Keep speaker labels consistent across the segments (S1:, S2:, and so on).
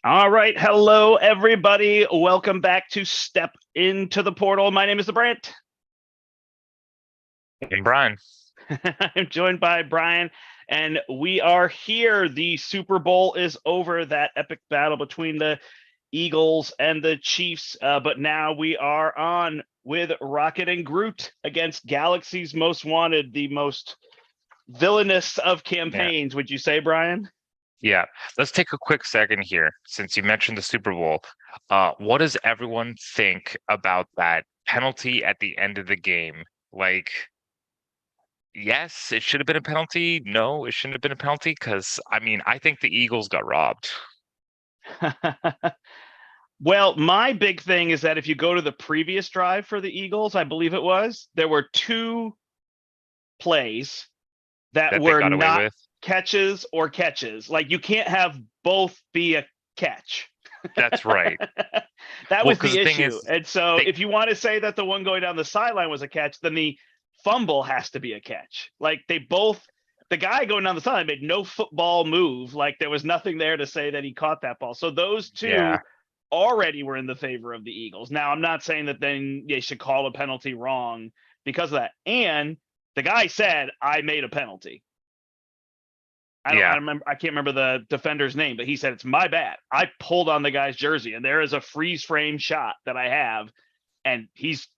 S1: All right. Hello, everybody. Welcome back to Step Into the Portal. My name is the Brandt.
S2: Hey, Brian.
S1: I'm joined by Brian, and we are here. The Super Bowl is over, that epic battle between the Eagles and the Chiefs. But now we are on with Rocket and Groot against Galaxy's Most Wanted, the most villainous of
S2: Yeah,
S1: campaigns. Would you say, Brian?
S2: yeah. Let's take a quick second here, since you mentioned the Super Bowl. What does everyone think about that penalty at the end of the game? Like, yes, it should have been a penalty. No, it shouldn't have been a penalty. Because I mean, I think the Eagles got robbed.
S1: Well, my big thing is that if you go to the previous drive for the Eagles, I believe it was, there were two plays that
S2: That they
S1: were
S2: got away
S1: not
S2: with.
S1: catches or catches. Like you can't have both be a catch.
S2: That's right.
S1: That
S2: Well,
S1: was
S2: because
S1: the
S2: the thing
S1: issue.
S2: is,
S1: And so
S2: they
S1: if you want to say that the one going down the sideline was a catch, then the fumble has to be a catch. Like they both, the guy going down the sideline made no football move. Like there was nothing there to say that he caught that ball. So those
S2: yeah,
S1: two already were in the favor of the Eagles. Now, I'm not saying that then they should call a penalty wrong because of that. And the guy said, I made a penalty. I
S2: yeah,
S1: remember, I can't remember the defender's name, but he said, it's my bad. I pulled on the guy's jersey, and there is a freeze frame shot that I have, and he's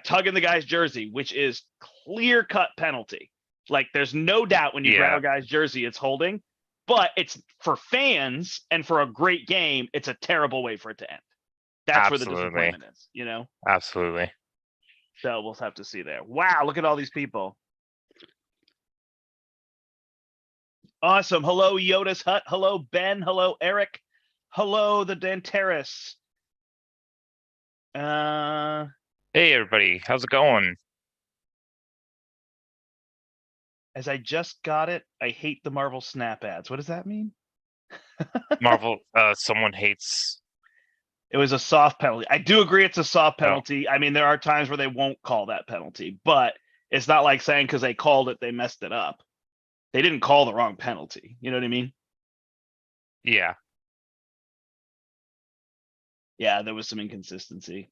S1: tugging the guy's jersey, which is clear cut penalty. Like there's no doubt when you grab
S2: yeah.
S1: a guy's jersey, it's holding, but it's for fans and for a great game. It's a terrible way for it to end. That's where the
S2: Absolutely,
S1: disappointment is, you know?
S2: absolutely.
S1: So we'll have to see there. Wow, look at all these people. Awesome. Hello, Yoda's Hut. Hello, Ben. Hello, Eric. Hello, the Danteris. Uh,
S2: Hey, everybody, how's it going?
S1: as I just got it, I hate the Marvel Snap ads. What does that mean?
S2: Marvel, someone hates.
S1: It was a soft penalty. I do agree it's a soft
S2: Oh,
S1: penalty. I mean, there are times where they won't call that penalty, but it's not like saying because they called it, they messed it up. They didn't call the wrong penalty. You know what I mean?
S2: yeah.
S1: Yeah, there was some inconsistency.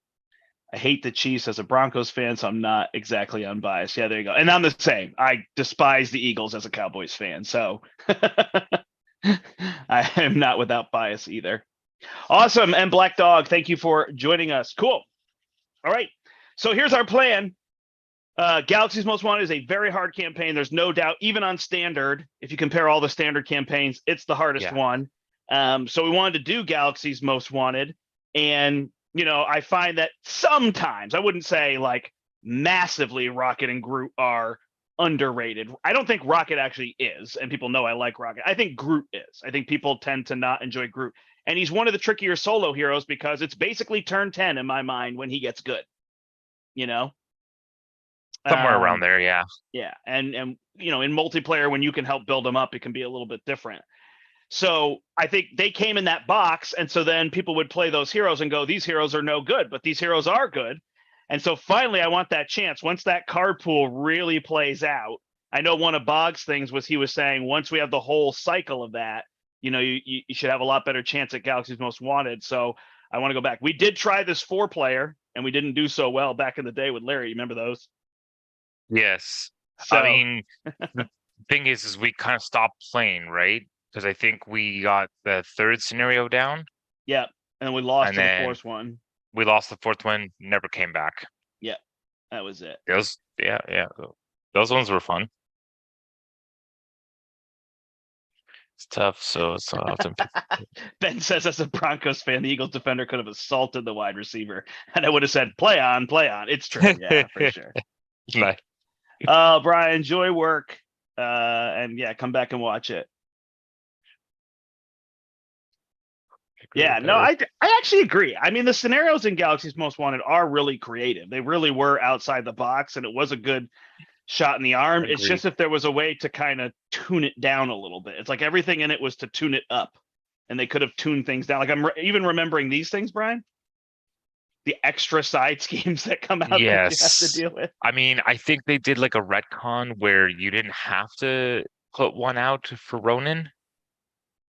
S1: I hate the Chiefs as a Broncos fan, so I'm not exactly unbiased. Yeah, there you go. And I'm the same. I despise the Eagles as a Cowboys fan, so I am not without bias either. Awesome. And Black Dog, thank you for joining us. Cool. All right. So here's our plan. Galaxy's Most Wanted is a very hard campaign. There's no doubt, even on standard, if you compare all the standard campaigns, it's the hardest
S2: Yeah.
S1: one. So we wanted to do Galaxy's Most Wanted. And, you know, I find that sometimes, I wouldn't say like massively, Rocket and Groot are underrated. I don't think Rocket actually is. And people know I like Rocket. I think Groot is. I think people tend to not enjoy Groot. And he's one of the trickier solo heroes because it's basically turn 10 in my mind when he gets good, you know?
S2: Somewhere around
S1: Um,
S2: there, yeah.
S1: yeah, and you know, in multiplayer, when you can help build them up, it can be a little bit different. So I think they came in that box, and so then people would play those heroes and go, "These heroes are no good," but these heroes are good. And so finally, I want that chance. Once that card pool really plays out, I know one of Bog's things was he was saying once we have the whole cycle of that, you know, you should have a lot better chance at Galaxy's Most Wanted. So I want to go back. We did try this 4-player, and we didn't do so well back in the day with Larry. You remember those?
S2: Yes. I
S1: So
S2: mean, the thing is we kind of stopped playing, right? Because I think we got the third scenario down,
S1: yeah, and we lost
S2: and
S1: to the
S2: then
S1: fourth one.
S2: we lost the fourth one, never came back.
S1: Yeah, that was it.
S2: Those, yeah, yeah, those ones were fun. It's tough, so often people.
S1: Ben says, as a Broncos fan, the Eagles defender could have assaulted the wide receiver, and I would have said, "Play on, play on." It's true, yeah, for sure.
S2: Like,
S1: Brian, enjoy work, and yeah, come back and watch it. Yeah, no,
S2: better.
S1: I actually agree. I mean, the scenarios in Galaxy's Most Wanted are really creative. They really were outside the box, and it was a good shot in the arm. It's
S2: Agreed.
S1: just if there was a way to kind of tune it down a little bit. It's like everything in it was to tune it up, and they could have tuned things down. Like even remembering these things, Brian, the extra side schemes that come out that you have to
S2: Yes.
S1: deal with.
S2: I mean, I think they did like a retcon where you didn't have to put one out for Ronin.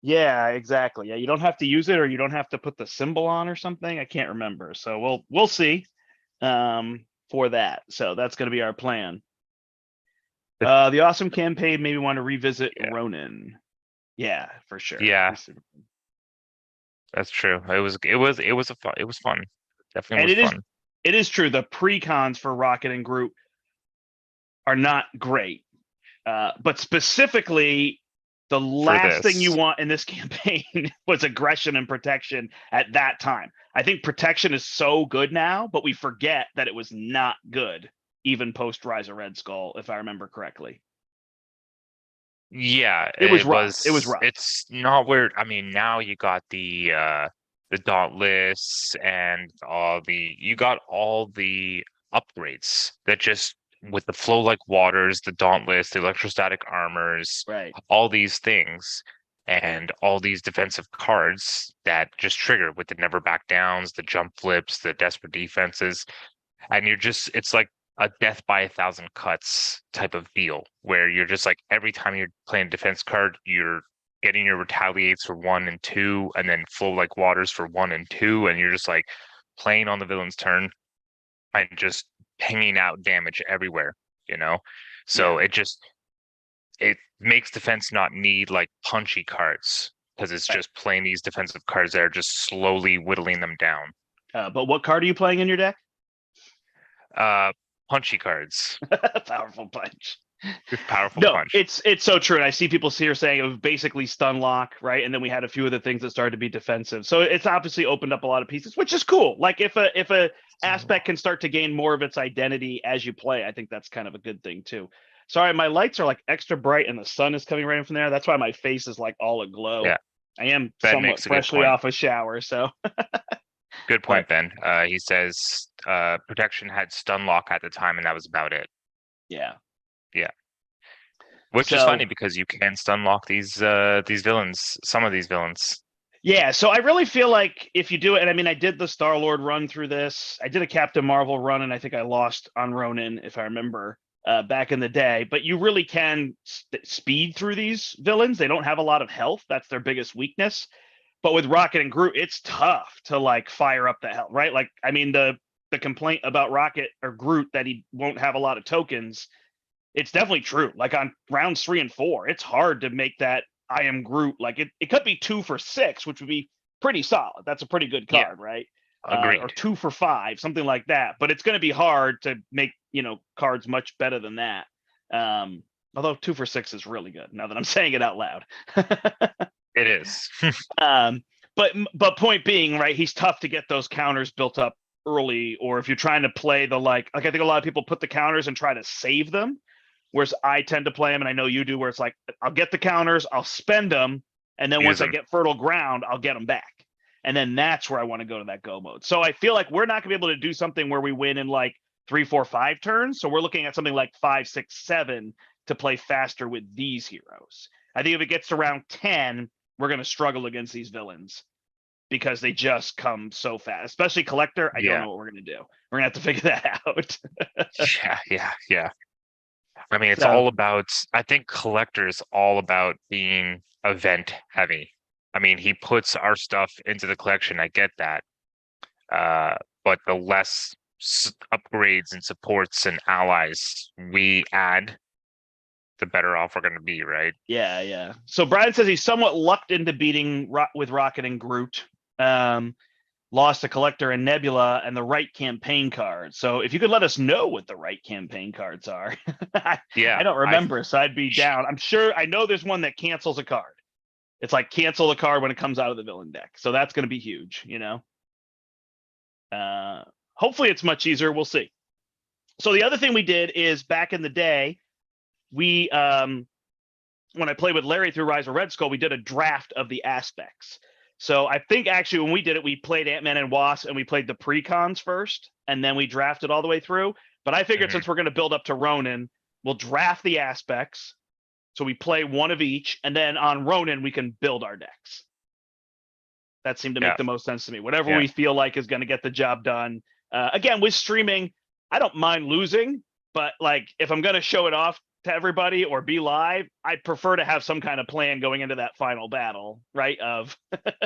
S1: Yeah, exactly. Yeah, you don't have to use it, or you don't have to put the symbol on or something. I can't remember. So we'll see for that. So that's going to be our plan. The awesome campaign made me want to revisit
S2: Yeah.
S1: Ronin. Yeah, for sure.
S2: Yeah, that's true. It was fun. Definitely
S1: And
S2: was fun
S1: it is true. The pre-cons for Rocket and Groot are not great. But specifically, the
S2: for
S1: last thing you
S2: this.
S1: want in this campaign was aggression and protection at that time. I think protection is so good now, but we forget that it was not good even post Rise of Red Skull, if I remember correctly.
S2: Yeah,
S1: It was rough. It was rough.
S2: it's not where I mean now you got the Dauntless and you got all the upgrades that just with the flow like waters, the Dauntless, the electrostatic armors,
S1: Right.
S2: all these things and all these defensive cards that just trigger with the never back downs, the jump flips, the desperate defenses. And it's like a death by a thousand cuts type of deal where you're just like every time you're playing a defense card, you're getting your retaliates for 1 and 2, and then flow like waters for 1 and 2, and you're just like playing on the villain's turn and just pinging out damage everywhere, you know? So
S1: Yeah.
S2: it makes defense not need like punchy cards because it's
S1: Right.
S2: just playing these defensive cards that are just slowly whittling them down.
S1: But what card are you playing in your deck?
S2: Punchy cards.
S1: Powerful punch.
S2: Powerful
S1: No,
S2: punch.
S1: it's so true. And I see people here saying it was basically stun lock, right? And then we had a few of the things that started to be defensive. So it's obviously opened up a lot of pieces, which is cool. Like if a aspect can start to gain more of its identity as you play, I think that's kind of a good thing too. Sorry, my lights are like extra bright and the sun is coming right in from there. That's why my face is like all aglow.
S2: Yeah,
S1: I am
S2: Ben
S1: somewhat
S2: makes a good
S1: freshly
S2: point.
S1: off a shower, so
S2: Good
S1: but
S2: point, Ben. He says protection had stun lock at the time, and that was about it.
S1: yeah.
S2: Yeah, which is
S1: So
S2: funny because you can stun lock these villains, some of these villains.
S1: yeah, so I really feel like if you do it, and I mean, I did the Star Lord run through this. I did a Captain Marvel run, and I think I lost on Ronin, if I remember, back in the day. But you really can speed through these villains. They don't have a lot of health. That's their biggest weakness. But with Rocket and Groot, it's tough to like fire up the health, right? Like, I mean, the complaint about Rocket or Groot that he won't have a lot of tokens, it's definitely true. Like on rounds 3 and 4, it's hard to make that I am Groot. Like it could be 2 for 6, which would be pretty solid. That's a pretty good
S2: Yeah,
S1: card, right? Or
S2: agreed.
S1: 2 for 5, something like that. But it's going to be hard to make cards much better than that. Although 2 for 6 is really good. Now that I'm saying it out loud.
S2: It is.
S1: um, but point being, right? He's tough to get those counters built up early, or if you're trying to play the like I think a lot of people put the counters and try to save them. Whereas I tend to play them, and I know you do, where it's like, I'll get the counters, I'll spend them, and then
S2: Use
S1: once I
S2: them.
S1: get fertile ground, I'll get them back. And then that's where I want to go to that go mode. So I feel like we're not going to be able to do something where we win in like 3, 4, 5 turns. So we're looking at something like 5, 6, 7 to play faster with these heroes. I think if it gets to round 10, we're going to struggle against these villains because they just come so fast, especially Collector. I don't
S2: Yeah.
S1: know what we're going to do. We're going to have to figure that out.
S2: Yeah. I mean, it's
S1: So
S2: all about. I think Collector is all about being event heavy. I mean, he puts our stuff into the collection. I get that. But the less upgrades and supports and allies we add, the better off we're going to be, right?
S1: yeah. So Brian says he's somewhat lucked into beating with Rocket and Groot. Lost a Collector and Nebula and the right campaign cards. So if you could let us know what the right campaign cards are. I don't remember, so I'd be down. I'm sure I know there's one that cancels a card. It's like cancel the card when it comes out of the villain deck. So that's going to be huge, Hopefully it's much easier. We'll see. So the other thing we did is back in the day, we when I played with Larry through Rise of Red Skull, we did a draft of the aspects. So I think actually when we did it, we played Ant-Man and Wasp and we played the pre-cons first, and then we drafted all the way through. But I figured since we're going to build up to Ronin, we'll draft the aspects. So we play one of each, and then on Ronin, we can build our decks. That seemed to make the most sense to me. Whatever we feel like is going to get the job done. Again, with streaming, I don't mind losing, but like if I'm going to show it off to everybody or be live, I'd prefer to have some kind of plan going into that final battle, right? Of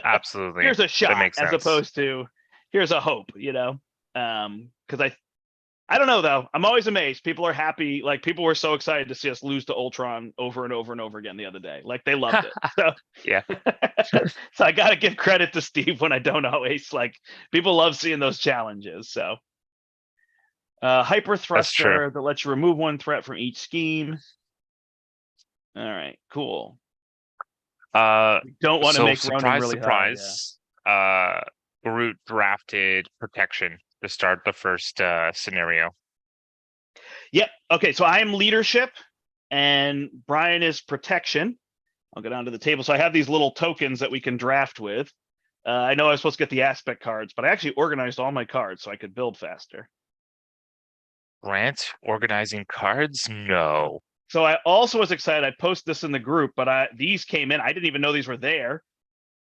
S2: Absolutely.
S1: here's a
S2: That
S1: shot
S2: makes
S1: as
S2: sense.
S1: opposed to here's a hope, you know? Because I don't know though. I'm always amazed. People are happy. Like people were so excited to see us lose to Ultron over and over and over again the other day. Like they loved it. So
S2: Yeah,
S1: so I gotta give credit to Steve when I don't always like people love seeing those challenges. So hyper
S2: that's true.
S1: thruster that lets you remove one threat from each scheme. All right, cool.
S2: Uh,
S1: We don't want to
S2: so
S1: make Ronan
S2: surprise,
S1: really high. Yeah.
S2: surprise. Groot drafted protection to start the first scenario.
S1: Yep. Okay. So I am leadership, and Brian is protection. I'll go down to the table. So I have these little tokens that we can draft with. I know I was supposed to get the aspect cards, but I actually organized all my cards so I could build faster.
S2: Brandt organizing cards? No.
S1: So I also was excited. I posted this in the group, but these came in. I didn't even know these were there.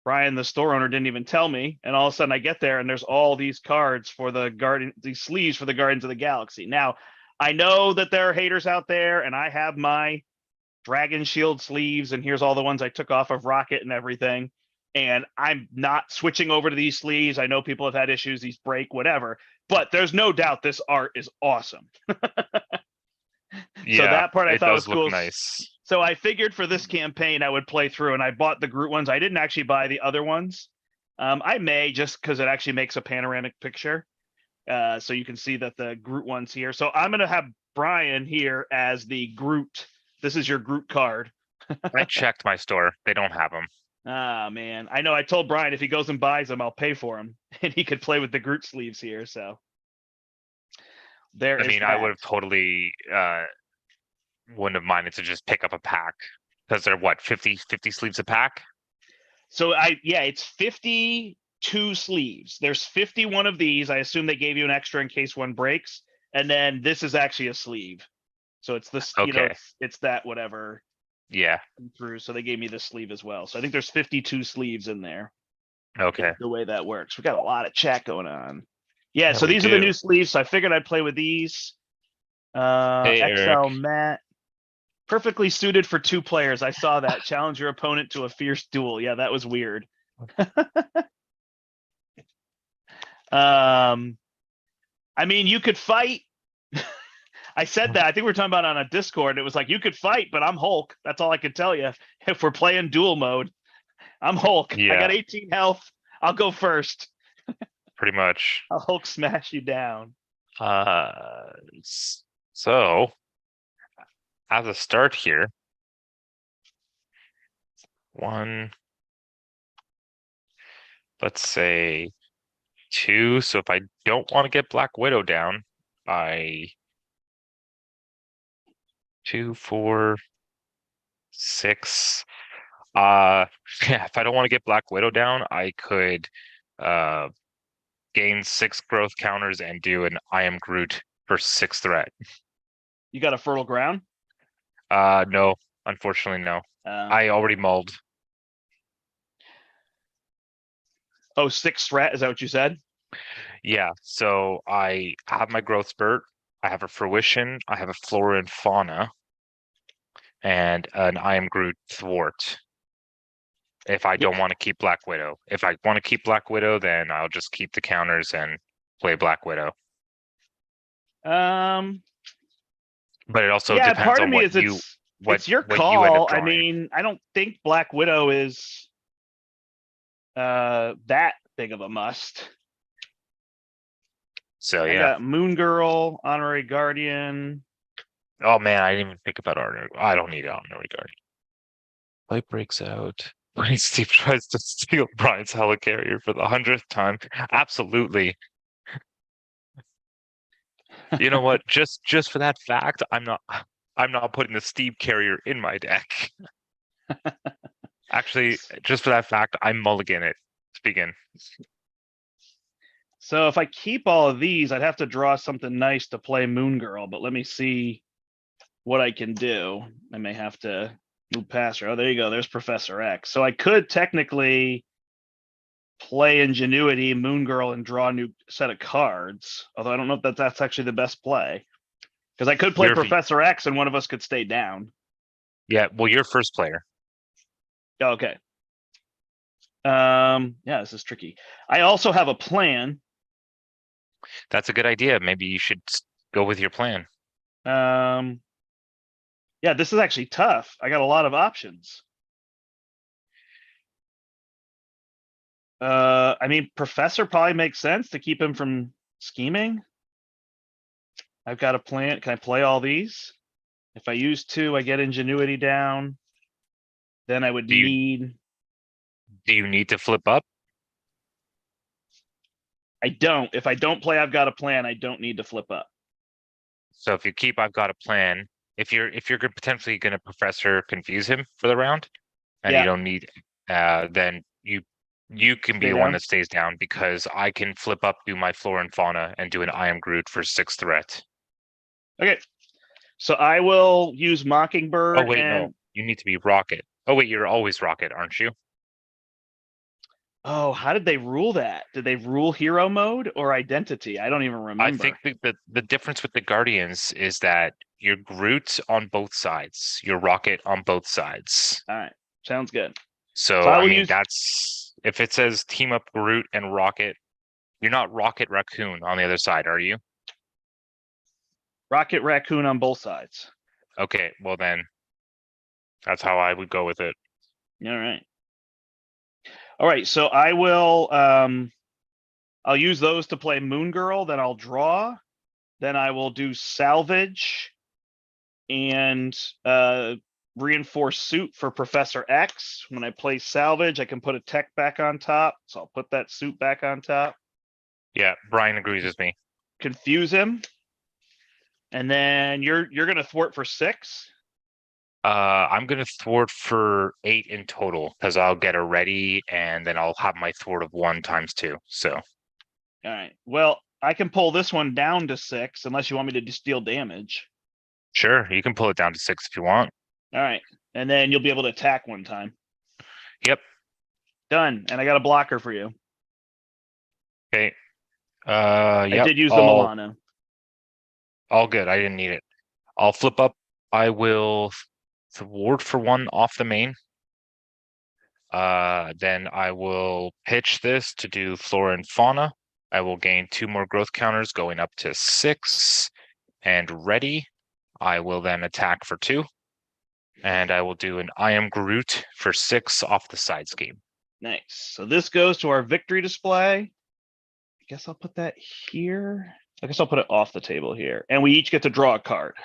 S1: Brian, the store owner, didn't even tell me. And all of a sudden I get there and there's all these cards for the Guardian, these sleeves for the Guardians of the Galaxy. Now, I know that there are haters out there, and I have my Dragon Shield sleeves, and here's all the ones I took off of Rocket and everything. And I'm not switching over to these sleeves. I know people have had issues, these break, whatever. But there's no doubt this art is awesome. So
S2: Yeah,
S1: that part I
S2: it
S1: thought
S2: does
S1: was
S2: look
S1: cool.
S2: nice.
S1: So I figured for this campaign I would play through, and I bought the Groot ones. I didn't actually buy the other ones. I may, just because it actually makes a panoramic picture, so you can see that the Groot one's here. So I'm gonna have Brian here as the Groot. This is your Groot card.
S2: I checked my store. They don't have them.
S1: Ah man, I know. I told Brian if he goes and buys them, I'll pay for them, and he could play with the Groot sleeves here. So there
S2: I
S1: is
S2: mean, I
S1: that.
S2: would have totally wouldn't have minded to just pick up a pack because they're what 50 sleeves a pack.
S1: So it's 52 sleeves. There's 51 of these. I assume they gave you an extra in case one breaks. And then this is actually a sleeve. So it's this,
S2: Okay.
S1: it's that whatever
S2: Yeah.
S1: through. So they gave me this sleeve as well. So I think there's 52 sleeves in there.
S2: Okay.
S1: The way that works. We got a lot of chat going on. Yeah,
S2: Yeah,
S1: so
S2: we
S1: these are the
S2: do.
S1: new sleeves. So I figured I'd play with these.
S2: Hey, Eric.
S1: XL matte. Perfectly suited for 2 players. I saw that. Challenge your opponent to a fierce duel. Yeah, that was weird. I mean, you could fight. I said that. I think we were talking about on a Discord. It was like you could fight, but I'm Hulk. That's all I could tell you. If we're playing duel mode, I'm Hulk. I
S2: Yeah,
S1: got 18 health. I'll go first.
S2: pretty much.
S1: I'll Hulk smash you down.
S2: Uh, so as a start here, one, let's say 2. So if I don't want to get Black Widow down, I 2, 4, 6. Yeah, if I don't want to get Black Widow down, I could gain 6 growth counters and do an I am Groot for 6 threat.
S1: You got a fertile ground?
S2: No, unfortunately, no. I already mulled.
S1: Oh, 6 threat. Is that what you said?
S2: Yeah, so I have my growth spurt, I have a fruition, I have a flora and fauna, and an I am Groot thwart. If I don't want to keep Black Widow. If I want to keep Black Widow, then I'll just keep the counters and play Black Widow. But it also
S1: Yeah,
S2: depends
S1: part of
S2: on
S1: me
S2: what
S1: is
S2: you
S1: it's your
S2: what you end up
S1: call. I
S2: drawing.
S1: mean, I don't think Black Widow is that big of a must.
S2: So
S1: I
S2: yeah.
S1: got Moon Girl, Honorary Guardian.
S2: Oh man, I didn't even think about Honorary. I don't need Honorary Guardian. Light breaks out. When Steve tries to steal Brian's helicarrier for the 100th time. Absolutely. You know what? Just for that fact, I'm not putting the Steve carrier in my deck. Actually, just for that fact, I mulligan it to begin.
S1: So if I keep all of these, I'd have to draw something nice to play Moon Girl, but let me see what I can do. I may have to move past her. Oh, there you go. There's Professor X. So I could technically play Ingenuity, Moon Girl, and draw a new set of cards. Although I don't know if that's actually the best play. Because I could play
S2: You're-
S1: Professor X and one of us could stay down.
S2: Yeah, well, you're first player.
S1: Okay. Yeah, this is tricky. I also have a plan.
S2: That's a good idea. Maybe you should go with your plan.
S1: Yeah, this is actually tough. I got a lot of options. I mean, Professor probably makes sense to keep him from scheming. I've got a plan. Can I play all these? If I use 2, I get ingenuity down. Then I would
S2: Do you-
S1: need.
S2: Do you need to flip up?
S1: I don't. If I don't play, I've got a plan. I don't need to flip up.
S2: So if you keep, I've got a plan. If you're potentially going to Professor confuse him for the round, and
S1: Yeah.
S2: you don't need, then you can be
S1: Stay
S2: the one
S1: down.
S2: that stays down because I can flip up, do my Flora and Fauna, and do an I am Groot for 6 threat.
S1: Okay. So I will use Mockingbird.
S2: Oh wait,
S1: and
S2: no, you need to be Rocket. Oh wait, you're always Rocket, aren't you?
S1: Oh, how did they rule that? Did they rule hero mode or identity? I don't even remember.
S2: I think the difference with the Guardians is that you're Groot on both sides, you're Rocket on both sides.
S1: All right. Sounds good.
S2: So
S1: I
S2: I
S1: will
S2: mean,
S1: use-
S2: that's if it says team up Groot and Rocket, you're not Rocket Raccoon on the other side, are you?
S1: Rocket Raccoon on both sides.
S2: Okay, well then, that's how I would go with it.
S1: All right. All right. So I will. I'll use those to play Moon Girl. Then I'll draw. Then I will do salvage and reinforce suit for Professor X. When I play salvage, I can put a tech back on top. So I'll put that suit back on top.
S2: Yeah, Brian agrees with me.
S1: Confuse him. And then you're gonna thwart for 6.
S2: I'm gonna thwart for 8 in total because I'll get a ready and then I'll have my thwart of 1 times 2. So
S1: All right. Well, I can pull this one down to 6 unless you want me to deal damage.
S2: sure, you can pull it down to 6 if you want.
S1: All right. And then you'll be able to attack one time.
S2: Yep.
S1: Done. And I got a blocker for you.
S2: Okay.
S1: I
S2: Yep.
S1: did use the Milano.
S2: All good. I didn't need it. I'll flip up. I will thwart for 1 off the main. Then I will pitch this to do Flora and Fauna. I will gain 2 more growth counters going up to 6 and ready. I will then attack for 2. And I will do an I am Groot for 6 off the side scheme.
S1: Nice. So this goes to our victory display. I guess I'll put that here. I guess I'll put it off the table here. And we each get to draw a card.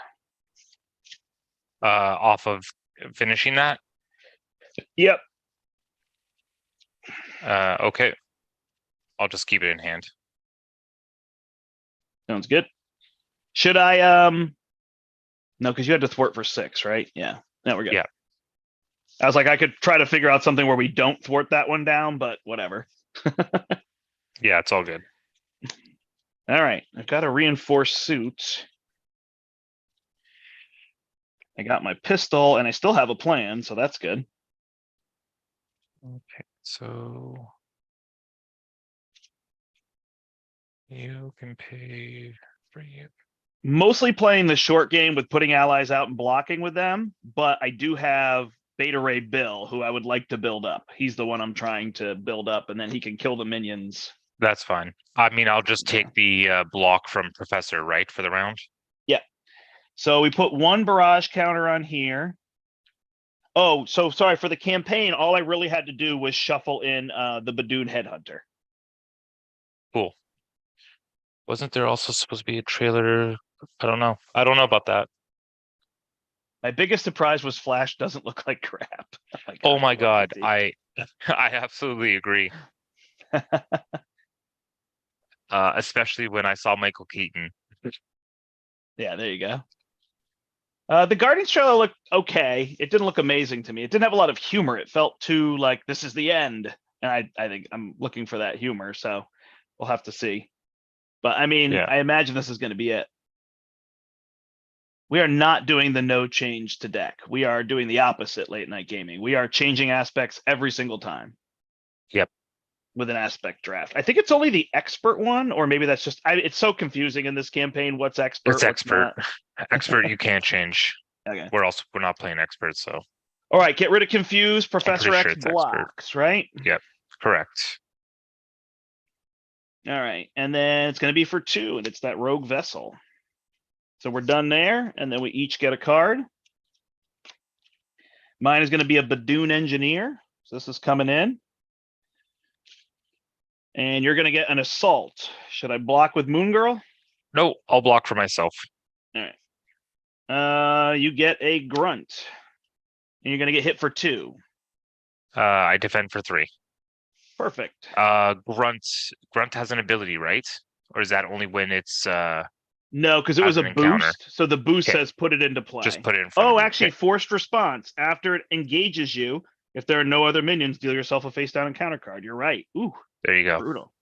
S2: Off of finishing that.
S1: Yep.
S2: Okay. I'll just keep it in hand.
S1: Sounds good. Should I no, because you had to thwart for 6, right? Yeah. Now we're good.
S2: Yeah.
S1: I was like, I could try to figure out something where we don't thwart that one down, but whatever.
S2: Yeah, it's all good.
S1: All right. I've got a reinforced suit. I got my pistol and I still have a plan, so that's good.
S2: Okay, so you can pay for you.
S1: Mostly playing the short game with putting allies out and blocking with them, but I do have Beta Ray Bill, who I would like to build up. He's the one I'm trying to build up, and then he can kill the minions.
S2: That's fine. I mean, I'll just take the block from Professor, right, for the round?
S1: Yeah. So we put 1 barrage counter on here. Oh, so sorry, for the campaign, all I really had to do was shuffle in the Badoon Headhunter.
S2: Cool. Wasn't there also supposed to be a trailer? I don't know. I don't know about that.
S1: My biggest surprise was Flash doesn't look like crap.
S2: Oh my God.
S1: what
S2: I absolutely agree. Especially when I saw Michael Keaton.
S1: Yeah, there you go. The Guardians trailer looked okay. It didn't look amazing to me. It didn't have a lot of humor. It felt too like this is the end. And I think I'm looking for that humor. So we'll have to see. But I mean,
S2: Yeah.
S1: I imagine this is going to be it. We are not doing the no change to deck. We are doing the opposite late night gaming. We are changing aspects every single time.
S2: Yep.
S1: with an aspect draft. I think it's only the expert one, or maybe that's just it's so confusing in this campaign. What's expert?
S2: It's
S1: What's
S2: expert.
S1: not?
S2: Expert, you can't change.
S1: Okay.
S2: We're not playing expert, so
S1: All right. Get rid of confuse.
S2: I'm pretty
S1: Professor
S2: sure
S1: X
S2: it's expert.
S1: blocks, right?
S2: Yep, correct.
S1: All right, and then it's going to be for 2, and it's that rogue vessel. So we're done there, and then we each get a card. Mine is going to be a Badoon Engineer. So this is coming in. And you're going to get an Assault. Should I block with Moon Girl?
S2: No, I'll block for myself.
S1: All right. You get a Grunt. And you're going to get hit for 2.
S2: I defend for 3.
S1: Perfect.
S2: Grunt has an ability, right? Or is that only when it's
S1: No, because it was
S2: as
S1: a
S2: an encounter?
S1: boost. So the boost
S2: Okay.
S1: says put it into play.
S2: Just put it in front of
S1: Oh,
S2: me.
S1: actually,
S2: Okay.
S1: forced response. After it engages you, if there are no other minions, deal yourself a face down encounter card. You're right. Ooh,
S2: There you go.
S1: brutal.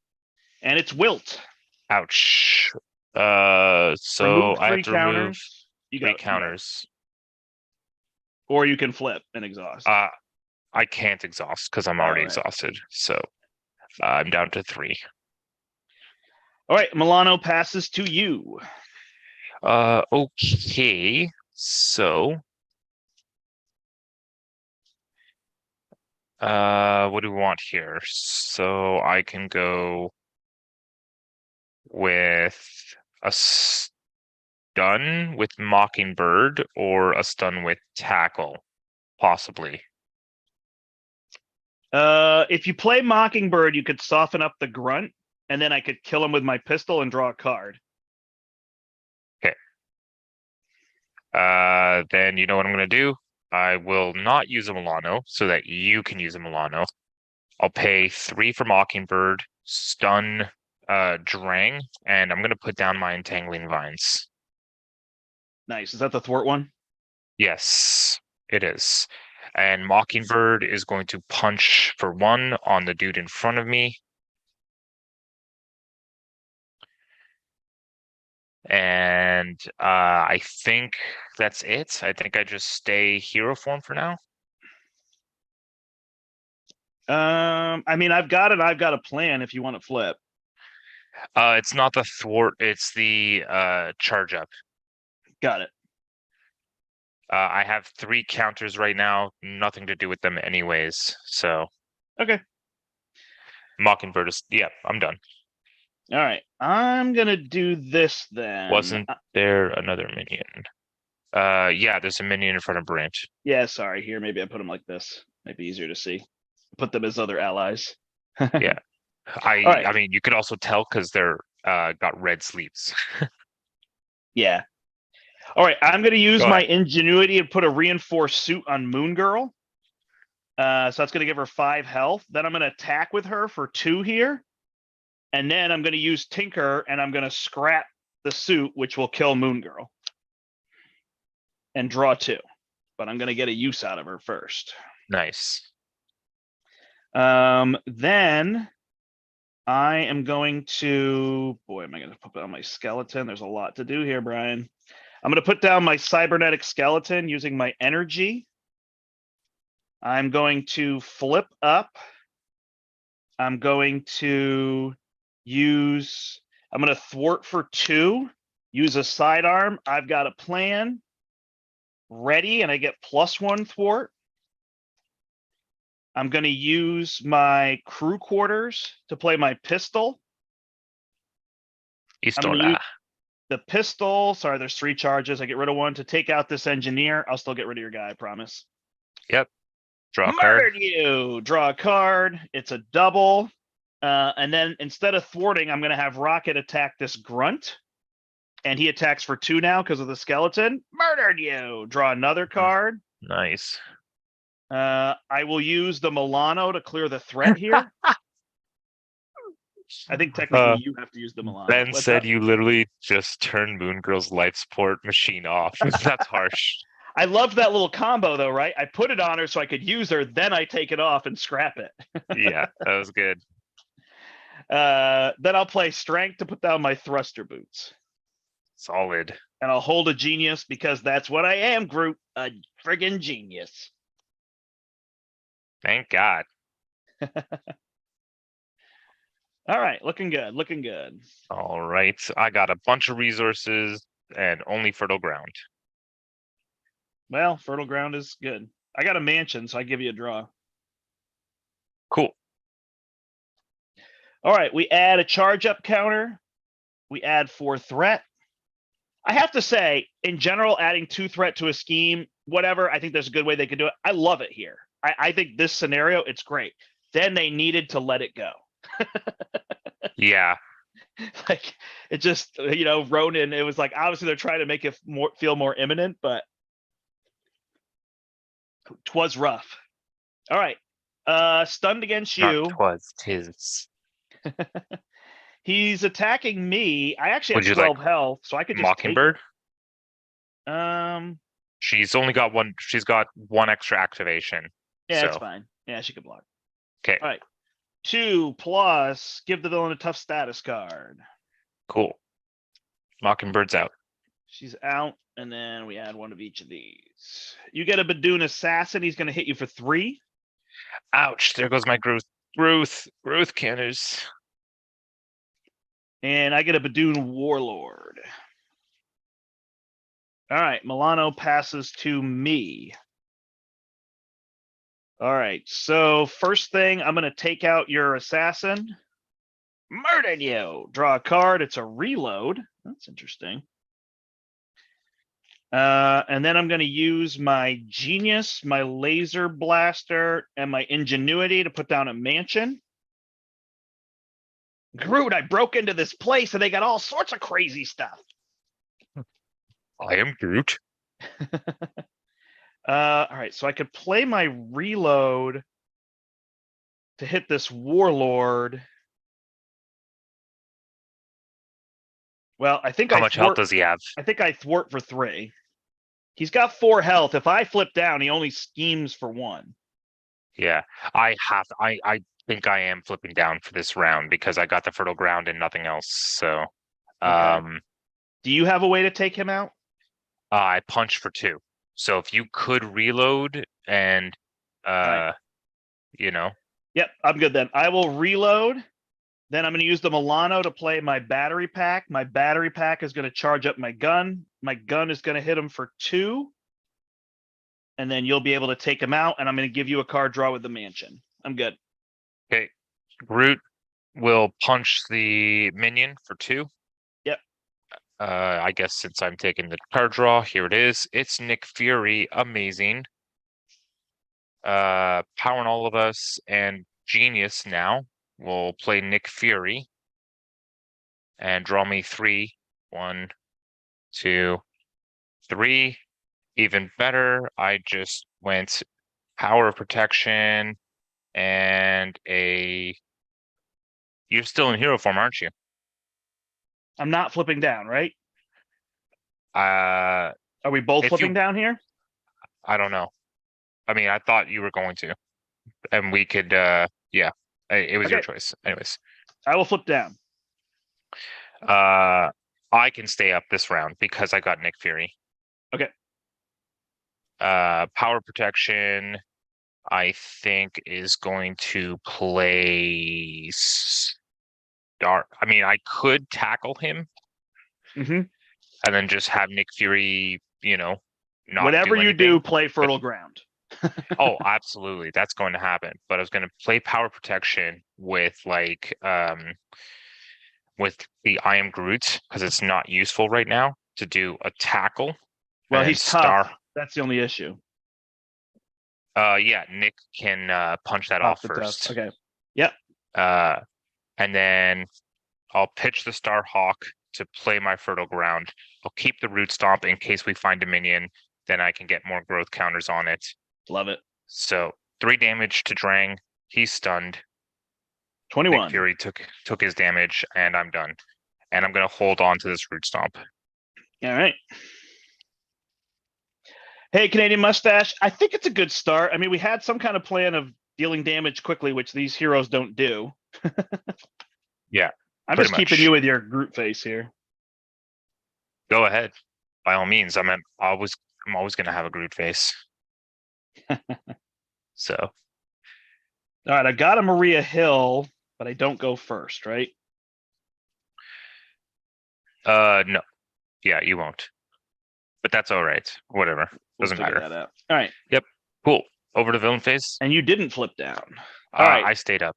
S1: And it's Wilt.
S2: Ouch. So
S1: Remove
S2: I
S1: 3
S2: have to remove
S1: counters. You
S2: 3
S1: got
S2: counters.
S1: Or you can flip and exhaust.
S2: I can't exhaust because I'm already exhausted. So I'm down to 3.
S1: All right, Milano passes to you.
S2: Okay. So what do we want here? So I can go with a stun with Mockingbird or a stun with Tackle, possibly.
S1: If you play Mockingbird, you could soften up the Grunt, and then I could kill him with my pistol and draw a card.
S2: Okay. Then you know what I'm going to do? I will not use a Milano so that you can use a Milano. I'll pay 3 for Mockingbird, stun Drang, and I'm going to put down my Entangling Vines.
S1: Nice. Is that the thwart one?
S2: Yes, it is. And Mockingbird is going to punch for 1 on the dude in front of me. And I think that's it. I think I just stay hero form for now.
S1: I mean, I've got a plan if you want to flip.
S2: It's not the thwart, it's the charge up.
S1: Got it.
S2: I have 3 counters right now, nothing to do with them anyways. So
S1: Okay.
S2: Mockingbird is, yeah, I'm done.
S1: All right. I'm gonna do this then.
S2: Wasn't there another minion? Yeah, there's a minion in front of brandt.
S1: Yeah, sorry. Here, maybe I put them like this. Might be easier to see. Put them as other allies.
S2: Yeah.
S1: right.
S2: I mean, you can also tell because they're got red sleeves.
S1: Yeah. All right. I'm gonna use
S2: Go
S1: my
S2: ahead.
S1: ingenuity and put a reinforced suit on Moon Girl. So that's gonna give her 5 health. Then I'm gonna attack with her for 2 here. And then I'm gonna use Tinker and I'm gonna scrap the suit, which will kill Moon Girl. And draw 2. But I'm gonna get a use out of her first.
S2: Nice.
S1: Then I am going to, boy, am I going to put on my skeleton? There's a lot to do here, Brian. I'm going to put down my cybernetic skeleton using my energy. I'm going to flip up. I'm going to I'm going to thwart for 2, use a sidearm. I've got a plan ready, and I get +1 thwart. I'm going to use my crew quarters to play my pistol. I'm going to use the pistol. Sorry, there's 3 charges. I get rid of 1 to take out this engineer. I'll still get rid of your guy, I promise.
S2: Yep. Draw a
S1: Murdered
S2: card.
S1: you. Draw a card. It's a double. And then instead of thwarting, I'm going to have Rocket attack this Grunt. And he attacks for 2 now because of the skeleton. Murdered you. Draw another card.
S2: Nice.
S1: I will use the Milano to clear the threat here. I think technically you have to use the Milano.
S2: Ben said you literally just turned Moon Girl's life support machine off. That's harsh.
S1: I loved that little combo though, right? I put it on her so I could use her, then I take it off and scrap it.
S2: Yeah, that was good.
S1: Then I'll play Strength to put down my thruster boots.
S2: Solid.
S1: And I'll hold a genius because that's what I am, Groot. A friggin' genius.
S2: Thank God.
S1: All right, looking good, looking good.
S2: All right, I got a bunch of resources and only fertile ground.
S1: Well, fertile ground is good. I got a mansion, so I give you a draw.
S2: Cool.
S1: All right, we add a charge up counter. We add 4 threat. I have to say, in general, adding 2 threat to a scheme, whatever, I think there's a good way they could do it. I love it here. I think this scenario, it's great. Then they needed to let it go.
S2: Yeah.
S1: Like it just, Ronan, it was like obviously they're trying to make it feel more imminent, but 'twas rough. All right. Stunned against
S2: Not
S1: you.
S2: twas, tis.
S1: He's attacking me. I actually
S2: Would
S1: have
S2: you like
S1: 12 health, so I could just take.
S2: Mockingbird?
S1: Um,
S2: She's only got one. She's got one extra activation.
S1: yeah, it's
S2: So
S1: fine. Yeah, she could block.
S2: okay,
S1: All right. 2 plus give the villain a tough status card.
S2: cool. Mockingbird's out.
S1: She's out, and then we add 1 of each of these. You get a Badoon Assassin. He's going to hit you for 3.
S2: Ouch! There goes my growth counters.
S1: And I get a Badoon Warlord. All right, Milano passes to me. All right, so first thing, I'm going to take out your assassin. Murdered you. Draw a card. It's a reload. That's interesting. And then I'm going to use my genius, my laser blaster, and my ingenuity to put down a mansion. Groot, I broke into this place and they got all sorts of crazy stuff.
S2: I am Groot.
S1: All right, so I could play my reload to hit this warlord. Well, I think
S2: How much health does he have?
S1: I think I thwart for 3. He's got 4 health. If I flip down, he only schemes for 1.
S2: Yeah, I think I am flipping down for this round because I got the fertile ground and nothing else. So,
S1: Okay. Do you have a way to take him out?
S2: I punch for 2. So if you could reload and,
S1: Right.
S2: Yep,
S1: I'm good then. I will reload. Then I'm going to use the Milano to play my battery pack. My battery pack is going to charge up my gun. My gun is going to hit him for 2. And then you'll be able to take him out. And I'm going to give you a card draw with the mansion. I'm good.
S2: Okay. Groot will punch the minion for 2.
S1: Yep.
S2: I guess since I'm taking the card draw, here it is. It's Nick Fury. Amazing. Powering all of us and Genius now will play Nick Fury and draw me 3. 1, 2, 3. Even better, I just went power of protection and a. You're still in hero form, aren't you?
S1: I'm not flipping down, right?
S2: Are
S1: we both flipping down here?
S2: I don't know. I mean, I thought you were going to, and we could. Yeah, it was your choice. Anyways,
S1: I will flip down.
S2: I can stay up this round because I got Nick Fury.
S1: Okay.
S2: Power protection, I think, is going to play Star. I mean, I could tackle him, and then just have Nick Fury, not
S1: whatever you do, play fertile ground.
S2: Oh, absolutely, that's going to happen. But I was going to play power protection with with the I am Groot because it's not useful right now to do a tackle.
S1: Well, he's tough. That's the only issue.
S2: Yeah, Nick can punch that off first.
S1: Okay. Yep.
S2: And then I'll pitch the Star Hawk to play my fertile ground. I'll keep the root stomp in case we find a minion. Then I can get more growth counters on it.
S1: Love it.
S2: So 3 damage to Drang. He's stunned.
S1: 21.
S2: Nick Fury took his damage, and I'm done. And I'm gonna hold on to this root stomp.
S1: All right. Hey, Canadian Mustache. I think it's a good start. I mean, we had some kind of plan of dealing damage quickly, which these heroes don't do.
S2: Yeah.
S1: I'm just keeping you with your Groot face here.
S2: Go ahead. By all means. I'm always gonna have a Groot face. So.
S1: All right, I got a Maria Hill. but I don't go first, right?
S2: No. Yeah, you won't. But that's all right. Whatever.
S1: We'll
S2: Doesn't
S1: figure
S2: matter.
S1: that out. All right.
S2: Yep. Cool. Over to villain phase.
S1: And you didn't flip down. All right.
S2: I stayed up.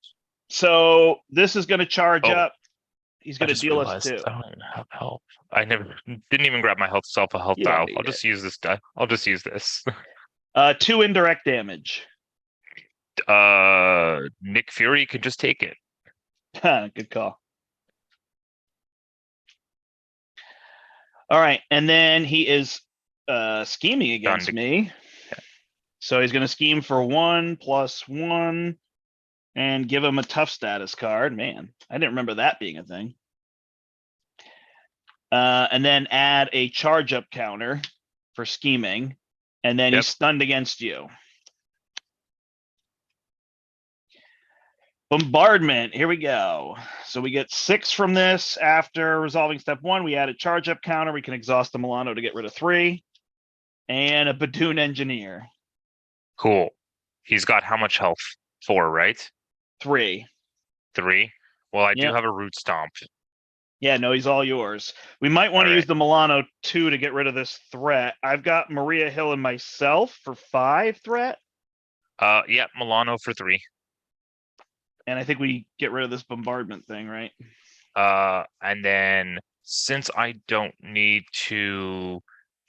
S1: So this is going to charge
S2: Oh,
S1: up. He's
S2: I
S1: going to
S2: just
S1: deal us
S2: realized
S1: 2.
S2: I don't even have health. I never didn't even grab my health a health
S1: You don't
S2: dial.
S1: need
S2: I'll just use this die. I'll just use this.
S1: 2 indirect damage.
S2: Nick Fury can just take it.
S1: Good call. All right, and then he is scheming against me. So he's going to scheme for 1 + 1 and give him a tough status card. Man, I didn't remember that being a thing. And then add a charge up counter for scheming, and then he's stunned against you. Bombardment, here we go. So we get 6 from this. After resolving step 1, we add a charge up counter. We can exhaust the Milano to get rid of 3. And a Badoon Engineer.
S2: Cool. He's got how much health? 4, right?
S1: 3.
S2: 3. Well, I do have a root stomp.
S1: Yeah, no, he's all yours. We might want to use the Milano 2 to get rid of this threat. I've got Maria Hill and myself for 5 threat.
S2: Yeah, Milano for 3.
S1: And I think we get rid of this bombardment thing, right?
S2: And then since I don't need to,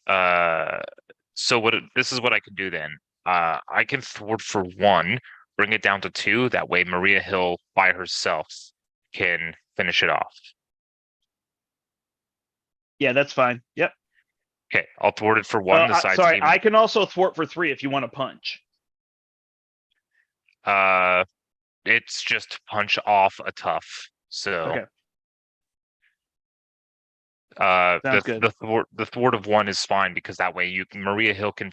S2: so this is what I can do then. I can thwart for 1, bring it down to 2. That way, Maria Hill by herself can finish it off.
S1: Yeah, that's fine. Yep.
S2: Okay, I'll thwart it for 1.
S1: Sorry, I can also thwart for 3 if you want to punch.
S2: It's just punch off a tough. So
S1: okay.
S2: The thwart of 1 is fine because that way Maria Hill can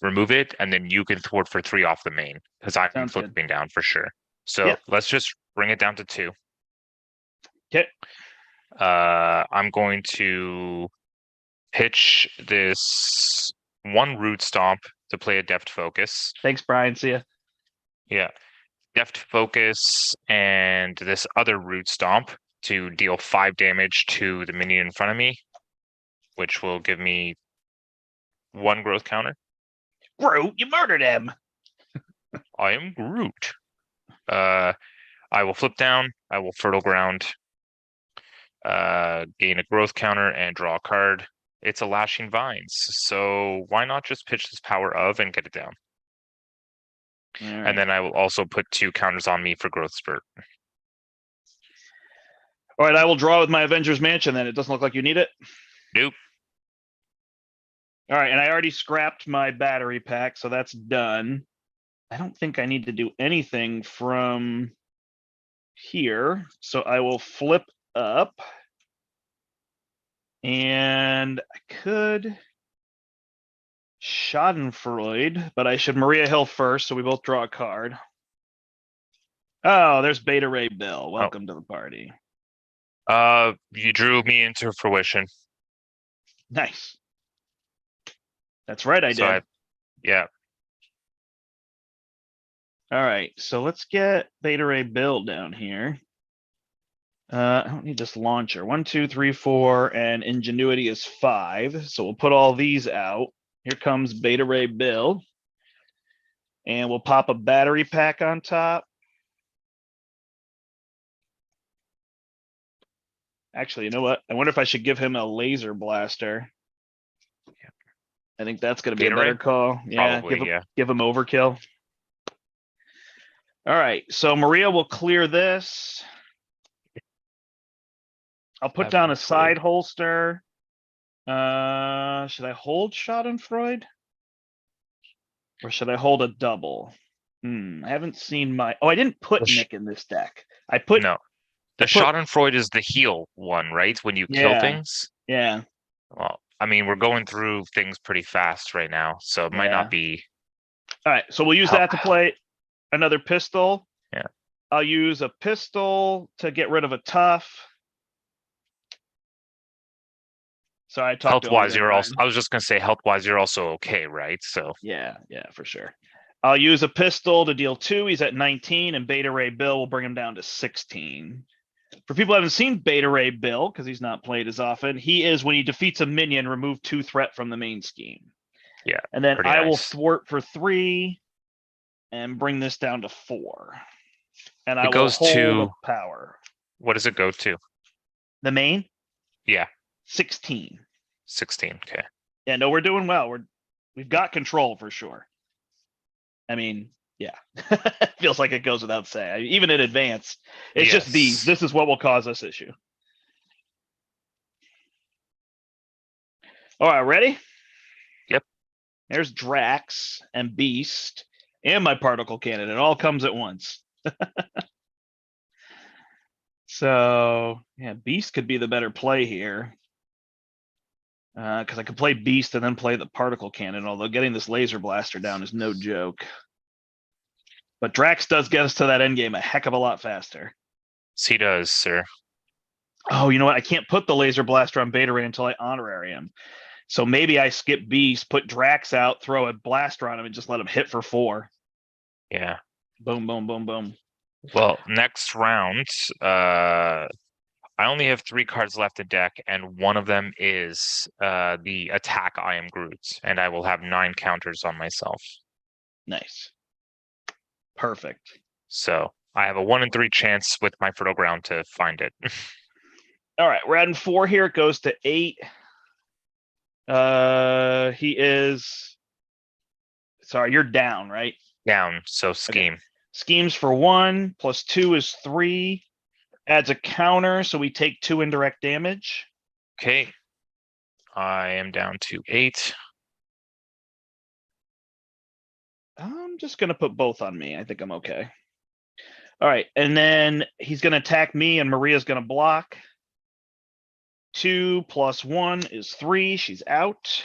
S2: remove it and then you can thwart for 3 off the main because I'm flipping down for sure. So let's just bring it down to 2.
S1: Okay.
S2: I'm going to pitch this 1 root stomp to play a deft focus.
S1: Thanks, Brian. See ya.
S2: Yeah. Deft focus and this other root stomp to deal 5 damage to the minion in front of me, which will give me 1 growth counter.
S1: Groot, you murdered him.
S2: I am Groot. I will flip down. I will fertile ground. Gain a growth counter and draw a card. It's a Lashing Vines, so why not just pitch this power of and get it down? Right. And then I will also put 2 counters on me for growth spurt.
S1: All right, I will draw with my Avengers Mansion then. It doesn't look like you need it.
S2: Nope.
S1: All right, and I already scrapped my battery pack, so that's done. I don't think I need to do anything from here, so I will flip up. And I could Schadenfreude, but I should Maria Hill first, so we both draw a card. Oh, there's Beta Ray Bill. Welcome to the party.
S2: You drew me into fruition.
S1: Nice. That's right, I did.
S2: Yeah.
S1: All right, so let's get Beta Ray Bill down here. I don't need this launcher. 1, 2, 3, 4, and Ingenuity is 5. So we'll put all these out. Here comes Beta Ray Bill. And we'll pop a battery pack on top. Actually, you know what? I wonder if I should give him a laser blaster. Yeah. I think that's going to be a better call. Yeah,
S2: probably,
S1: give him overkill. All right, so Maria will clear this. I'll put down a side holster. Should I hold Schadenfreude? Or should I hold a double? I haven't seen my... Oh, I didn't put Nick in this deck. I put...
S2: No. The Schadenfreude is the heal one, right? When you kill things?
S1: Yeah.
S2: Well, I mean, we're going through things pretty fast right now, so it might not be...
S1: All right, so we'll use that to play another pistol.
S2: Yeah.
S1: I'll use a pistol to get rid of a tough. So I talked
S2: health-wise, you're also... I was just going to say, health-wise, you're also okay, right? So...
S1: Yeah, for sure. I'll use a pistol to deal 2. He's at 19, and Beta Ray Bill will bring him down to 16. For people who haven't seen Beta Ray Bill, because he's not played as often, he is when he defeats a minion, remove 2 threat from the main scheme.
S2: Yeah.
S1: And then
S2: Pretty
S1: I will
S2: nice.
S1: thwart for 3 and bring this down to 4. And I
S2: It
S1: will
S2: goes
S1: hold
S2: to
S1: a power.
S2: what does it go to?
S1: The main?
S2: Yeah,
S1: 16.
S2: 16. Okay.
S1: Yeah, no, we're doing well. We've got control for sure. I mean, yeah. Feels like it goes without saying. Even in advance. It's just these.
S2: Yes.
S1: This is what will cause us issue. All right, ready?
S2: Yep.
S1: There's Drax and Beast and my particle cannon. It all comes at once. So, yeah, Beast could be the better play here. Because I could play Beast and then play the particle cannon, although getting this laser blaster down is no joke. But Drax does get us to that end game a heck of a lot faster.
S2: Yes, he does, sir.
S1: Oh, you know what? I can't put the laser blaster on Beta Ray until I honorary him. So maybe I skip Beast, put Drax out, throw a blaster on him, and just let him hit for 4.
S2: Yeah.
S1: Boom, boom, boom, boom.
S2: Well, next round, I only have 3 cards left to deck, and one of them is the attack I am Groot, and I will have 9 counters on myself.
S1: Nice. Perfect.
S2: So I have a 1 in 3 chance with my fertile ground to find it.
S1: All right, we're adding 4 here. It goes to 8. He is. Sorry, you're down, right?
S2: Down. So scheme.
S1: Okay. Schemes for 1 plus 2 is 3. Adds a counter, so we take 2 indirect damage.
S2: Okay. I am down to 8.
S1: I'm just gonna put both on me. I think I'm okay. All right, and then he's gonna attack me, and Maria's gonna block. 2 plus 1 is 3. She's out.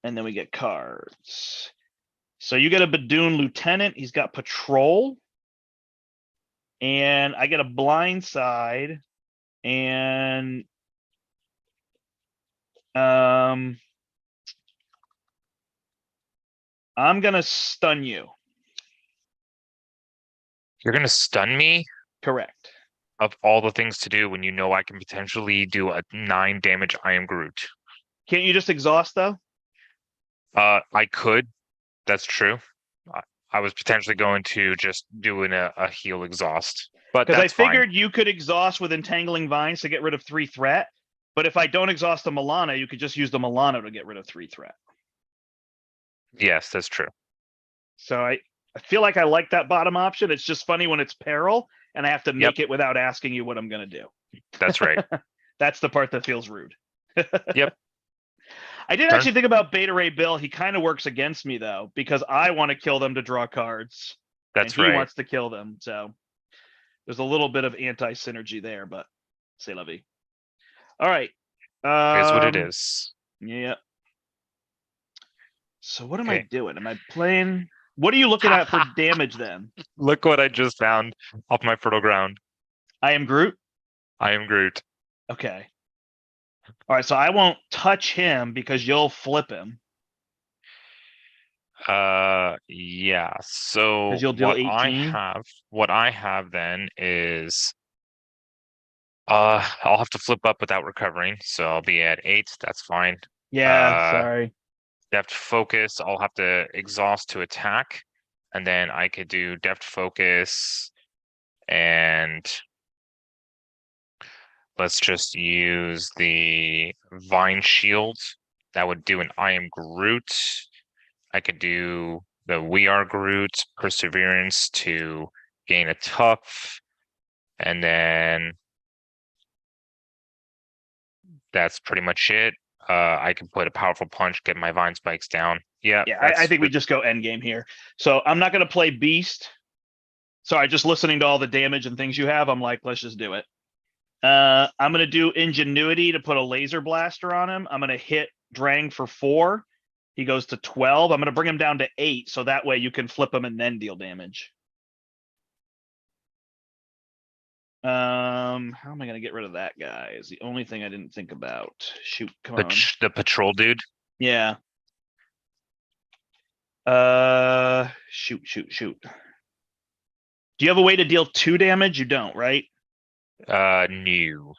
S1: And then we get cards. So you get a Badoon Lieutenant. He's got Patrol. And I get a Blindside. And I'm gonna stun you.
S2: You're gonna stun me?
S1: Correct.
S2: Of all the things to do when you know I can potentially do a 9 damage I am Groot.
S1: Can't you just exhaust though?
S2: I could. That's true. I was potentially going to just doing a heal exhaust, but
S1: Because I
S2: that's fine.
S1: figured you could exhaust with Entangling Vines to get rid of 3 threat. But if I don't exhaust the Milano, you could just use the Milano to get rid of 3 threat.
S2: Yes, that's true.
S1: So I feel like I like that bottom option. It's just funny when it's peril and I have to make it without asking you what I'm going to do.
S2: That's right.
S1: That's the part that feels rude.
S2: Yep.
S1: I did actually think about Beta Ray Bill. He kind of works against me though, because I want to kill them to draw cards.
S2: That's
S1: and he
S2: right.
S1: wants to kill them. So there's a little bit of anti-synergy there, but c'est la vie. All right.
S2: Here's what it is.
S1: Yeah. So what am I doing? Am I playing? What are you looking at for damage then?
S2: Look what I just found off my fertile ground.
S1: I am Groot.
S2: I am Groot.
S1: Okay. All right, so I won't touch him because you'll flip him.
S2: Yeah. So
S1: You'll deal
S2: what
S1: 18?
S2: what I have then is I'll have to flip up without recovering, so I'll be at 8. That's fine.
S1: Yeah, sorry.
S2: Deft focus, I'll have to exhaust to attack, and then I could do deft focus, and let's just use the Vine Shield. That would do an I am Groot. I could do the We Are Groot Perseverance to gain a tough, and then that's pretty much it. I can put a powerful punch, get my Vine Spikes down. Yeah,
S1: I think we just go end game here. So I'm not going to play Beast. Sorry, just listening to all the damage and things you have, I'm like, let's just do it. I'm going to do Ingenuity to put a laser blaster on him. I'm going to hit Drang for 4. He goes to 12. I'm going to bring him down to 8, so that way you can flip him and then deal damage. How am I going to get rid of that guy? Is the only thing I didn't think about. Shoot, come on.
S2: The patrol dude.
S1: Yeah. Shoot. Do you have a way to deal 2 damage? You don't, right?
S2: No.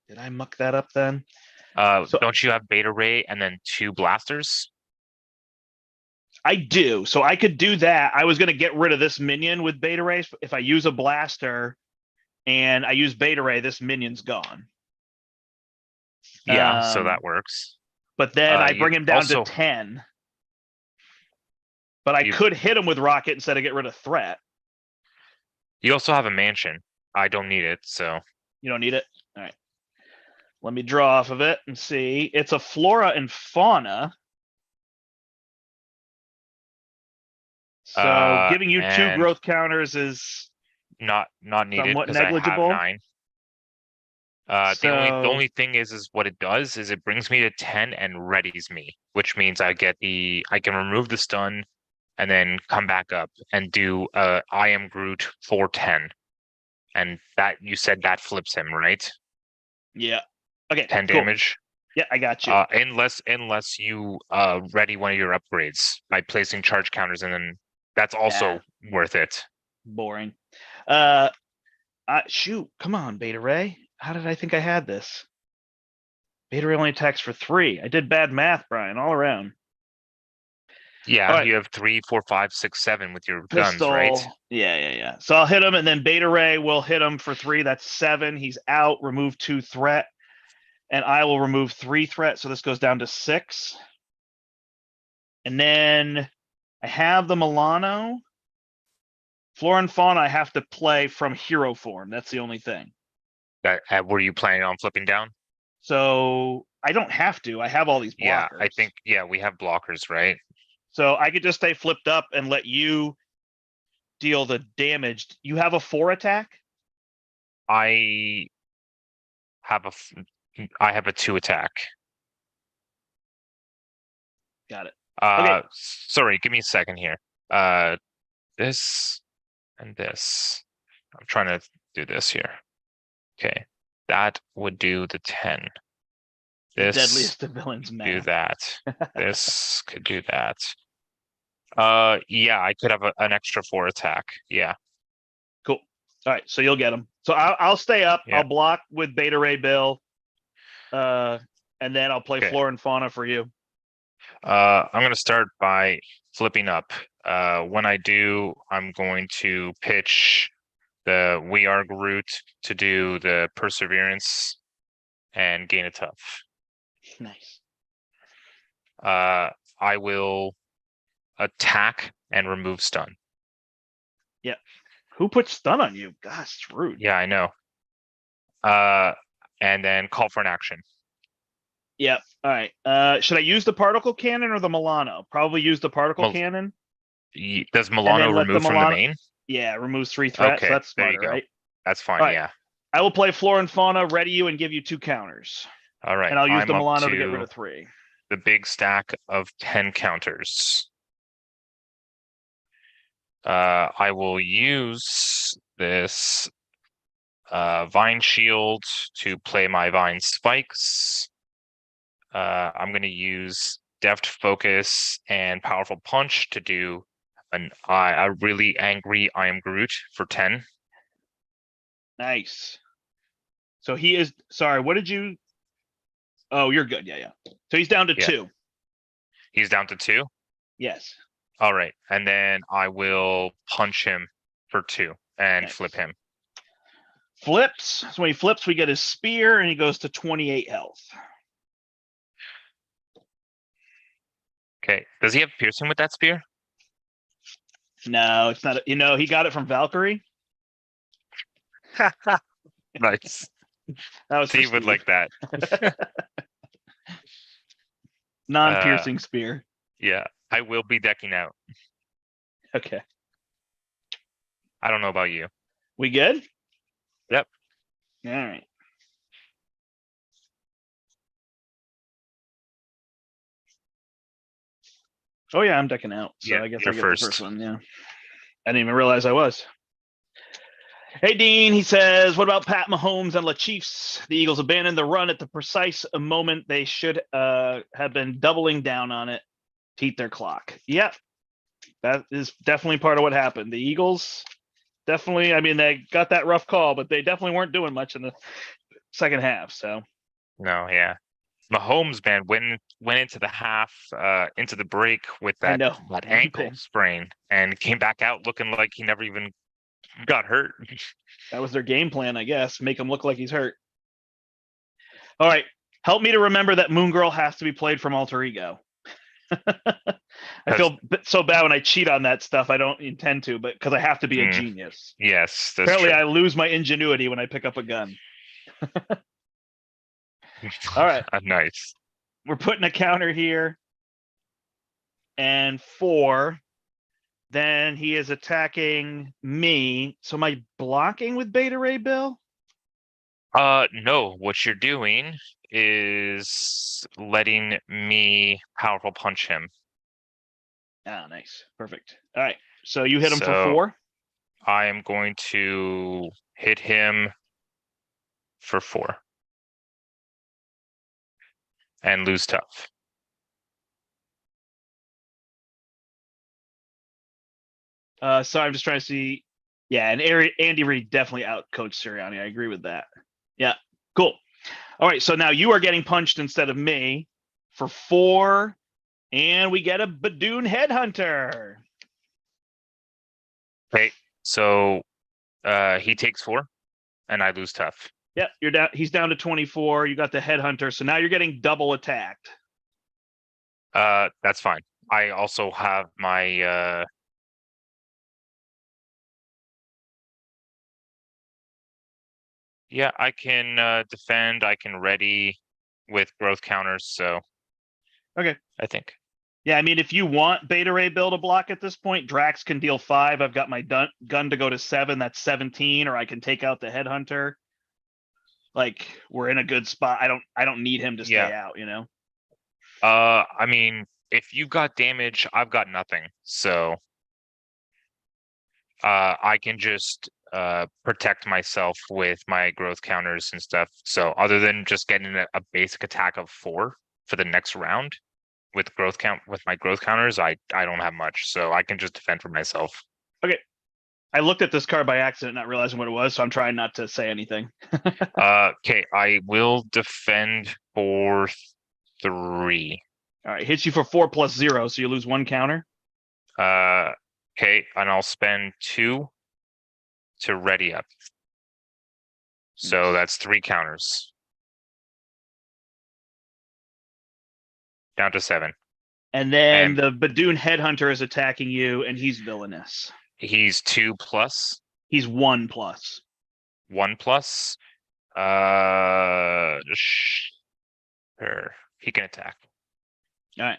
S1: Did I muck that up then? So
S2: Don't you have Beta Ray and then 2 blasters?
S1: I do. So I could do that. I was going to get rid of this minion with Beta Ray. If I use a blaster and I use Beta Ray, this minion's gone.
S2: Yeah, so that works.
S1: But then I
S2: you
S1: bring him down
S2: also-
S1: to 10. But I could hit him with Rocket instead of get rid of Threat.
S2: You also have a mansion. I don't need it, so.
S1: You don't need it? All right. Let me draw off of it and see. It's a flora and fauna. So giving you 2
S2: and
S1: growth counters is
S2: not needed
S1: somewhat
S2: because I have
S1: negligible.
S2: 9. The only thing is what it does is it brings me to 10 and readies me, which means I can remove the stun and then come back up and do I am Groot for 10. And that you said that flips him, right?
S1: Yeah. Okay.
S2: 10
S1: cool.
S2: damage.
S1: Yeah, I got you.
S2: Unless you ready one of your upgrades by placing charge counters, and then that's also worth it.
S1: Boring. Shoot, come on, Beta Ray. How did I think I had this? Beta Ray only attacks for 3. I did bad math, Brian, all around.
S2: Yeah,
S1: All right.
S2: you have 3, 4, 5, 6, 7 with your
S1: Pistol.
S2: guns, right?
S1: Yeah. So I'll hit him, and then Beta Ray will hit him for 3. That's 7. He's out. Remove 2 threat, and I will remove 3 threat. So this goes down to 6. And then I have the Milano. Flora and Fauna I have to play from hero form. That's the only thing.
S2: Were you planning on flipping down?
S1: So I don't have to. I have all these blockers.
S2: Yeah, I think we have blockers, right?
S1: So I could just stay flipped up and let you deal the damage. You have a 4 attack?
S2: I have a 2 attack.
S1: Got it.
S2: Sorry, give me a second here. This and this. I'm trying to do this here. Okay, that would do the 10. This
S1: Deadliest of villains, man.
S2: do that. This could do that. Yeah, I could have an extra 4 attack. Yeah.
S1: Cool. All right, so you'll get them. So I'll stay up.
S2: Yeah.
S1: I'll block with Beta Ray Bill. And then I'll play Flora and Fauna for you.
S2: I'm gonna start by flipping up. When I do, I'm going to pitch the We Are Groot to do the Perseverance and gain a tough.
S1: Nice.
S2: I will attack and remove stun.
S1: Yeah. Who put stun on you? Gosh, it's rude.
S2: Yeah, I know. And then call for an action.
S1: Yep. All right. Should I use the particle cannon or the Milano? Probably use the particle cannon.
S2: Does Milano remove from the main?
S1: Yeah, it removes 3 threats.
S2: Okay,
S1: So that's
S2: there you
S1: smarter,
S2: go.
S1: right?
S2: That's fine.
S1: All right.
S2: Yeah.
S1: I will play Flora and Fauna, ready you, and give you 2 counters.
S2: All right.
S1: And I'll use the
S2: I'm up
S1: Milano to get rid of 3.
S2: The big stack of 10 counters. I will use this Vine Shield to play my Vine Spikes. I'm going to use Deft Focus and Powerful Punch to do a really angry I am Groot for 10.
S1: Nice. So he is, sorry, what did you? Oh, you're good. Yeah. So he's down to 2.
S2: He's down to 2?
S1: Yes.
S2: All right. And then I will punch him for 2 and flip him.
S1: Flips. So when he flips, we get his spear and he goes to 28 health.
S2: Okay. Does he have piercing with that spear?
S1: No, it's not. He got it from Valkyrie.
S2: Nice.
S1: That was
S2: Steve would like that.
S1: Non-piercing spear.
S2: Yeah, I will be decking out.
S1: Okay.
S2: I don't know about you.
S1: We good?
S2: Yep.
S1: All right. Oh yeah, I'm decking out. So
S2: Yeah,
S1: I guess
S2: you're
S1: I get
S2: first.
S1: the first one. Yeah. I didn't even realize I was. Hey, Dean, he says, what about Pat Mahomes and LaChiefs? The Eagles abandoned the run at the precise moment they should have been doubling down on it to eat their clock. Yep. That is definitely part of what happened. The Eagles definitely, I mean, they got that rough call, but they definitely weren't doing much in the second half. So
S2: No, yeah. Mahomes, man, went into the half, into the break with
S1: I
S2: that
S1: know
S2: ankle
S1: limping.
S2: sprain and came back out looking like he never even got hurt.
S1: That was their game plan, I guess. Make him look like he's hurt. All right. Help me to remember that Moon Girl has to be played from Alter Ego. I feel so bad when I cheat on that stuff. I don't intend to, but because I have to be a genius.
S2: Yes, that's
S1: Apparently,
S2: true.
S1: I lose my ingenuity when I pick up a gun. All right.
S2: Nice.
S1: We're putting a counter here. And 4. Then he is attacking me. So am I blocking with Beta Ray Bill?
S2: No, what you're doing is letting me powerful punch him.
S1: Ah, nice. Perfect. All right. So you hit him for
S2: So
S1: 4.
S2: I am going to hit him for 4 and lose tough.
S1: So I'm just trying to see. Yeah, and Andy Reid definitely outcoached Sirianni. I agree with that. Yeah, cool. All right, so now you are getting punched instead of me for 4, and we get a Badoon Headhunter.
S2: Okay, so he takes 4 and I lose tough.
S1: Yep, you're down. He's down to 24. You got the Headhunter, so now you're getting double attacked.
S2: That's fine. I also have my yeah, I can defend, I can ready with growth counters, so
S1: Okay.
S2: I think.
S1: Yeah, I mean, if you want Beta Ray Bill to block at this point, Drax can deal 5. I've got my gun to go to 7. That's 17, or I can take out the Headhunter. Like, we're in a good spot. I don't need him to stay out, you know?
S2: I mean, if you've got damage, I've got nothing. So I can just protect myself with my growth counters and stuff. So other than just getting a basic attack of 4 for the next round with my growth counters, I don't have much. So I can just defend for myself.
S1: Okay. I looked at this card by accident, not realizing what it was, so I'm trying not to say anything.
S2: Okay, I will defend for 3.
S1: All right, hits you for 4 plus 0, so you lose 1 counter.
S2: Okay, and I'll spend 2 to ready up. So that's 3 counters. Down to 7.
S1: And then the Badoon Headhunter is attacking you, and he's villainous.
S2: He's 2 plus.
S1: He's 1 plus.
S2: 1 plus. Sure. He can attack.
S1: All right.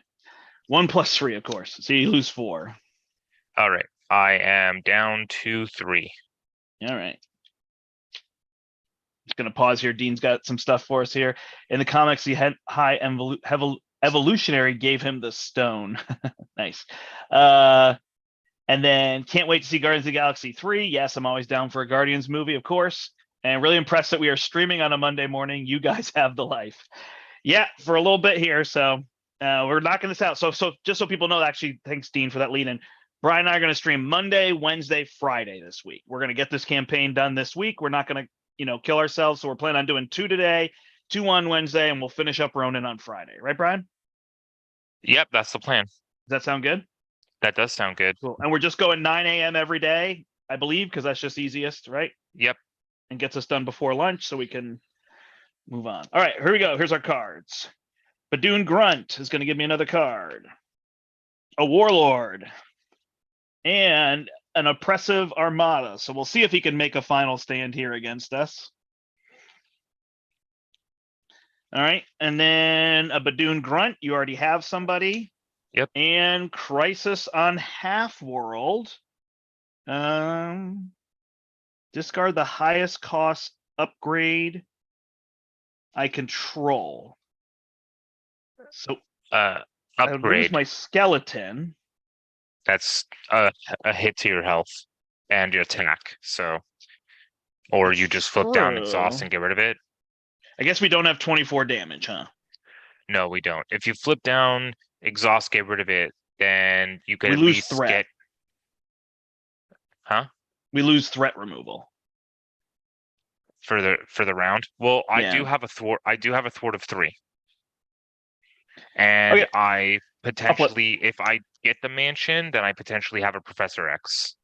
S1: 1 plus 3, of course. So you lose 4.
S2: All right. I am down to 3.
S1: All right. Just going to pause here. Dean's got some stuff for us here. In the comics, the high evolutionary gave him the stone. Nice. And then can't wait to see Guardians of the Galaxy 3. Yes, I'm always down for a Guardians movie, of course. And really impressed that we are streaming on a Monday morning. You guys have the life. Yeah, for a little bit here. So we're knocking this out. So just so people know, actually, thanks, Dean, for that lead in. Brian and I are going to stream Monday, Wednesday, Friday this week. We're going to get this campaign done this week. We're not going to, kill ourselves. So we're planning on doing 2 today, 2 on Wednesday, and we'll finish up Ronin on Friday. Right, Brian?
S2: Yep, that's the plan.
S1: Does that sound good?
S2: That does sound good.
S1: Cool. And we're just going 9 a.m. every day, I believe, because that's just easiest, right?
S2: Yep.
S1: And gets us done before lunch so we can move on. All right, here we go. Here's our cards. Badoon Grunt is going to give me another card. A Warlord. And an Oppressive Armada. So we'll see if he can make a final stand here against us. All right. And then a Badoon Grunt. You already have somebody.
S2: Yep.
S1: And Crisis on Half-World. Discard the highest cost upgrade I control. So I lose
S2: upgrade.
S1: my skeleton.
S2: That's a hit to your health and your attack. So, or you just flip down exhaust and get rid of it.
S1: I guess we don't have 24 damage, huh?
S2: No, we don't. If you flip down exhaust, get rid of it, then you could
S1: We
S2: at
S1: lose
S2: least
S1: threat.
S2: get, huh?
S1: We lose threat removal.
S2: For the round. Well, I
S1: Yeah.
S2: do have a thwart. I do have a thwart of 3. And
S1: Okay.
S2: I
S1: flip.
S2: potentially, if I get the mansion, then I potentially have a Professor X.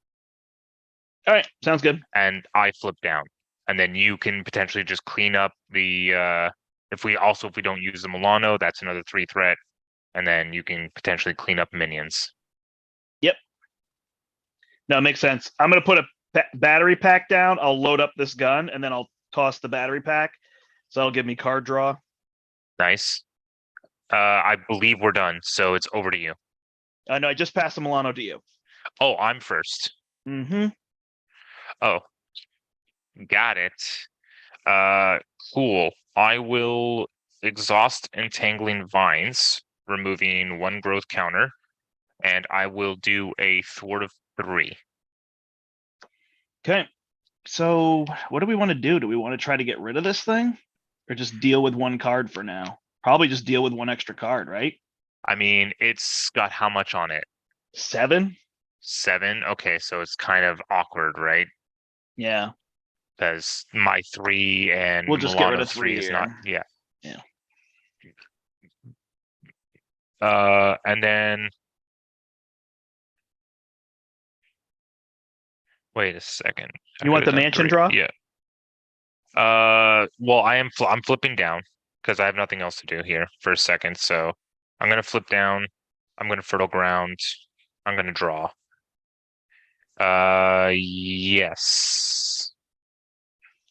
S1: All right. Sounds good.
S2: And I flip down. And then you can potentially just clean up the if we don't use the Milano, that's another 3 threat. And then you can potentially clean up minions.
S1: Yep. No, it makes sense. I'm gonna put a battery pack down. I'll load up this gun and then I'll toss the battery pack. So that'll give me card draw.
S2: Nice. I believe we're done, so it's over to you.
S1: No, I just passed the Milano to you.
S2: Oh, I'm first.
S1: Mm-hmm.
S2: Oh, got it. Cool. I will exhaust entangling vines, removing 1 growth counter, and I will do a thwart of 3.
S1: Okay. So what do we want to do? Do we want to try to get rid of this thing? Or just deal with 1 card for now? Probably just deal with 1 extra card, right?
S2: I mean, it's got how much on it?
S1: 7?
S2: 7? Okay, so it's kind of awkward, right?
S1: Yeah.
S2: Because my 3 and
S1: We'll just get rid of
S2: Milano's
S1: 3
S2: 3 is not,
S1: here.
S2: yeah.
S1: Yeah.
S2: And then wait a second.
S1: You want the mansion draw?
S2: Yeah. Well, I'm flipping down because I have nothing else to do here for a second. So I'm gonna flip down. I'm gonna fertile ground. I'm gonna draw. Yes.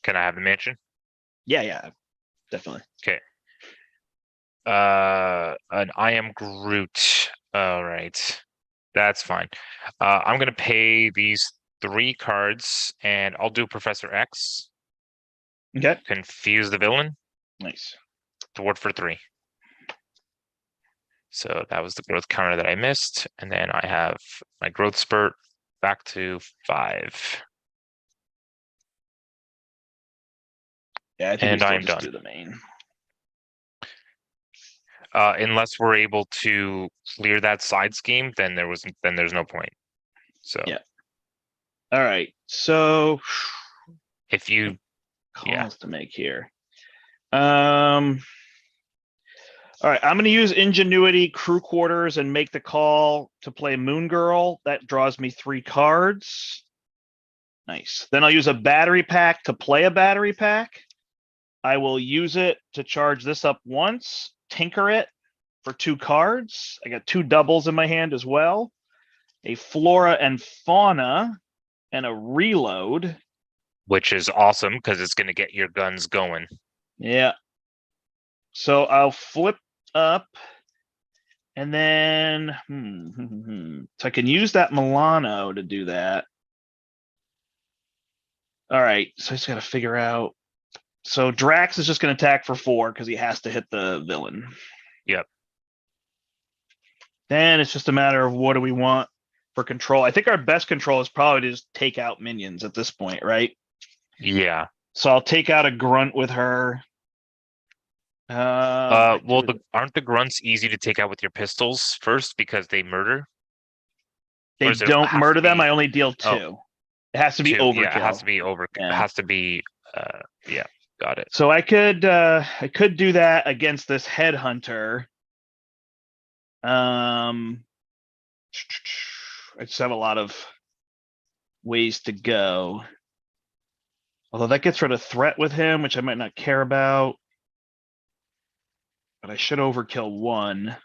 S2: Can I have the mansion?
S1: Yeah, definitely.
S2: Okay. And I am Groot. All right. That's fine. I'm gonna pay these 3 cards and I'll do Professor X.
S1: Okay.
S2: Confuse the villain.
S1: Nice.
S2: Thwart for 3. So that was the growth counter that I missed. And then I have my growth spurt back to 5.
S1: Yeah, I think
S2: And
S1: we still
S2: I'm
S1: just
S2: done.
S1: do the main.
S2: Unless we're able to clear that side scheme, then there's no point. So
S1: yeah. All right. So
S2: if you
S1: calls to make here. All right, I'm going to use Ingenuity, Crew Quarters, and make the call to play Moon Girl. That draws me 3 cards. Nice. Then I'll use a battery pack to play a battery pack. I will use it to charge this up once, tinker it for 2 cards. I got 2 doubles in my hand as well. A Flora and Fauna and a reload.
S2: which is awesome because it's going to get your guns going.
S1: Yeah. So I'll flip up and then so I can use that Milano to do that. All right, so I just got to figure out. So Drax is just going to attack for 4 because he has to hit the villain.
S2: Yep.
S1: Then it's just a matter of what do we want for control. I think our best control is probably to just take out minions at this point, right?
S2: Yeah.
S1: So I'll take out a grunt with her.
S2: Well, aren't the grunts easy to take out with your pistols first because they murder?
S1: They don't murder them. I only deal 2. It has to be
S2: 2.
S1: overkill.
S2: Yeah, it has to be over.
S1: Yeah.
S2: It has to be. Yeah, got it.
S1: So I could do that against this headhunter. I just have a lot of ways to go. Although that gets rid of threat with him, which I might not care about. But I should overkill 1.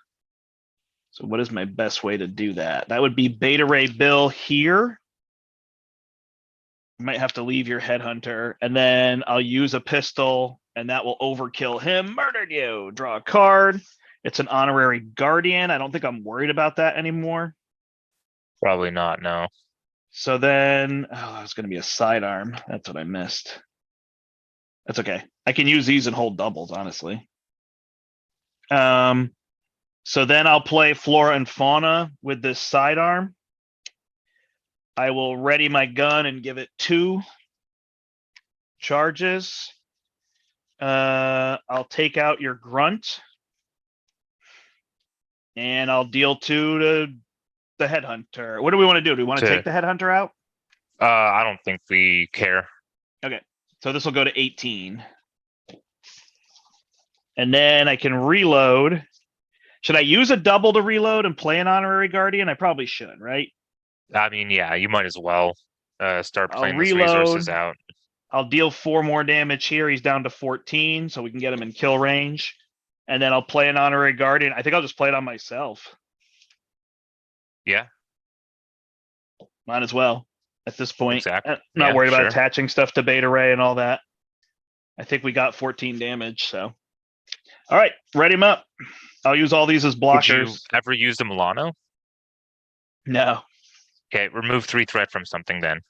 S1: So what is my best way to do that? That would be Beta Ray Bill here. You might have to leave your headhunter, and then I'll use a pistol, and that will overkill him. Murdered you. Draw a card. It's an honorary guardian. I don't think I'm worried about that anymore.
S2: Probably not. No.
S1: So then, oh, it's going to be a sidearm. That's what I missed. That's okay. I can use these and hold doubles, honestly. So then I'll play Flora and Fauna with this sidearm. I will ready my gun and give it 2 charges. I'll take out your grunt. And I'll deal 2 to the headhunter. What do we want to do? Do we want to take the headhunter out?
S2: I don't think we care.
S1: Okay, so this will go to 18. And then I can reload. Should I use a double to reload and play an honorary guardian? I probably should, right?
S2: I mean, yeah, you might as well start
S1: I'll
S2: playing those
S1: reload.
S2: resources out.
S1: I'll deal 4 more damage here. He's down to 14, so we can get him in kill range. And then I'll play an honorary guardian. I think I'll just play it on myself.
S2: Yeah.
S1: Might as well at this point.
S2: Exactly.
S1: Not
S2: Yeah,
S1: worried about
S2: sure.
S1: attaching stuff to beta ray and all that. I think we got 14 damage, so. All right, ready him up. I'll use all these as blockers.
S2: Would you ever use the Milano?
S1: No.
S2: Okay, remove 3 threat from something then.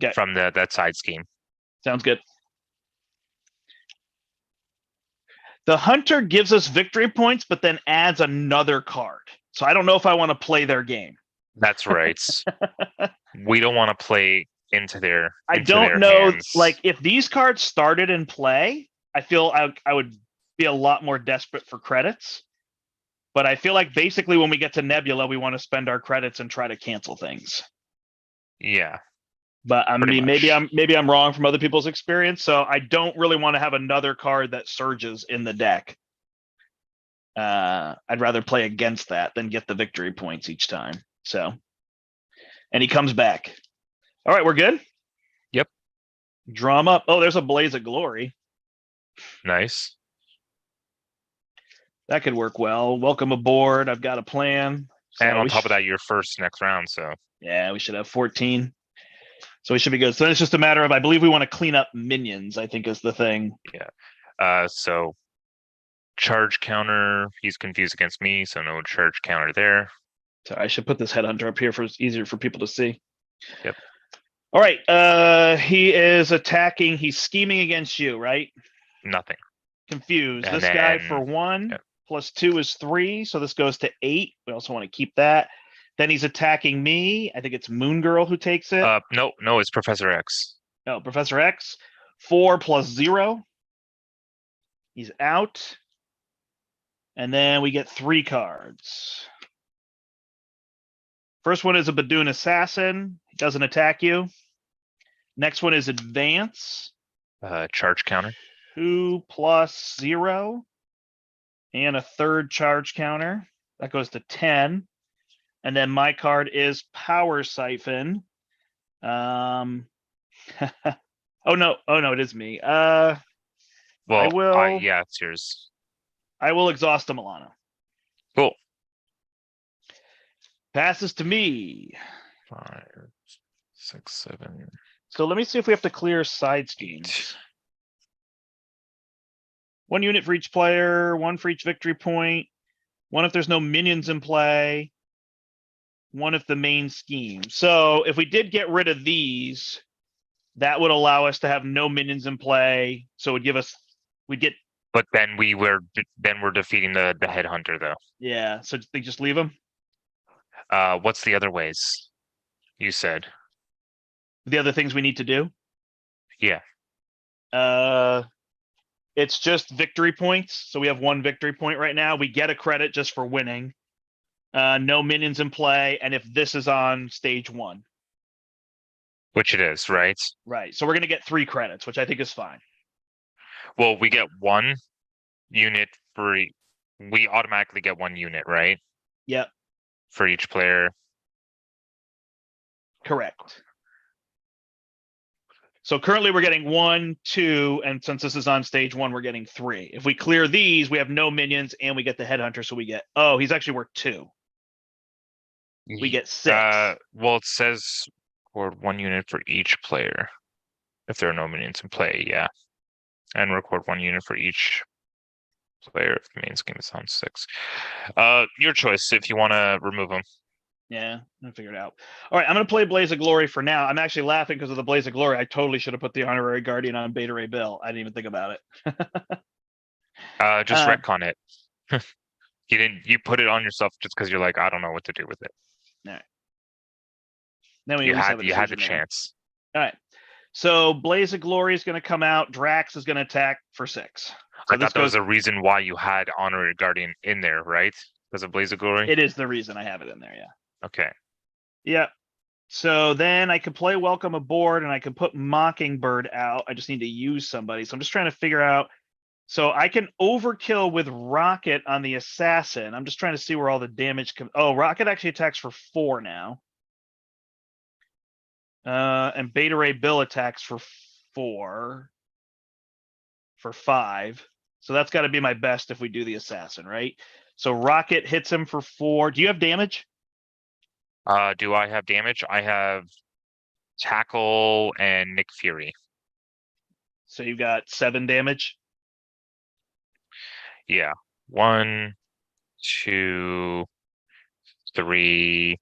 S1: Okay.
S2: From that side scheme.
S1: Sounds good. The hunter gives us victory points, but then adds another card. So I don't know if I want to play their game.
S2: That's right. We don't want to play into their.
S1: I
S2: into
S1: don't
S2: their
S1: know.
S2: hands.
S1: Like if these cards started in play, I feel I would be a lot more desperate for credits. But I feel like basically when we get to Nebula, we want to spend our credits and try to cancel things.
S2: Yeah.
S1: But I
S2: Pretty
S1: mean, maybe I'm wrong from other people's experience. So I don't really want to have another card that surges in the deck. I'd rather play against that than get the victory points each time. So, and he comes back. All right, we're good.
S2: Yep.
S1: Draw him up. Oh, there's a Blaze of Glory.
S2: Nice.
S1: That could work well. Welcome aboard. I've got a plan. So
S2: And on top of that, you're first next round. So
S1: yeah, we should have 14. So we should be good. So it's just a matter of, I believe we want to clean up minions, I think is the thing.
S2: yeah. So charge counter. He's confused against me, so no charge counter there.
S1: So I should put this headhunter up here for it's easier for people to see.
S2: Yep.
S1: All right. He is attacking. He's scheming against you, right?
S2: Nothing.
S1: Confused.
S2: And
S1: This guy
S2: then-
S1: for 1
S2: yep.
S1: plus 2 is 3. So this goes to 8. We also want to keep that. Then he's attacking me. I think it's Moon Girl who takes it.
S2: No, it's Professor X.
S1: No, Professor X. 4 plus 0. He's out. And then we get 3 cards. First one is a Badoon Assassin. He doesn't attack you. Next one is Advance.
S2: Charge counter.
S1: 2 plus 0. And a 3rd charge counter. That goes to 10. And then my card is Power Siphon. Oh no, it is me.
S2: Well,
S1: will-
S2: yeah, it's yours.
S1: I will exhaust a Milano.
S2: Cool.
S1: Passes to me.
S2: 5, 6, 7.
S1: So let me see if we have to clear side schemes. 1 unit for each player, 1 for each victory point, 1 if there's no minions in play, 1 if the main scheme. So if we did get rid of these, that would allow us to have no minions in play. So it would give us, we'd get,
S2: But then we're defeating the headhunter though.
S1: yeah. So they just leave them.
S2: What's the other ways? You said.
S1: The other things we need to do.
S2: Yeah.
S1: It's just victory points. So we have 1 victory point right now. We get a credit just for winning. No minions in play. And if this is on stage 1.
S2: Which it is, right?
S1: Right. So we're going to get 3 credits, which I think is fine.
S2: Well, we get 1 unit for. We automatically get 1 unit, right?
S1: Yep.
S2: For each player.
S1: Correct. So currently we're getting 1, 2, and since this is on stage 1, we're getting 3. If we clear these, we have no minions and we get the headhunter. So we get, oh, he's actually worth 2. We get 6.
S2: Well, it says record 1 unit for each player. If there are no minions in play, yeah. And record 1 unit for each player if the main scheme is on 6. Your choice if you want to remove them.
S1: Yeah, I figured it out. All right, I'm going to play Blaze of Glory for now. I'm actually laughing because of the Blaze of Glory. I totally should have put the Honorary Guardian on Beta Ray Bill. I didn't even think about it.
S2: Just retcon it. You put it on yourself just because you're like, I don't know what to do with it.
S1: All right. Then we
S2: You
S1: at least have a
S2: had the
S1: decision there.
S2: chance.
S1: All right. So Blaze of Glory is going to come out. Drax is going to attack for 6. So
S2: I thought that was a reason why you had Honorary Guardian in there, right? Because of Blaze of Glory?
S1: It is the reason I have it in there, yeah.
S2: Okay.
S1: Yeah. So then I could play Welcome Aboard and I could put Mockingbird out. I just need to use somebody. So I'm just trying to figure out. So I can overkill with Rocket on the Assassin. I'm just trying to see where all the damage comes. Oh, Rocket actually attacks for 4 now. And Beta Ray Bill attacks for 4. For 5. So that's got to be my best if we do the Assassin, right? So Rocket hits him for 4. Do you have damage?
S2: Do I have damage? I have Tackle and Nick Fury.
S1: So you got 7 damage.
S2: Yeah. 1, 2, 3.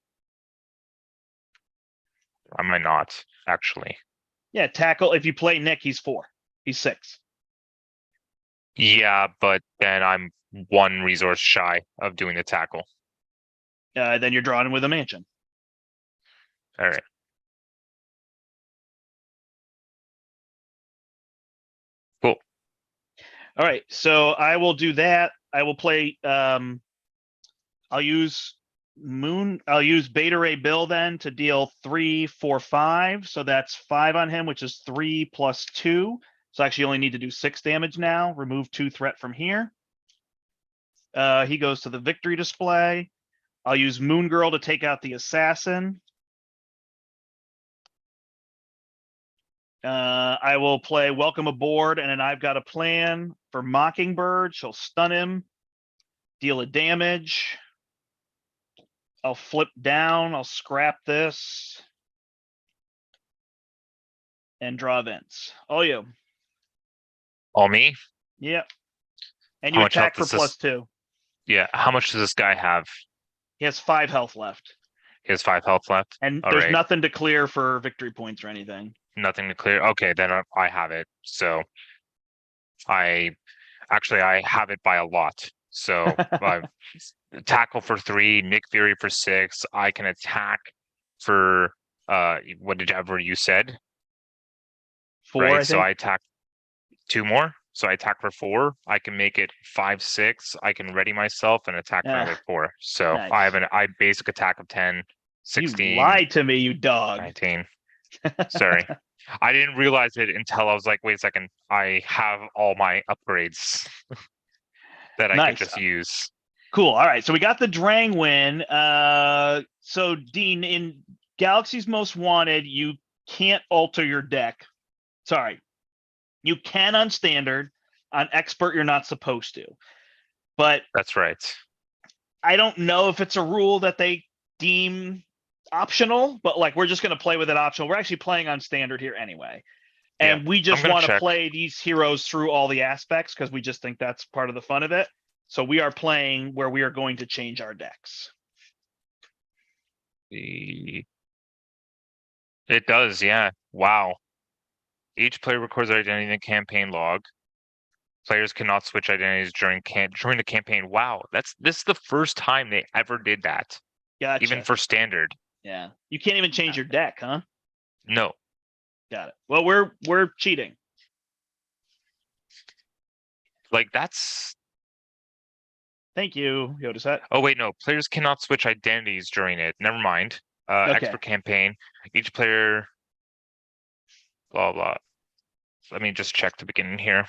S2: I might not, actually.
S1: Yeah, tackle. If you play Nick, he's 4. He's 6.
S2: Yeah, but then I'm 1 resource shy of doing the tackle.
S1: Then you're drawing with a mansion.
S2: All right. Cool.
S1: All right. So I will do that. I will play. I'll use Beta Ray Bill then to deal 3, 4, 5. So that's 5 on him, which is 3 plus 2. So I actually only need to do 6 damage now. Remove 2 threat from here. He goes to the victory display. I'll use Moon Girl to take out the assassin. I will play Welcome Aboard, and then I've got a plan for Mockingbird. She'll stun him, deal a damage. I'll flip down. I'll scrap this. And draw events. All you.
S2: All me?
S1: Yep. And
S2: How
S1: you
S2: much health
S1: attack for
S2: does this-
S1: +2.
S2: Yeah. How much does this guy have?
S1: He has 5 health left.
S2: He has 5 health left.
S1: And
S2: All
S1: there's
S2: right.
S1: nothing to clear for victory points or anything.
S2: Nothing to clear. Okay, then I have it. So I have it by a lot. So tackle for 3, Nick Fury for 6. I can attack for whatever you said.
S1: 4,
S2: Right.
S1: I
S2: So
S1: think.
S2: I attack 2 more. So I attack for 4. I can make it 5, 6. I can ready myself and attack for another 4. So
S1: Nice.
S2: I basic attack of 10, 16.
S1: You lied to me, you dog.
S2: 19. Sorry. I didn't realize it until I was like, wait a second, I have all my upgrades that I could just use.
S1: Cool. All right. So we got the Drang win. So Dean, in Galaxy's Most Wanted, you can't alter your deck. Sorry. You can on standard. On expert, you're not supposed to. But
S2: that's right.
S1: I don't know if it's a rule that they deem optional, but like we're just going to play with it optional. We're actually playing on standard here anyway. And we just want to play these heroes through all the aspects because we just think that's part of the fun of it. So we are playing where we are going to change our decks.
S2: It does, yeah. Wow. Each player records their identity in the campaign log. Players cannot switch identities during the campaign. Wow, this is the first time they ever did that.
S1: Gotcha.
S2: Even for standard.
S1: Yeah. You can't even change your deck, huh?
S2: No.
S1: Got it. Well, we're cheating.
S2: Like that's.
S1: Thank you, Yoda Set.
S2: Oh wait, no. Players cannot switch identities during it. Never mind.
S1: Okay.
S2: Expert campaign. Each player. Blah blah. Let me just check the beginning here.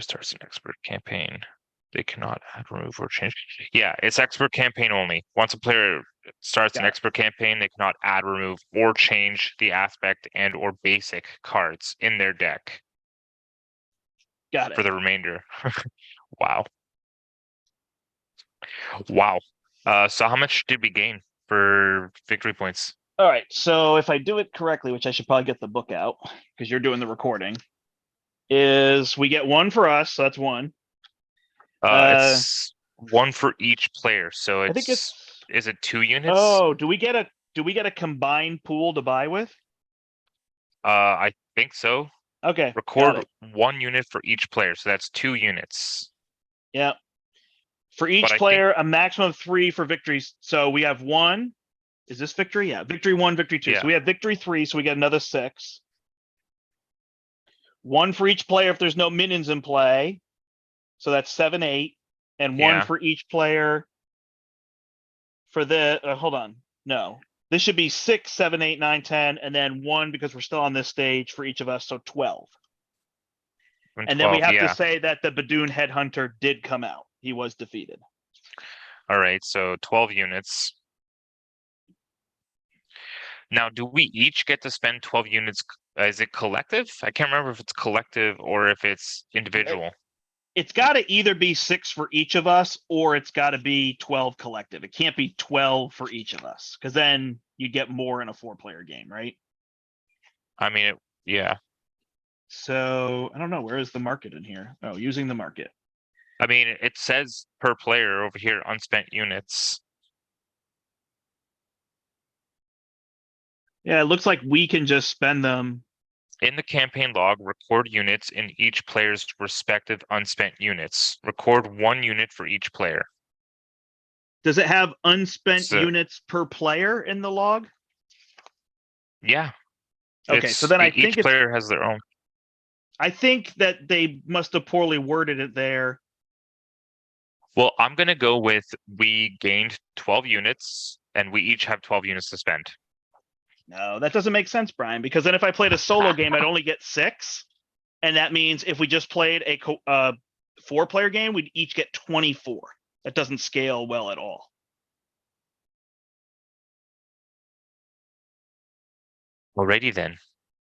S2: Starts an expert campaign. They cannot add, remove, or change. Yeah, it's expert campaign only. Once a player starts an expert campaign, they cannot add, remove, or change the aspect and or basic cards in their deck.
S1: Got it.
S2: For the remainder. Wow. Wow. So how much did we gain for victory points?
S1: All right. So if I do it correctly, which I should probably get the book out because you're doing the recording, is we get 1 for us. So that's 1.
S2: It's 1 for each player. So it's,
S1: I think it's,
S2: is it 2 units?
S1: Oh, do we get a combined pool to buy with?
S2: I think so.
S1: Okay.
S2: Record 1 unit for each player. So that's 2 units.
S1: Yeah. For each
S2: But I think-
S1: player, a maximum of 3 for victories. So we have 1. Is this victory? Yeah, victory 1, victory 2.
S2: Yeah.
S1: So we have victory 3, so we get another 6. 1 for each player if there's no minions in play. So that's 7, 8. And 1
S2: Yeah.
S1: for each player for the hold on. No. This should be 6, 7, 8, 9, 10, and then 1 because we're still on this stage for each of us, so 12. And then we
S2: 12,
S1: have
S2: yeah.
S1: to say that the Badoon Headhunter did come out. He was defeated.
S2: All right, so 12 units. Now, do we each get to spend 12 units? Is it collective? I can't remember if it's collective or if it's individual.
S1: It's got to either be 6 for each of us or it's got to be 12 collective. It can't be 12 for each of us because then you get more in a 4-player game, right?
S2: I mean, yeah.
S1: So I don't know. Where is the market in here? Oh, using the market.
S2: I mean, it says per player over here, unspent units.
S1: Yeah, it looks like we can just spend them.
S2: In the campaign log, record units in each player's respective unspent units. Record 1 unit for each player.
S1: Does it have unspent
S2: So-
S1: units per player in the log?
S2: Yeah.
S1: Okay, so then I think
S2: each player has their own.
S1: I think that they must have poorly worded it there.
S2: Well, I'm gonna go with we gained 12 units and we each have 12 units to spend.
S1: No, that doesn't make sense, Brian, because then if I played a solo game, I'd only get 6. And that means if we just played a 4-player game, we'd each get 24. That doesn't scale well at all.
S2: Alrighty then.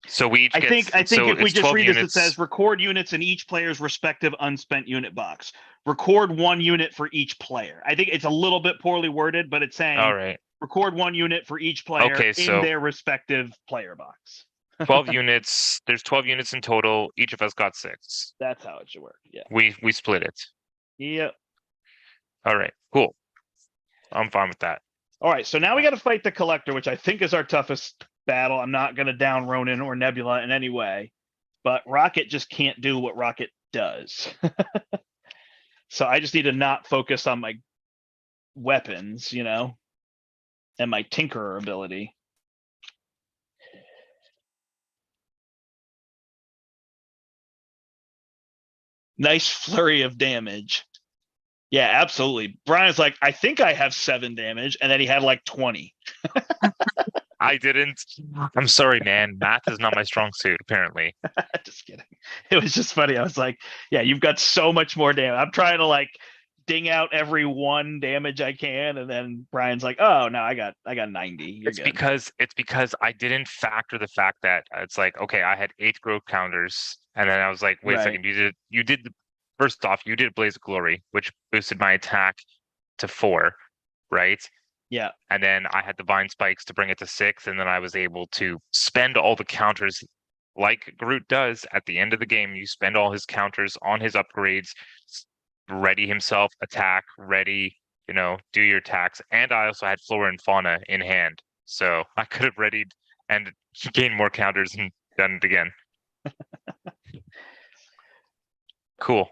S2: So we each
S1: I
S2: get.
S1: think
S2: so
S1: if we
S2: it's
S1: just
S2: 12
S1: read this, it
S2: units.
S1: says record units in each player's respective unspent unit box. Record 1 unit for each player. I think it's a little bit poorly worded, but it's saying
S2: All right.
S1: record 1 unit for each player
S2: Okay,
S1: in
S2: so-
S1: their respective player box.
S2: 12 units. There's 12 units in total. Each of us got 6.
S1: That's how it should work. Yeah.
S2: We split it.
S1: Yep.
S2: All right. Cool. I'm fine with that.
S1: All right. So now we got to fight the collector, which I think is our toughest battle. I'm not going to down Ronin or Nebula in any way, but Rocket just can't do what Rocket does. So I just need to not focus on my weapons, and my Tinkerer ability. Nice flurry of damage. Yeah, absolutely. Brian's like, I think I have 7 damage, and then he had like 20.
S2: I didn't. I'm sorry, man. Math is not my strong suit, apparently.
S1: Just kidding. It was just funny. I was like, yeah, you've got so much more damage. I'm trying to like ding out every 1 damage I can, and then Brian's like, oh no, I got 90. You're
S2: It's
S1: good.
S2: because I didn't factor the fact that it's like, okay, I had 8 growth counters, and then I was like, wait a
S1: Right.
S2: second, first off, you did Blaze of Glory, which boosted my attack to 4, right?
S1: Yeah.
S2: And then I had Divine Spikes to bring it to 6, and then I was able to spend all the counters like Groot does at the end of the game. You spend all his counters on his upgrades, ready himself, attack, ready, do your attacks. And I also had Flora and Fauna in hand. So I could have readied and gained more counters and done it again. Cool.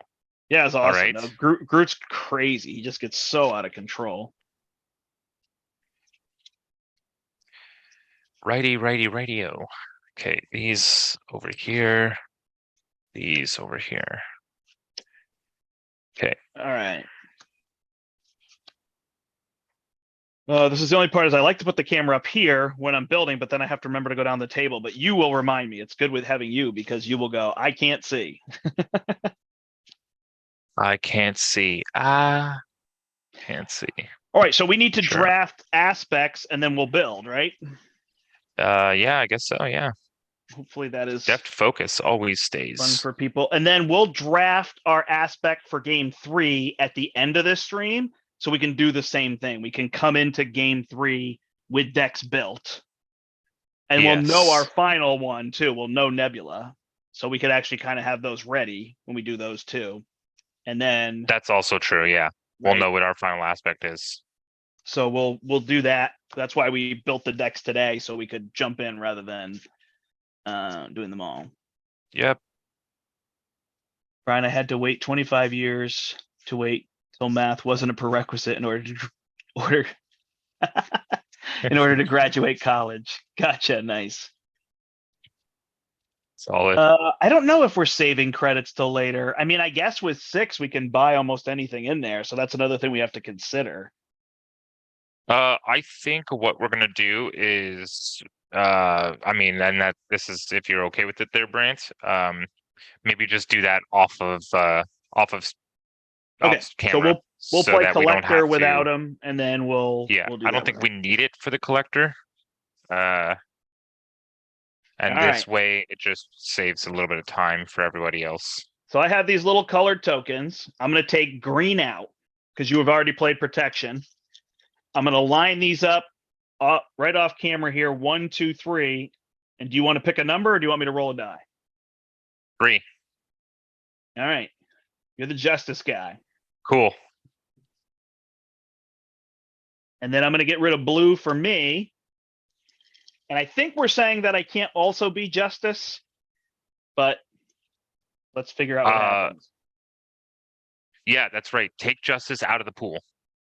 S1: Yeah, it's
S2: All
S1: awesome.
S2: right.
S1: No, Groot's crazy. He just gets so out of control.
S2: Radio. Okay, these over here. These over here. Okay.
S1: All right. This is the only part is I like to put the camera up here when I'm building, but then I have to remember to go down the table. But you will remind me. It's good with having you because you will go, I can't see.
S2: I can't see. Can't see.
S1: All right, so we need to
S2: Sure.
S1: draft aspects and then we'll build, right?
S2: Yeah, I guess so, yeah.
S1: Hopefully that is
S2: Depth focus always
S1: fun
S2: stays.
S1: for people. And then we'll draft our aspect for game 3 at the end of this stream. So we can do the same thing. We can come into game 3 with decks built. And we'll know our
S2: Yes.
S1: final one too. We'll know Nebula. So we could actually kind of have those ready when we do those two. And then
S2: That's also true, yeah. We'll
S1: right,
S2: know what our final aspect is.
S1: so we'll do that. That's why we built the decks today, so we could jump in rather than doing them all.
S2: Yep.
S1: Brian, I had to wait 25 years to wait So math wasn't a prerequisite in order to order in order to graduate college. Gotcha. Nice.
S2: Solid.
S1: I don't know if we're saving credits till later. I mean, I guess with 6 we can buy almost anything in there, so that's another thing we have to consider.
S2: I think what we're gonna do is, I mean, and that this is if you're okay with it there, Brant. Maybe just do that off of
S1: Okay, so
S2: camera
S1: we'll
S2: so
S1: play
S2: that we don't have
S1: collector without
S2: to.
S1: him, and then we'll
S2: Yeah,
S1: do
S2: I
S1: that
S2: don't
S1: with
S2: think we
S1: him.
S2: need it for the collector. Uh,
S1: All
S2: and
S1: right.
S2: this way it just saves a little bit of time for everybody else.
S1: So I have these little colored tokens. I'm going to take green out because you have already played protection. I'm going to line these up right off camera here. 1, 2, 3. And do you want to pick a number or do you want me to roll a die?
S2: 3.
S1: All right. You're the justice guy.
S2: Cool.
S1: And then I'm going to get rid of blue for me. And I think we're saying that I can't also be justice, but let's figure out what happens.
S2: Yeah, that's right. Take justice out of the pool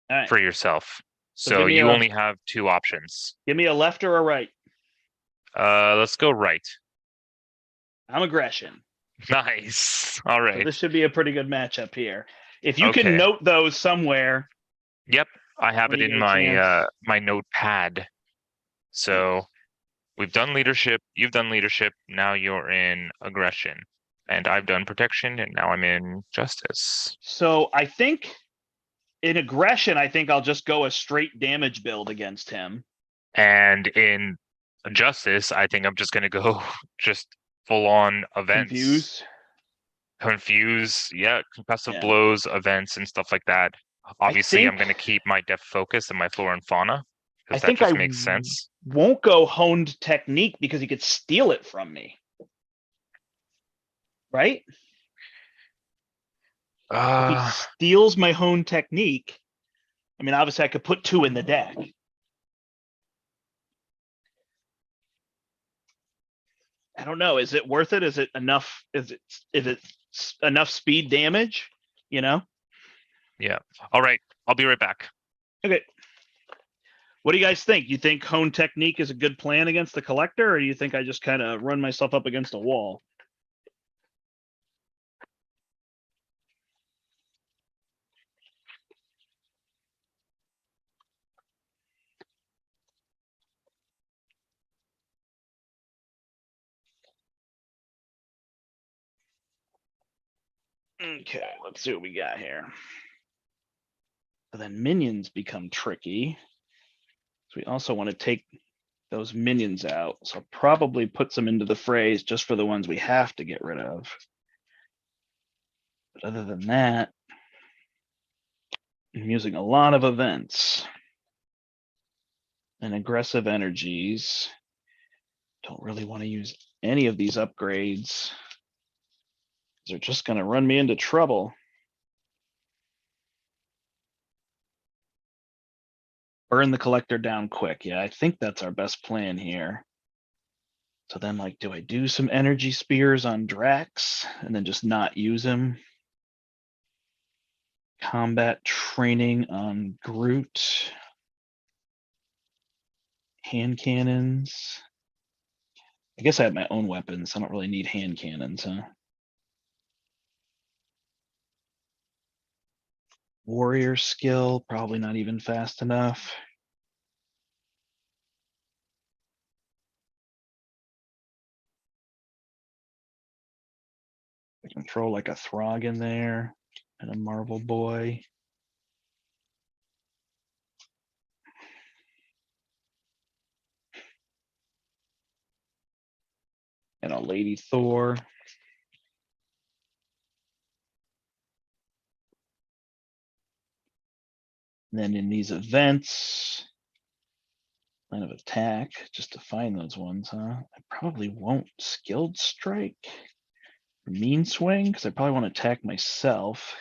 S1: All right.
S2: for yourself.
S1: So
S2: So
S1: give me
S2: you
S1: a-
S2: only have 2 options.
S1: Give me a left or a right.
S2: Let's go right.
S1: I'm aggression.
S2: Nice. All
S1: So
S2: right.
S1: this should be a pretty good matchup here. If you can
S2: Okay.
S1: note those somewhere,
S2: Yep, I have
S1: when
S2: it
S1: you
S2: in
S1: get a
S2: my
S1: chance.
S2: my notepad. So we've done leadership, you've done leadership, now you're in aggression. And I've done protection, and now I'm in justice.
S1: So I think in aggression, I think I'll just go a straight damage build against him.
S2: And in justice, I think I'm just gonna go just full on events. Confuse, yeah, concussive blows, events, and stuff like that. Obviously, I'm gonna keep my depth focus and my flora and fauna, because that just makes sense.
S1: Won't go honed technique because he could steal it from me. Right? If he steals my honed technique, I mean, obviously I could put 2 in the deck. I don't know. Is it worth it? Is it enough? Is it enough speed damage? You know?
S2: Yeah. All right. I'll be right back.
S1: Okay. What do you guys think? You think hone technique is a good plan against the collector, or do you think I just kind of run myself up against a wall? Okay, let's see what we got here. But then minions become tricky. So we also want to take those minions out. So I'll probably put some into the phrase just for the ones we have to get rid of. But other than that, I'm using a lot of events and aggressive energies. Don't really want to use any of these upgrades. They're just going to run me into trouble. Burn the collector down quick. Yeah, I think that's our best plan here. So then, like, do I do some energy spears on Drax and then just not use him? Combat training on Groot. Hand cannons. I guess I have my own weapons. I don't really need hand cannons, huh? Warrior skill, probably not even fast enough. I can throw like a Throg in there and a Marvel Boy. And a Lady Thor. And then in these events, line of attack, just to find those ones, huh? I probably won't skilled strike. Mean swing, because I probably want to attack myself.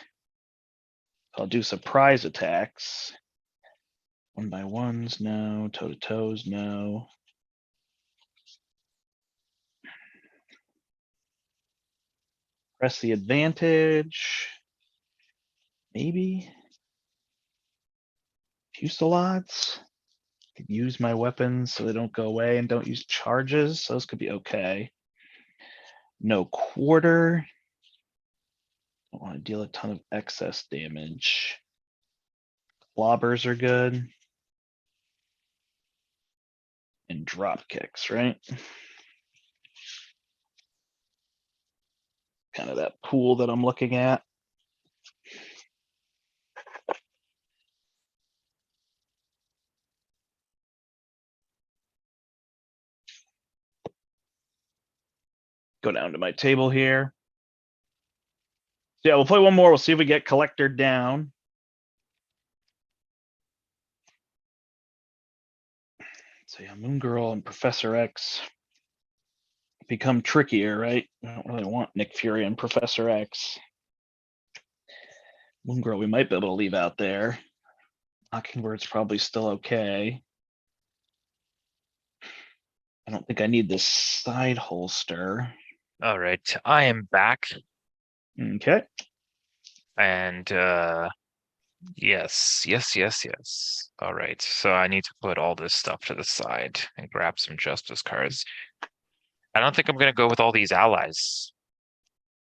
S1: I'll do surprise attacks. 1x1s, no. Toe-to-toes, no. Press the advantage. Maybe. Fusillades. Could use my weapons so they don't go away and don't use charges. Those could be okay. No quarter. Don't want to deal a ton of excess damage. Clobbers are good. And drop kicks, right? Kind of that pool that I'm looking at. Go down to my table here. So yeah, we'll play one more. We'll see if we get collector down. So yeah, Moon Girl and Professor X become trickier, right? I don't really want Nick Fury and Professor X. Moon Girl, we might be able to leave out there. Mockingbird's probably still okay. I don't think I need this side holster.
S2: All right, I am back.
S1: Okay.
S2: And yes. All right, so I need to put all this stuff to the side and grab some justice cards. I don't think I'm gonna go with all these allies.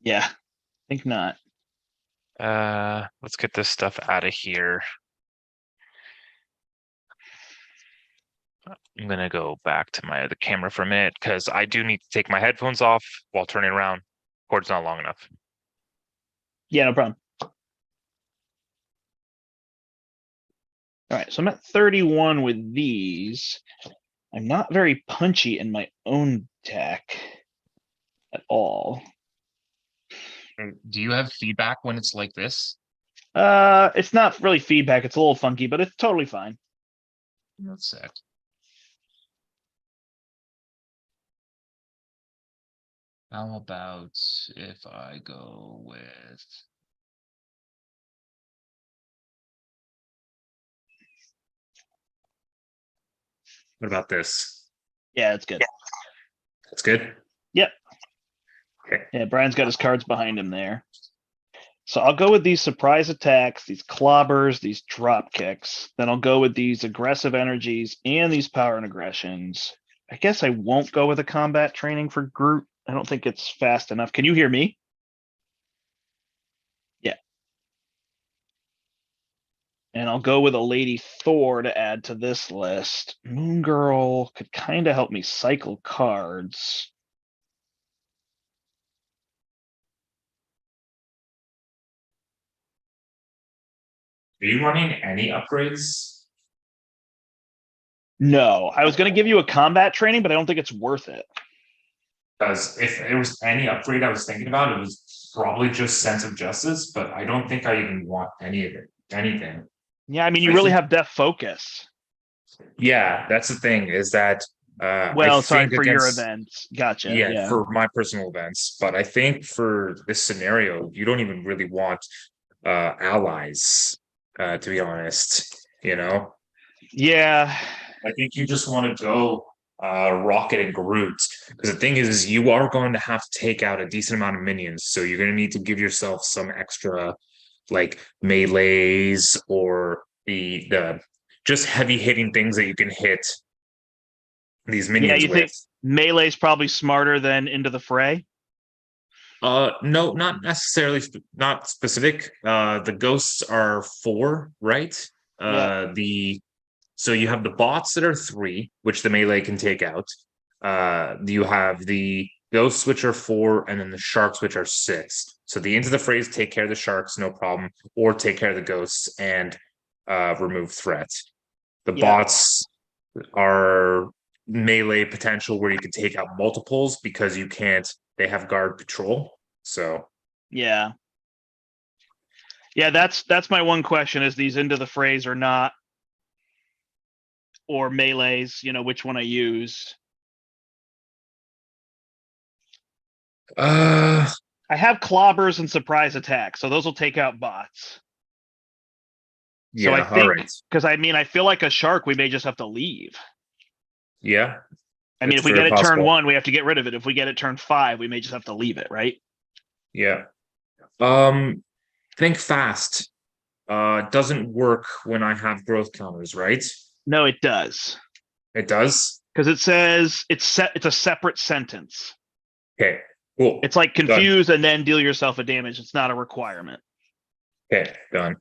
S1: Yeah, I think not.
S2: Let's get this stuff out of here. I'm gonna go back to the camera for a minute because I do need to take my headphones off while turning around. Cord's not long enough.
S1: Yeah, no problem. All right, so I'm at 31 with these. I'm not very punchy in my own deck at all.
S2: Do you have feedback when it's like this?
S1: It's not really feedback. It's a little funky, but it's totally fine.
S2: That's sick. How about if I go with... What about this?
S1: Yeah, it's good.
S2: That's good?
S1: Yep.
S2: Okay.
S1: Yeah, Brian's got his cards behind him there. So I'll go with these surprise attacks, these clobbers, these drop kicks. Then I'll go with these aggressive energies and these power and aggressions. I guess I won't go with a combat training for Groot. I don't think it's fast enough. Can you hear me? Yeah. And I'll go with a Lady Thor to add to this list. Moon Girl could kind of help me cycle cards.
S2: Are you running any upgrades?
S1: No, I was going to give you a combat training, but I don't think it's worth it.
S2: Because if there was any upgrade I was thinking about, it was probably just sense of justice, but I don't think I even want any of it, anything.
S1: Yeah, I mean, you really have Death Focus.
S2: Yeah, that's the thing, is that
S1: well, sorry, for your events. Gotcha.
S2: Yeah, for my personal events. But I think for this scenario, you don't even really want allies, to be honest, you know?
S1: Yeah.
S2: I think you just want to go Rocket and Groot. Because the thing is you are going to have to take out a decent amount of minions. So you're going to need to give yourself some extra like melees or the just heavy hitting things that you can hit these minions with.
S1: Think melee's probably smarter than Into the Fray?
S2: No, not necessarily, not specific. The ghosts are 4, right? So you have the bots that are 3, which the melee can take out. You have the ghosts, which are 4, and then the sharks, which are 6. So the Into the Frays take care of the sharks, no problem, or take care of the ghosts and remove threats. The bots are melee potential where you can take out multiples because you can't, they have guard patrol. So
S1: yeah, that's my one question, is these Into the Frays or not, or melees, which one I use. I have clobbers and surprise attacks, so those will take out bots. So I think, because I feel like a shark, we may just have to leave.
S2: Yeah.
S1: I mean, if we get it turn 1, we have to get rid of it. If we get it turn 5, we may just have to leave it, right?
S2: Yeah. Think fast.
S3: Doesn't work when I have growth counters, right?
S1: No, it does.
S3: It does?
S1: Because it says it's a separate sentence.
S3: Okay, cool.
S1: It's like
S3: Done.
S1: confuse and then deal yourself a damage. It's not a requirement.
S3: Okay, done.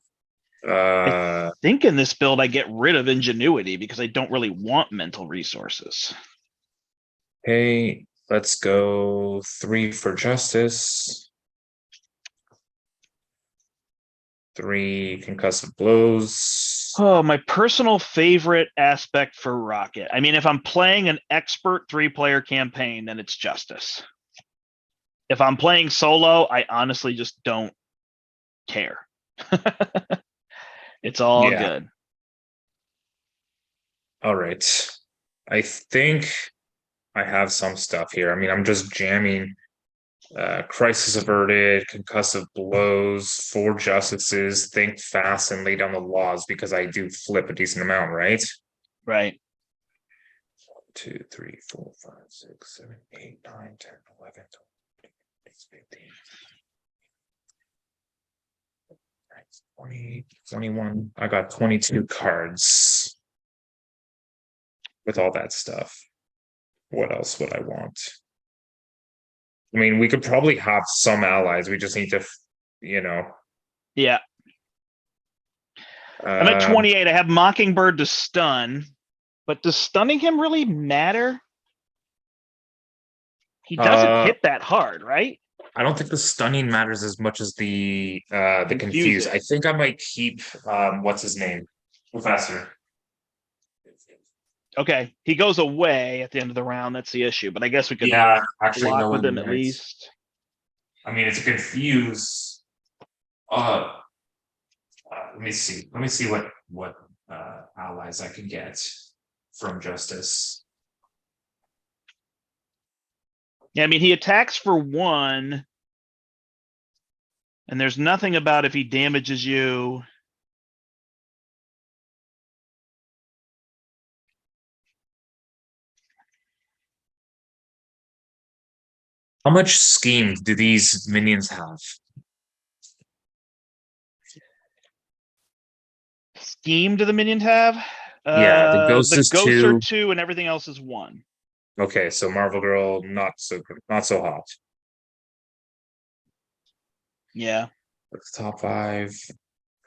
S1: I think in this build I get rid of ingenuity because I don't really want mental resources.
S3: Okay, let's go 3 for justice. 3 concussive blows.
S1: Oh, my personal favorite aspect for Rocket. I mean, if I'm playing an expert 3-player campaign, then it's justice. If I'm playing solo, I honestly just don't care. It's all
S3: Yeah.
S1: good.
S3: All right. I think I have some stuff here. I mean, I'm just jamming crisis averted, concussive blows, 4 justices, think fast and lay down the laws because I do flip a decent amount, right?
S1: Right.
S3: 1, 2, 3, 4, 5, 6, 7, 8, 9, 10, 11, 12, 15, 20, 21. I got 22 cards with all that stuff. What else would I want? I mean, we could probably have some allies. We just need to,
S1: Yeah. I'm at 28. I have Mockingbird to stun, but does stunning him really matter? He doesn't hit that hard, right?
S3: I don't think the stunning matters as much as the confuse.
S1: Confusing.
S3: I think I might keep what's his name? Professor.
S1: Okay, he goes away at the end of the round. That's the issue, but I guess we could
S3: actually
S1: block
S3: no
S1: with him at
S3: limits.
S1: least.
S3: I mean, it's a confuse. Let me see. Let me see what allies I can get from justice.
S1: Yeah, I mean, he attacks for 1, and there's nothing about if he damages you.
S3: How much scheme do these minions have?
S1: Scheme do the minions have?
S3: Yeah, the ghost is
S1: ghosts are
S3: 2.
S1: 2, and everything else is 1.
S3: Okay, so Marvel Girl not so hot.
S1: Yeah.
S3: That's top 5.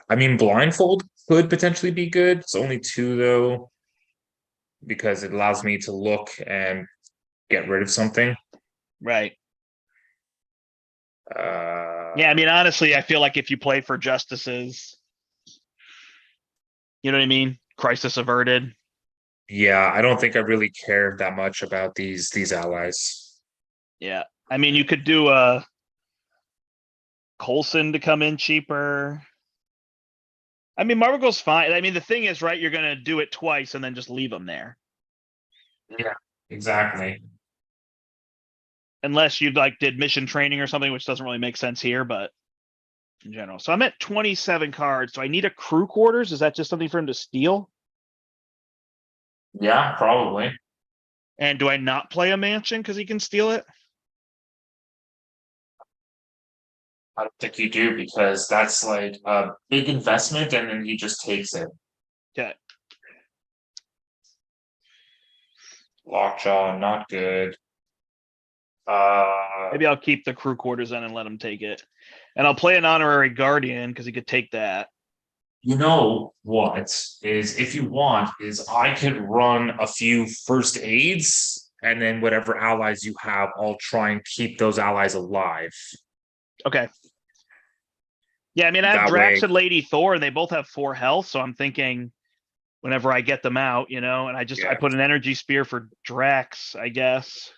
S3: I mean, blindfold could potentially be good. It's only 2 though, because it allows me to look and get rid of something.
S1: Right.
S3: Uh,
S1: Yeah, I mean, honestly, I feel like if you play for justices, you know what I mean? Crisis averted.
S3: yeah, I don't think I really care that much about these allies.
S1: Yeah. I mean, you could do a Coulson to come in cheaper. I mean, Marvel Girl's fine. I mean, the thing is, right, you're going to do it twice and then just leave them there.
S3: Yeah, exactly.
S1: Unless you like did mission training or something, which doesn't really make sense here, but in general. So I'm at 27 cards. Do I need a crew quarters? Is that just something for him to steal?
S3: Yeah, probably.
S1: And do I not play a mansion because he can steal it?
S3: I don't think you do because that's like a big investment and then he just takes it.
S1: Okay.
S3: Lockjaw, not good.
S1: Maybe I'll keep the crew quarters in and let him take it. And I'll play an honorary guardian because he could take that.
S3: You know what is if you want is I could run a few first aids and then whatever allies you have, I'll try and keep those allies alive.
S1: Okay. Yeah, I mean, I have
S3: That
S1: Drax
S3: way-
S1: and Lady Thor, and they both have 4 health, so I'm thinking whenever I get them out, and I
S3: Yeah.
S1: put an energy spear for Drax, I guess.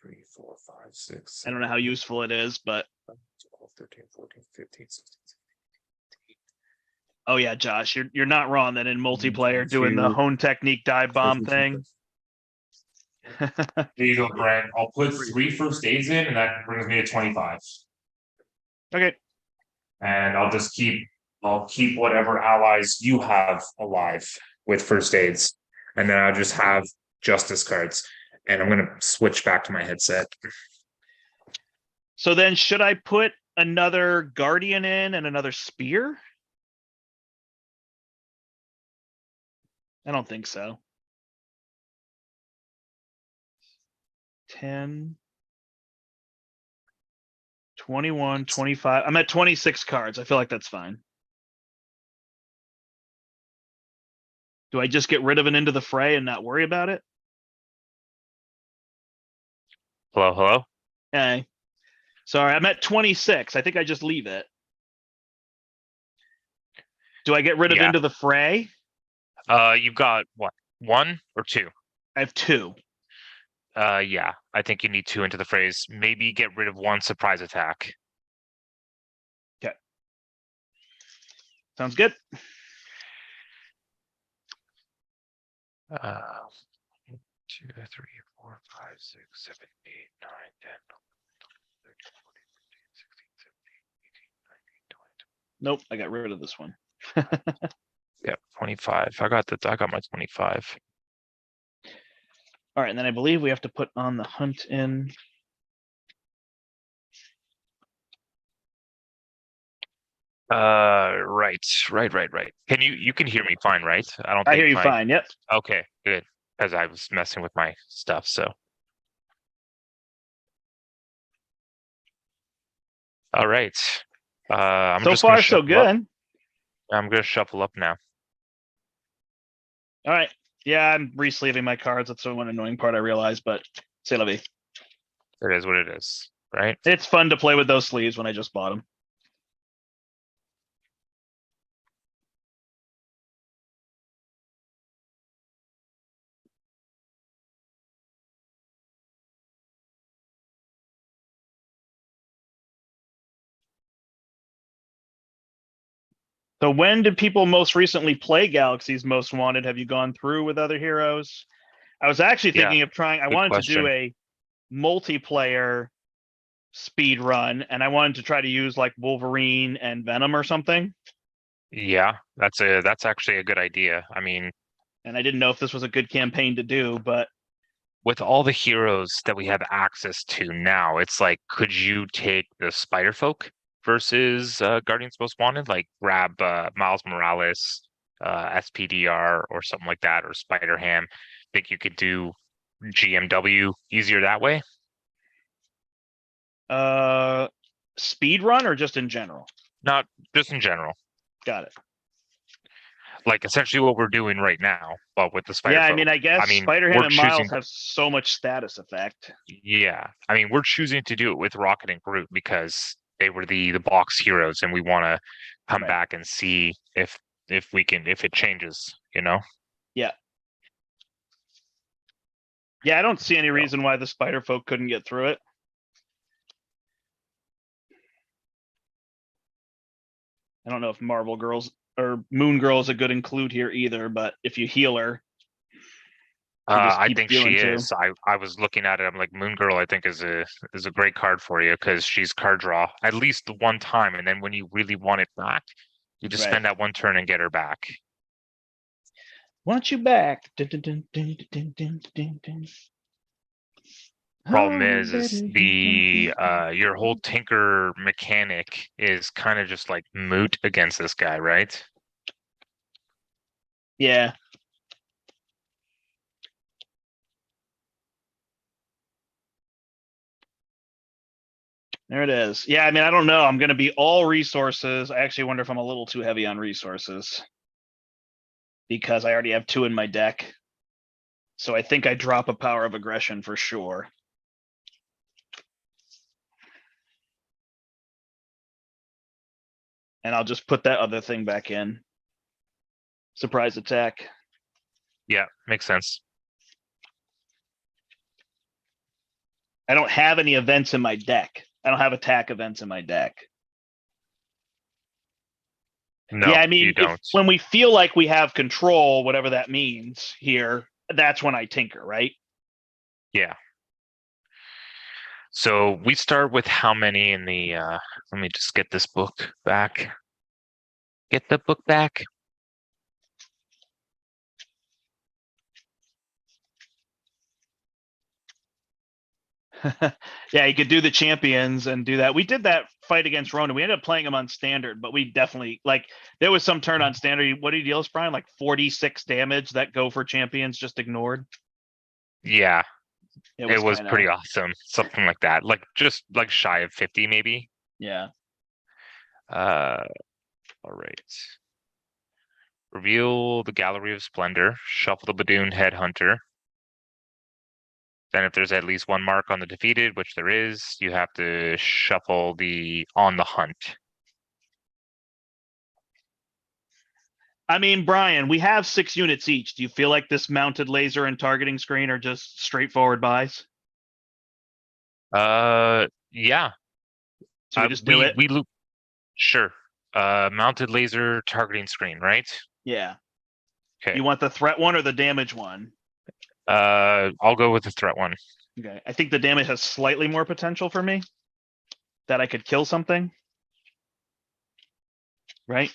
S3: 3, 4, 5, 6.
S1: I don't know how useful it is, but
S3: 12, 13, 14, 15, 16, 17.
S1: oh yeah, Josh, you're not wrong that in multiplayer doing the
S3: 22,
S1: hone technique dive bomb thing.
S3: There you go, Brent. I'll put 3 first aids in, and that brings me to 25.
S1: Okay.
S3: And I'll keep whatever allies you have alive with first aids. And then I'll just have justice cards. And I'm gonna switch back to my headset.
S1: So then should I put another guardian in and another spear? I don't think so. 10, 21, 25. I'm at 26 cards. I feel like that's fine. Do I just get rid of an into the fray and not worry about it?
S2: Hello, hello.
S1: Okay. Sorry, I'm at 26. I think I just leave it. Do I get rid of
S2: Yeah.
S1: into the fray?
S2: You've got what? 1 or 2?
S1: I have 2.
S2: Yeah. I think you need 2 into the phrase. Maybe get rid of 1 surprise attack.
S1: Sounds good.
S2: 2, 3, 4, 5, 6, 7, 8, 9, 10, 11, 12, 13, 14, 15, 16, 17, 18, 19, 20.
S1: Nope, I got rid of this one.
S2: Yeah, 25. I got my 25.
S1: All right, and then I believe we have to put on the hunt in.
S2: Right. You can hear me fine, right? I don't
S1: I
S2: think
S1: hear you
S2: my
S1: fine. Yep.
S2: Okay, good. Because I was messing with my stuff, so. All right. I'm
S1: So
S2: just
S1: far,
S2: gonna
S1: so
S2: shuffle up.
S1: good.
S2: I'm gonna shuffle up now.
S1: All right. Yeah, I'm re-sleeving my cards. That's the one annoying part I realize, but c'est la vie.
S2: It is what it is, right?
S1: It's fun to play with those sleeves when I just bought them. So when did people most recently play Galaxy's Most Wanted? Have you gone through with other heroes? I was actually
S2: Yeah,
S1: thinking of trying, I
S2: good
S1: wanted to do
S2: question.
S1: a multiplayer speed run, and I wanted to try to use like Wolverine and Venom or something.
S2: Yeah, that's actually a good idea. I mean,
S1: And I didn't know if this was a good campaign to do, but
S2: with all the heroes that we have access to now, it's like, could you take the Spider Folk versus Guardians Most Wanted? Like grab Miles Morales, SPDR or something like that, or Spider Ham. Think you could do GMW easier that way?
S1: speed run or just in general?
S2: Not just in general.
S1: Got it.
S2: Like essentially what we're doing right now, but with the Spider
S1: Yeah, I
S2: Folk.
S1: mean, I guess Spider-Ham
S2: we're
S1: and
S2: choosing.
S1: Miles have so much status effect.
S2: Yeah, I mean, we're choosing to do it with Rocket and Groot because they were the box heroes, and we want to come
S1: Right.
S2: back and see if if it changes, you know.
S1: Yeah. Yeah, I don't see any
S2: So,
S1: reason why the Spider Folk couldn't get through it. I don't know if Marvel Girls or Moon Girl is a good include here either, but if you heal her, she just
S2: I
S1: keeps
S2: think
S1: healing
S2: she
S1: too.
S2: is. I was looking at it. I'm like, Moon Girl. I think is a great card for you because she's card draw at least the one time, and then when you really want it back, you just
S1: Right.
S2: spend that one turn and get her back.
S1: Want you back. Dun, dun, dun, dun, dun, dun, dun, dun.
S2: Problem
S1: Oh,
S2: is
S1: baby.
S2: your whole Tinker mechanic is kind of just like moot against this guy, right?
S1: Yeah. There it is. Yeah, I mean, I don't know. I'm going to be all resources. I actually wonder if I'm a little too heavy on resources because I already have 2 in my deck. So I think I drop a power of aggression for sure. And I'll just put that other thing back in. Surprise attack.
S2: Yeah, makes sense.
S1: I don't have any events in my deck. I don't have attack events in my deck.
S2: No,
S1: yeah, I
S2: you
S1: mean,
S2: don't.
S1: when we feel like we have control, whatever that means here, that's when I tinker, right?
S2: Yeah. So we start with how many in the let me just get this book back. Get the book back.
S1: Yeah, you could do the champions and do that. We did that fight against Ronan. We ended up playing him on standard, but we definitely like there was some turn on standard. What did he deal us, Brian? Like 46 damage that go for champions just ignored.
S2: Yeah, it was
S1: kinda,
S2: pretty awesome. Something like that. Like just like shy of 50 maybe.
S1: yeah.
S2: All right. Reveal the Gallery of Splendor. Shuffle the Badoon Headhunter. Then if there's at least one mark on the defeated, which there is, you have to shuffle the on the hunt.
S1: I mean, Brian, we have 6 units each. Do you feel like this mounted laser and targeting screen are just straightforward buys?
S2: Yeah.
S1: So we just do it?
S2: We loop. Sure. Mounted laser targeting screen, right?
S1: Yeah.
S2: Okay.
S1: You want the threat one or the damage one?
S2: I'll go with the threat one.
S1: Okay. I think the damage has slightly more potential for me. That I could kill something. Right?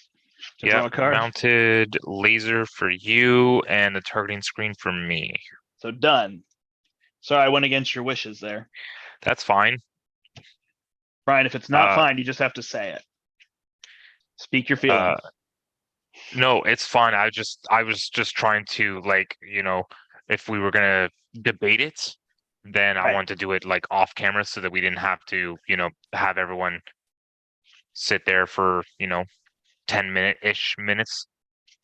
S1: To draw
S2: Yeah,
S1: a card.
S2: mounted laser for you and the targeting screen for me.
S1: So done. Sorry, I went against your wishes there.
S2: That's fine.
S1: Brian, if it's not fine, you just have to say it. Speak your feelings.
S2: No, it's fine. I was just trying to like, if we were gonna debate it, then I
S1: Right.
S2: want to do it like off camera so that we didn't have to, have everyone sit there for, 10-minute-ish minutes.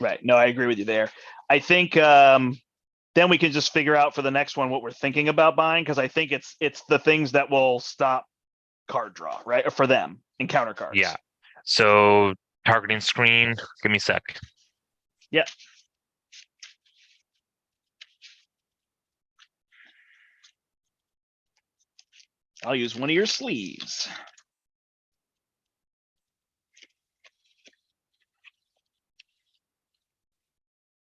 S1: Right. No, I agree with you there. I think then we can just figure out for the next one what we're thinking about buying, because I think it's the things that will stop card draw, right? For them, encounter cards.
S2: Yeah. So targeting screen, give me a sec.
S1: Yeah. I'll use one of your sleeves.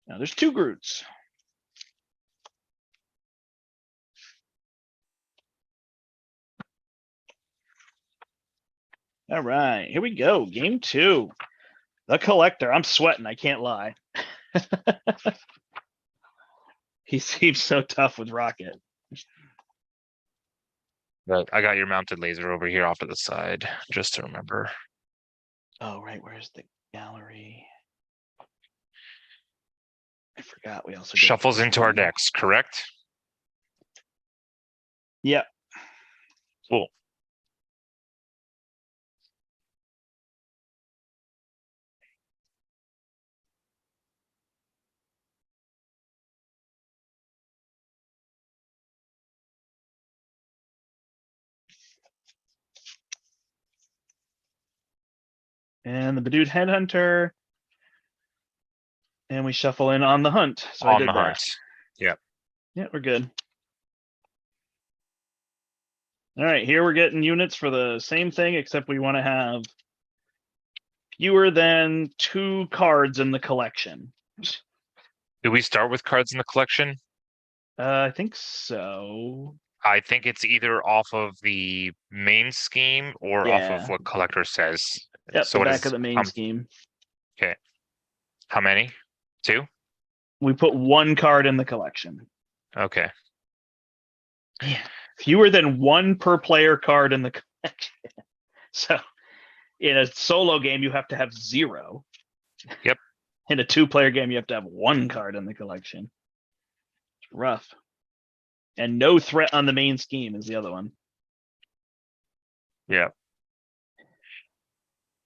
S1: Now there's 2 Groots. All right, here we go. Game 2. The Collector. I'm sweating. I can't lie. He seems so tough with Rocket.
S2: But I got your mounted laser over here off to the side, just to remember.
S1: Oh, right. Where's the gallery? I forgot. We also
S2: Shuffles into our decks, correct?
S1: Yep.
S2: Cool.
S1: And the Badood Headhunter. And we shuffle in on the hunt. So
S2: On
S1: I did
S2: the
S1: that.
S2: hunt. Yep.
S1: Yeah, we're good. All right, here we're getting units for the same thing, except we want to have fewer than 2 cards in the collection.
S2: Do we start with cards in the collection?
S1: I think so.
S2: I think it's either off of the main scheme or off of
S1: Yeah.
S2: what collector says.
S1: Yep,
S2: So
S1: the
S2: what
S1: back
S2: is
S1: of the main scheme.
S2: okay? How many? 2?
S1: We put 1 card in the collection.
S2: Okay.
S1: Yeah. Fewer than 1 per player card in the collection. So in a solo game, you have to have 0.
S2: Yep.
S1: In a 2-player game, you have to have 1 card in the collection. It's rough. And no threat on the main scheme is the other one.
S2: Yeah.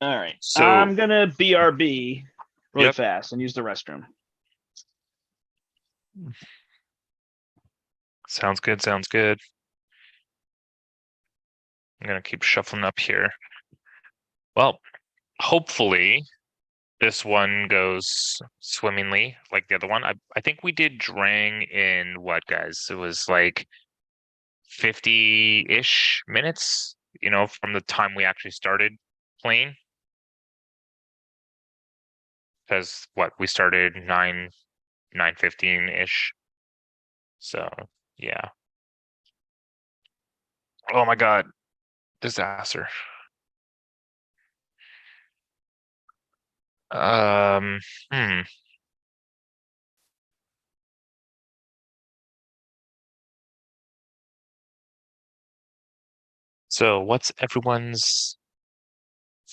S1: All right.
S2: So
S1: I'm gonna BRB really
S2: Yep.
S1: fast and use the restroom.
S2: sounds good. Sounds good. I'm gonna keep shuffling up here. Well, hopefully this one goes swimmingly like the other one. I think we did Drang in what, guys? It was like 50-ish minutes, from the time we actually started playing. Because we started 9:15-ish. So yeah. Oh my god. Disaster. Hmm. So what's everyone's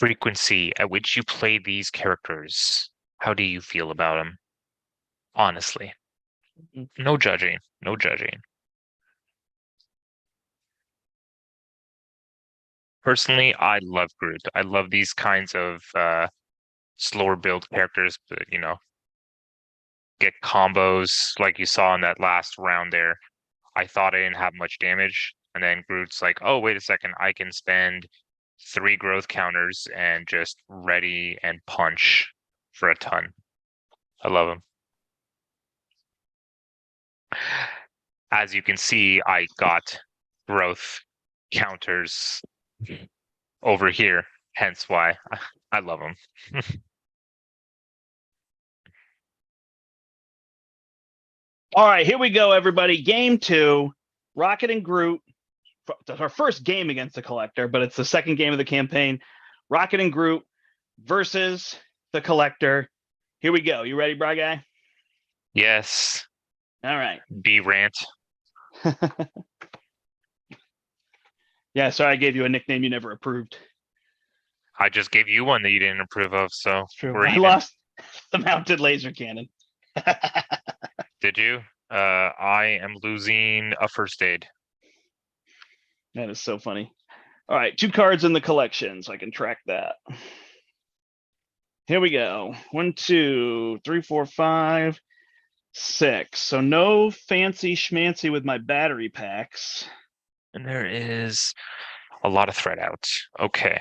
S2: frequency at which you play these characters, how do you feel about them? Honestly. No judging. No judging. Personally, I love Groot. I love these kinds of slower build characters, but get combos like you saw in that last round there. I thought I didn't have much damage, and then Groot's like, oh, wait a second, I can spend 3 growth counters and just ready and punch for a ton. I love him. As you can see, I got growth counters over here, hence why I love him.
S1: All right, here we go, everybody. Game 2, Rocket and Groot. Our first game against the Collector, but it's the second game of the campaign. Rocket and Groot versus the Collector. Here we go. You ready, Bry Guy?
S2: Yes.
S1: All right.
S2: Brandt.
S1: Yeah, sorry I gave you a nickname you never approved.
S2: I just gave you one that you didn't approve of, so
S1: It's true.
S2: we're
S1: I
S2: even.
S1: lost the mounted laser cannon.
S2: Did you? I am losing a first aid.
S1: That is so funny. All right, 2 cards in the collection, so I can track that. Here we go. 1, 2, 3, 4, 5, 6. So no fancy schmancy with my battery packs.
S2: And there is a lot of thread out. Okay.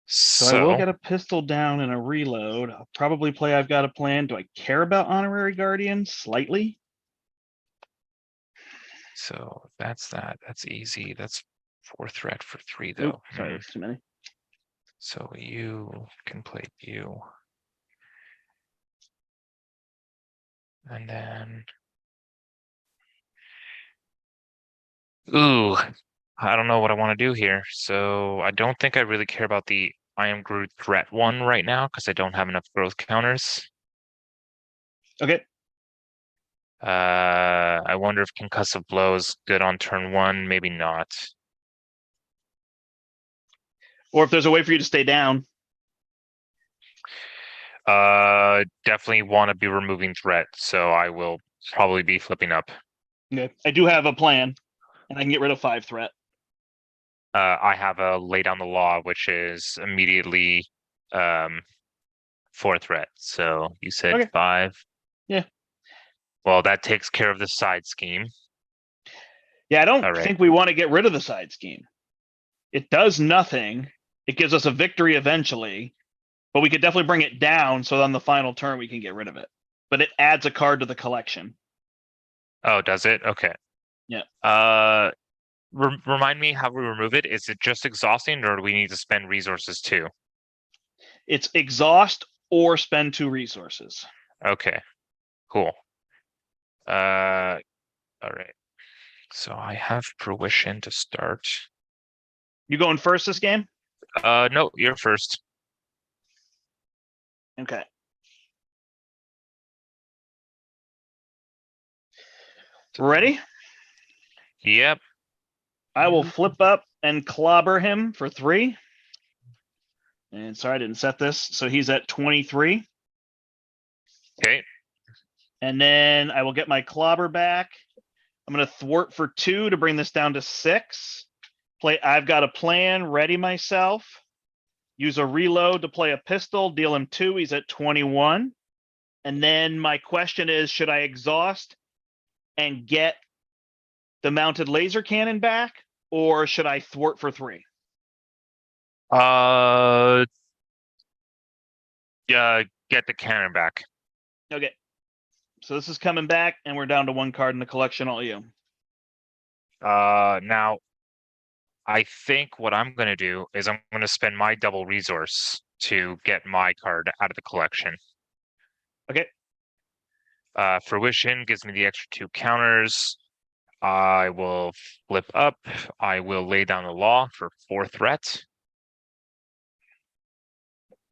S1: So I will get a pistol down and a reload. I'll probably play I've Got a Plan. Do I care about Honorary Guardian? Slightly.
S2: So that's that. That's easy. That's 4 threat for 3 though.
S1: Oop, sorry, that's too many.
S2: So you can play you. And then ooh, I don't know what I want to do here. So I don't think I really care about the I Am Groot threat one right now because I don't have enough growth counters.
S1: Okay.
S2: I wonder if Concussive Blow is good on turn 1. Maybe not.
S1: Or if there's a way for you to stay down.
S2: Definitely want to be removing threat, so I will probably be flipping up.
S1: Okay. I do have a plan, and I can get rid of 5 threat.
S2: I have a Lay Down the Law, which is immediately 4 threat. So you said
S1: Okay.
S2: 5.
S1: Yeah.
S2: Well, that takes care of the side scheme.
S1: Yeah, I don't
S2: All right.
S1: think we want to get rid of the side scheme. It does nothing. It gives us a victory eventually, but we could definitely bring it down so on the final turn we can get rid of it. But it adds a card to the collection.
S2: Oh, does it? Okay.
S1: Yeah.
S2: Remind me how we remove it. Is it just exhausting, or do we need to spend resources too?
S1: It's exhaust or spend 2 resources.
S2: Okay. Cool. All right. So I have fruition to start.
S1: You going first this game?
S2: No, you're first.
S1: Okay. Ready?
S2: Yep.
S1: I will flip up and clobber him for 3. And sorry, I didn't set this. So he's at 23.
S2: Okay.
S1: And then I will get my clobber back. I'm going to thwart for 2 to bring this down to 6. Play I've Got a Plan, ready myself. Use a reload to play a pistol, deal him 2. He's at 21. And then my question is, should I exhaust and get the mounted laser cannon back, or should I thwart for 3?
S2: Yeah, get the cannon back.
S1: Okay. So this is coming back, and we're down to 1 card in the collection, all you.
S2: Now I think what I'm going to do is I'm going to spend my double resource to get my card out of the collection.
S1: Okay.
S2: Fruition gives me the extra 2 counters. I will flip up. I will Lay Down the Law for 4 threat.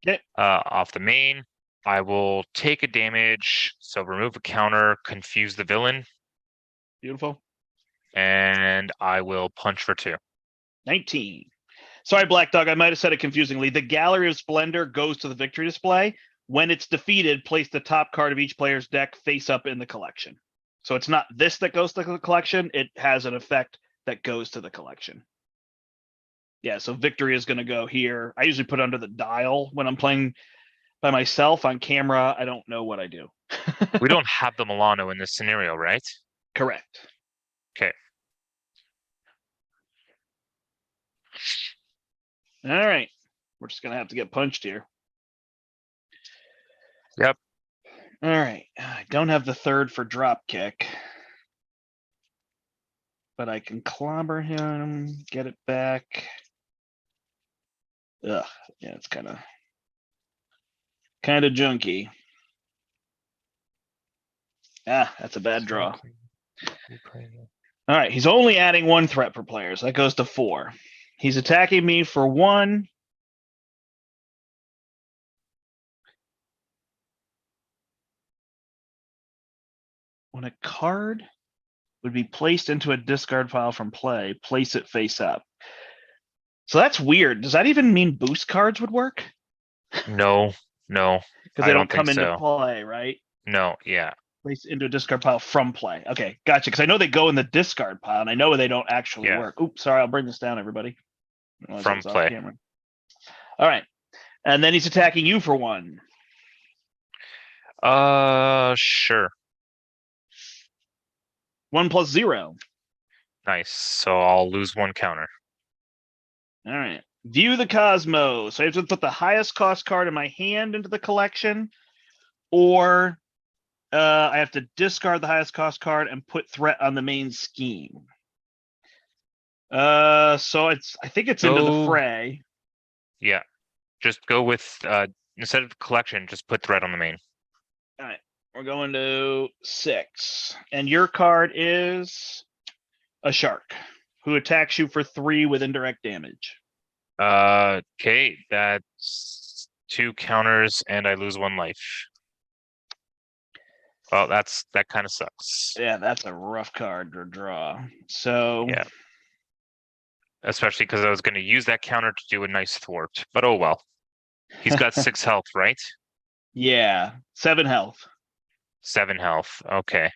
S1: Okay.
S2: Off the main, I will take a damage. So remove a counter, confuse the villain.
S1: Beautiful.
S2: And I will punch for 2.
S1: 19. Sorry, Black Dog, I might have said it confusingly. The Gallery of Splendor goes to the victory display. When it's defeated, place the top card of each player's deck face up in the collection. So it's not this that goes to the collection. It has an effect that goes to the collection. Yeah, so victory is going to go here. I usually put under the dial when I'm playing by myself on camera. I don't know what I do.
S2: We don't have the Milano in this scenario, right?
S1: Correct.
S2: Okay.
S1: All right. We're just going to have to get punched here.
S2: Yep.
S1: All right. I don't have the third for drop kick. But I can clobber him, get it back. Ugh, yeah, it's kind of junky. Ah, that's a bad draw. All right, he's only adding 1 threat per player, so that goes to 4. He's attacking me for 1. When a card would be placed into a discard pile from play, place it face up. So that's weird. Does that even mean boost cards would work?
S2: No,
S1: Because
S2: I
S1: they
S2: don't
S1: don't come
S2: think
S1: into
S2: so.
S1: play, right?
S2: no, yeah.
S1: Place into a discard pile from play. Okay, gotcha. Because I know they go in the discard pile, and I know they don't actually
S2: Yeah.
S1: work. Oops, sorry. I'll bring this down, everybody. Realize
S2: From
S1: I was off
S2: play.
S1: camera. All right, and then he's attacking you for 1.
S2: Sure.
S1: 1 + 0.
S2: Nice. So I'll lose 1 counter.
S1: All right. View the Cosmos. So I have to put the highest cost card in my hand into the collection, or I have to discard the highest cost card and put threat on the main scheme. So I think it's into the fray.
S2: Yeah. Just go with instead of collection, just put threat on the main.
S1: All right. We're going to 6. And your card is a shark who attacks you for 3 with indirect damage.
S2: Okay, that's 2 counters and I lose 1 life. Well, that kind of sucks.
S1: Yeah, that's a rough card to draw. So
S2: Yeah. Especially because I was going to use that counter to do a nice thwart, but oh well. He's got 6 health, right?
S1: Yeah, 7 health.
S2: 7 health. Okay.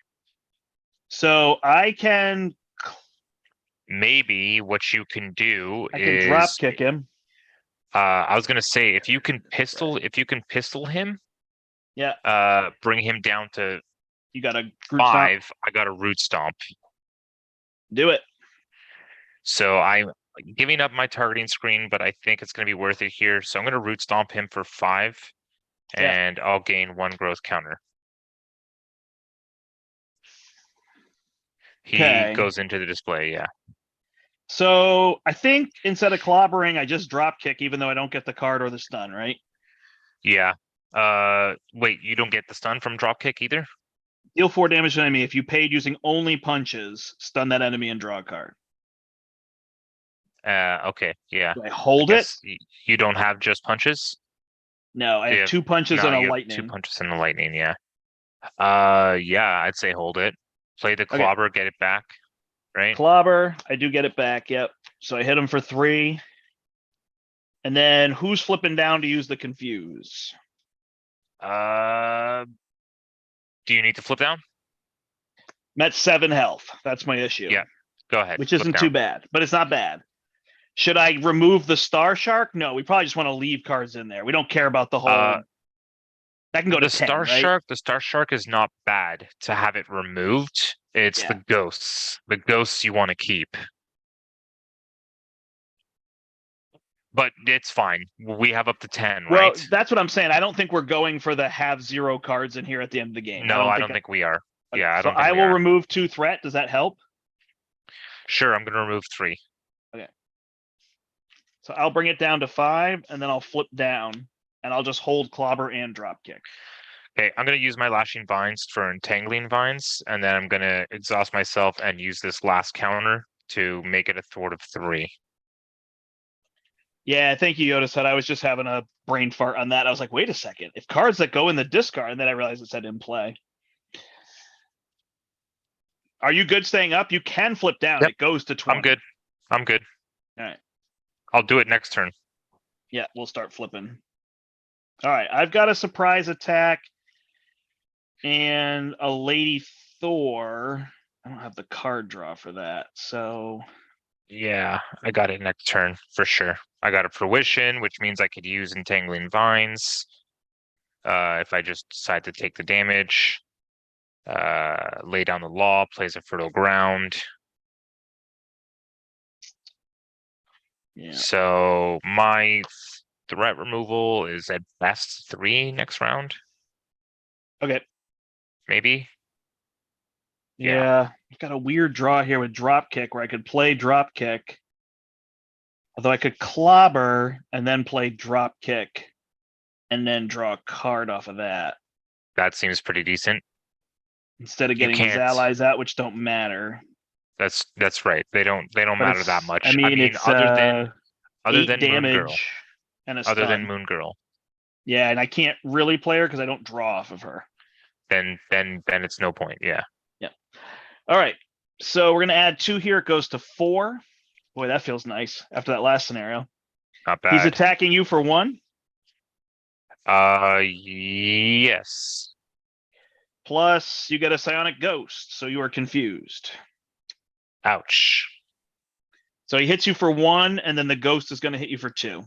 S1: So I can
S2: Maybe what you can do is
S1: drop kick him.
S2: I was gonna say if you can pistol him,
S1: Yeah.
S2: Bring him down to
S1: You got a Groot
S2: 5.
S1: stomp.
S2: I got a root stomp.
S1: Do it.
S2: So I'm giving up my targeting screen, but I think it's gonna be worth it here. So I'm gonna root stomp him for 5, and I'll gain 1 growth counter. He goes into the display, yeah.
S1: So I think instead of clobbering, I just drop kick, even though I don't get the card or the stun, right?
S2: Yeah. Wait, you don't get the stun from dropkick either?
S1: Deal 4 damage to an enemy. If you paid using only punches, stun that enemy and draw a card.
S2: Okay, yeah.
S1: Do I hold it?
S2: You don't have just punches?
S1: No, I have 2 punches and a lightning.
S2: 2 punches and a lightning, yeah. Yeah, I'd say hold it. Play the clobber, get it back, right?
S1: Clobber, I do get it back, yep. So I hit him for 3. And then who's flipping down to use the confuse?
S2: Do you need to flip down?
S1: I'm at 7 health. That's my issue.
S2: Yeah, go ahead.
S1: Which isn't too bad, but it's not bad. Should I remove the Star Shark? No, we probably just want to leave cards in there. We don't care about the whole. That can go to 10,
S2: Star
S1: right?
S2: Shark. The Star Shark is not bad to have it removed. It's the ghosts. The ghosts you want to keep. But it's fine. We have up to 10,
S1: well,
S2: right?
S1: That's what I'm saying. I don't think we're going for the have 0 cards in here at the end of the game.
S2: No, I don't think we are.
S1: Okay,
S2: Yeah,
S1: so I will remove 2 threat. Does that help?
S2: Sure, I'm going to remove 3.
S1: Okay. So I'll bring it down to 5, and then I'll flip down, and I'll just hold clobber and drop kick.
S2: Okay, I'm going to use my lashing vines for entangling vines, and then I'm going to exhaust myself and use this last counter to make it a thwart of 3.
S1: Yeah, thank you, Yoda said. I was just having a brain fart on that. I was like, wait a second. If cards that go in the discard, and then I realized it said in play. Are you good staying up? You can flip down.
S2: Yep.
S1: It goes to 20.
S2: I'm good.
S1: All right.
S2: I'll do it next turn.
S1: Yeah, we'll start flipping. All right, I've got a surprise attack and a Lady Thor. I don't have the card draw for that, so
S2: Yeah, I got it next turn for sure. I got a fruition, which means I could use entangling vines. If I just decide to take the damage. Lay down the law, plays a fertile ground.
S1: yeah.
S2: So my threat removal is at best 3 next round,
S1: Okay.
S2: maybe. Yeah.
S1: Yeah, I've got a weird draw here with drop kick where I could play drop kick. Although I could clobber and then play drop kick and then draw a card off of that
S2: That seems pretty decent.
S1: instead of
S2: You
S1: getting his
S2: can't-
S1: allies out, which don't matter.
S2: That's right. They don't
S1: But
S2: matter that
S1: it's-
S2: much.
S1: I mean, it's
S2: other
S1: eight
S2: than Moon Girl.
S1: damage and a
S2: Other than
S1: stun.
S2: Moon Girl,
S1: Yeah, and I can't really play her because I don't draw off of her.
S2: then it's no point. Yeah.
S1: All right. So we're gonna add 2 here. It goes to 4. Boy, that feels nice after that last scenario.
S2: Not
S1: He's
S2: bad.
S1: attacking you for 1.
S2: Yes.
S1: Plus, you get a psionic ghost, so you are confused.
S2: Ouch.
S1: So he hits you for 1, and then the ghost is going to hit you for 2.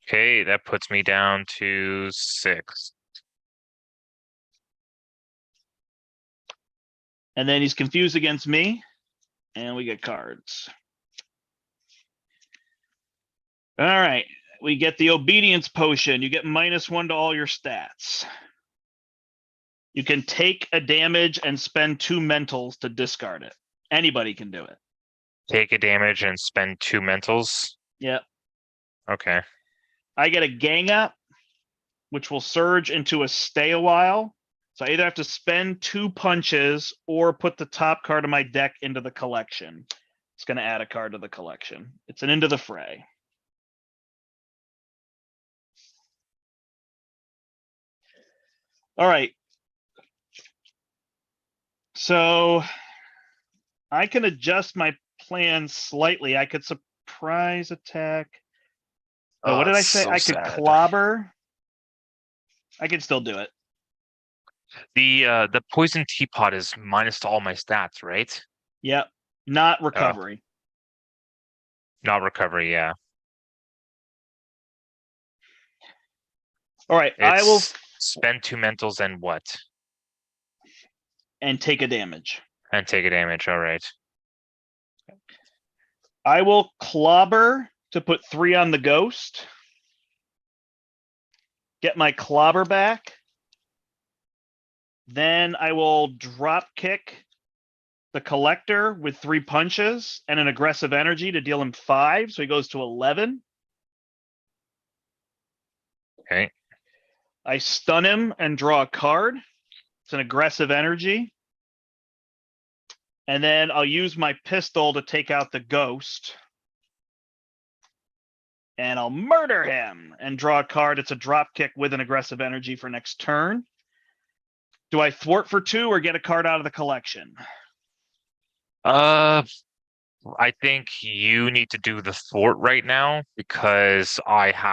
S2: Okay, that puts me down to 6.
S1: And then he's confused against me, and we get cards. All right, we get the obedience potion. You get -1 to all your stats. You can take a damage and spend 2 mentals to discard it. Anybody can do it.
S2: Take a damage and spend 2 mentals.
S1: Yep.
S2: Okay.
S1: I get a gang up, which will surge into a stay a while. So I either have to spend 2 punches or put the top card of my deck into the collection. It's going to add a card to the collection. It's an into the fray. All right. So I can adjust my plan slightly. I could surprise attack. Oh, what did I
S2: it's
S1: say?
S2: so
S1: I could
S2: sad.
S1: clobber. I can still do it.
S2: The poison teapot is minus to all my stats, right?
S1: Yep. Not recovery.
S2: Not recovery, yeah.
S1: All right. I will
S2: It's spend 2 mentals and what?
S1: and take a damage.
S2: And take a damage, alright.
S1: I will clobber to put 3 on the ghost. Get my clobber back. Then I will drop kick the collector with 3 punches and an aggressive energy to deal him 5. So he goes to 11.
S2: Okay.
S1: I stun him and draw a card. It's an aggressive energy. And then I'll use my pistol to take out the ghost. And I'll murder him and draw a card. It's a drop kick with an aggressive energy for next turn. Do I thwart for 2 or get a card out of the collection?
S2: I think you need to do the thwart right now because I'm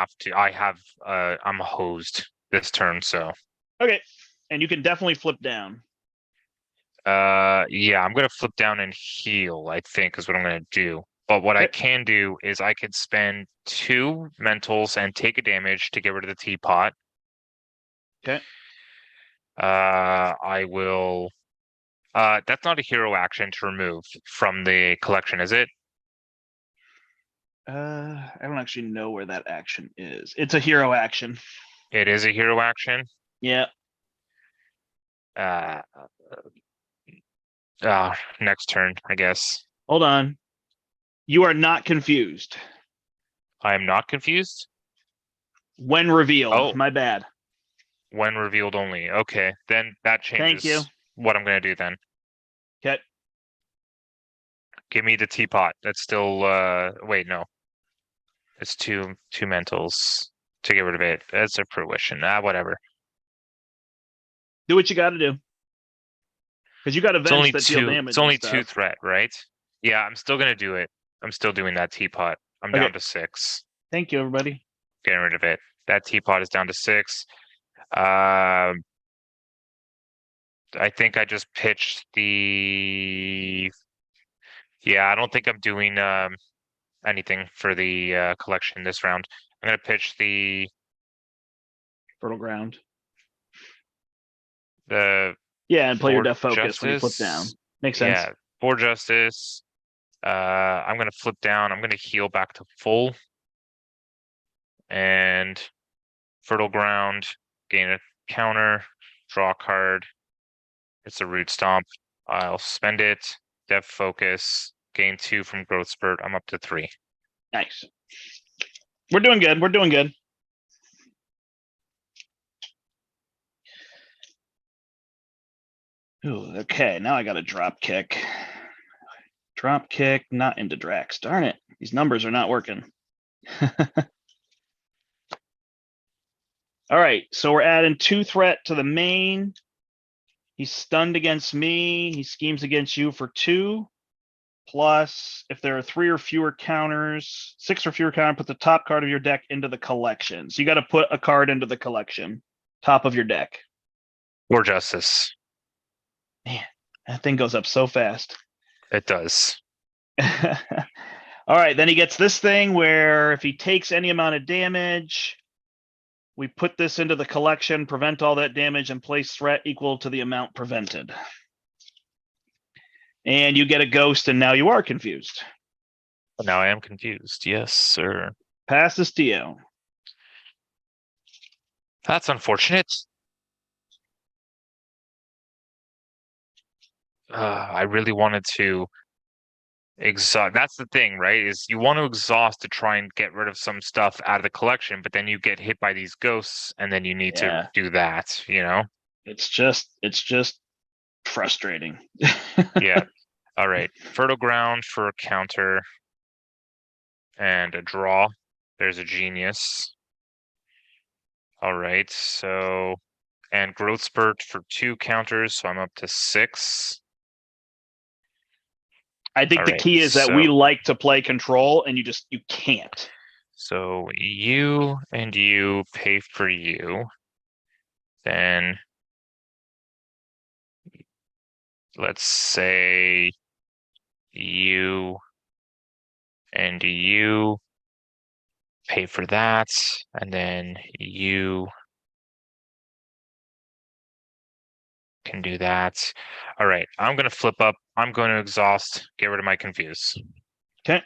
S2: hosed this turn, so.
S1: Okay. And you can definitely flip down.
S2: Yeah, I'm gonna flip down and heal, I think is what I'm gonna do. But what I
S1: Okay.
S2: can do is I could spend 2 mentals and take a damage to get rid of the teapot.
S1: Okay.
S2: I will. That's not a hero action to remove from the collection, is it?
S1: I don't actually know where that action is. It's a hero action.
S2: It is a hero action.
S1: Yeah.
S2: Next turn, I guess.
S1: Hold on. You are not confused.
S2: I am not confused.
S1: When revealed.
S2: Oh.
S1: My bad.
S2: When revealed only. Okay, then that changes
S1: Thank you.
S2: what I'm gonna do then.
S1: Okay.
S2: Give me the teapot. That's still wait, no. It's two mentals to get rid of it. That's a fruition. Whatever.
S1: Do what you got to do. Because you got
S2: It's only
S1: events that deal damage.
S2: it's only
S1: and
S2: 2
S1: stuff.
S2: threat, right? Yeah, I'm still gonna do it. I'm still doing that teapot. I'm
S1: Okay.
S2: down to 6.
S1: Thank you, everybody.
S2: Getting rid of it. That teapot is down to 6. I think I just pitched the. Yeah, I don't think I'm doing anything for the collection this round. I'm gonna pitch the
S1: Fertile ground.
S2: the
S1: Yeah, and play your
S2: for
S1: death focus when you flip down.
S2: justice.
S1: Makes sense.
S2: Yeah, for justice. I'm gonna flip down. I'm gonna heal back to full. And fertile ground, gain a counter, draw a card. It's a root stomp. I'll spend it. Dev focus, gain 2 from growth spurt. I'm up to 3.
S1: Nice. We're doing good. We're doing good. Ooh, okay, now I got a drop kick. Drop kick, not into Drax. Darn it. These numbers are not working. All right, so we're adding 2 threat to the main. He's stunned against me. He schemes against you for 2. Plus, if there are 3 or fewer counters, 6 or fewer counters, put the top card of your deck into the collection. So you got to put a card into the collection, top of your deck.
S2: For justice.
S1: Man, that thing goes up so fast.
S2: It does.
S1: All right, then he gets this thing where if he takes any amount of damage, we put this into the collection, prevent all that damage, and place threat equal to the amount prevented. And you get a ghost, and now you are confused.
S2: Now I am confused. Yes, sir.
S1: Pass this to you.
S2: That's unfortunate. I really wanted to exhaust. That's the thing, right? Is you want to exhaust to try and get rid of some stuff out of the collection, but then you get hit by these ghosts, and then you need to do that. You know?
S1: It's just frustrating.
S2: Yeah. All right. Fertile ground for a counter and a draw. There's a genius. All right. So, and growth spurt for 2 counters. So I'm up to 6.
S1: I think the key is that we like to play control, and you can't.
S2: So you and you pay for you. Then let's say you and you pay for that, and then you can do that. All right, I'm gonna flip up. I'm going to exhaust, get rid of my confuse.
S1: Okay.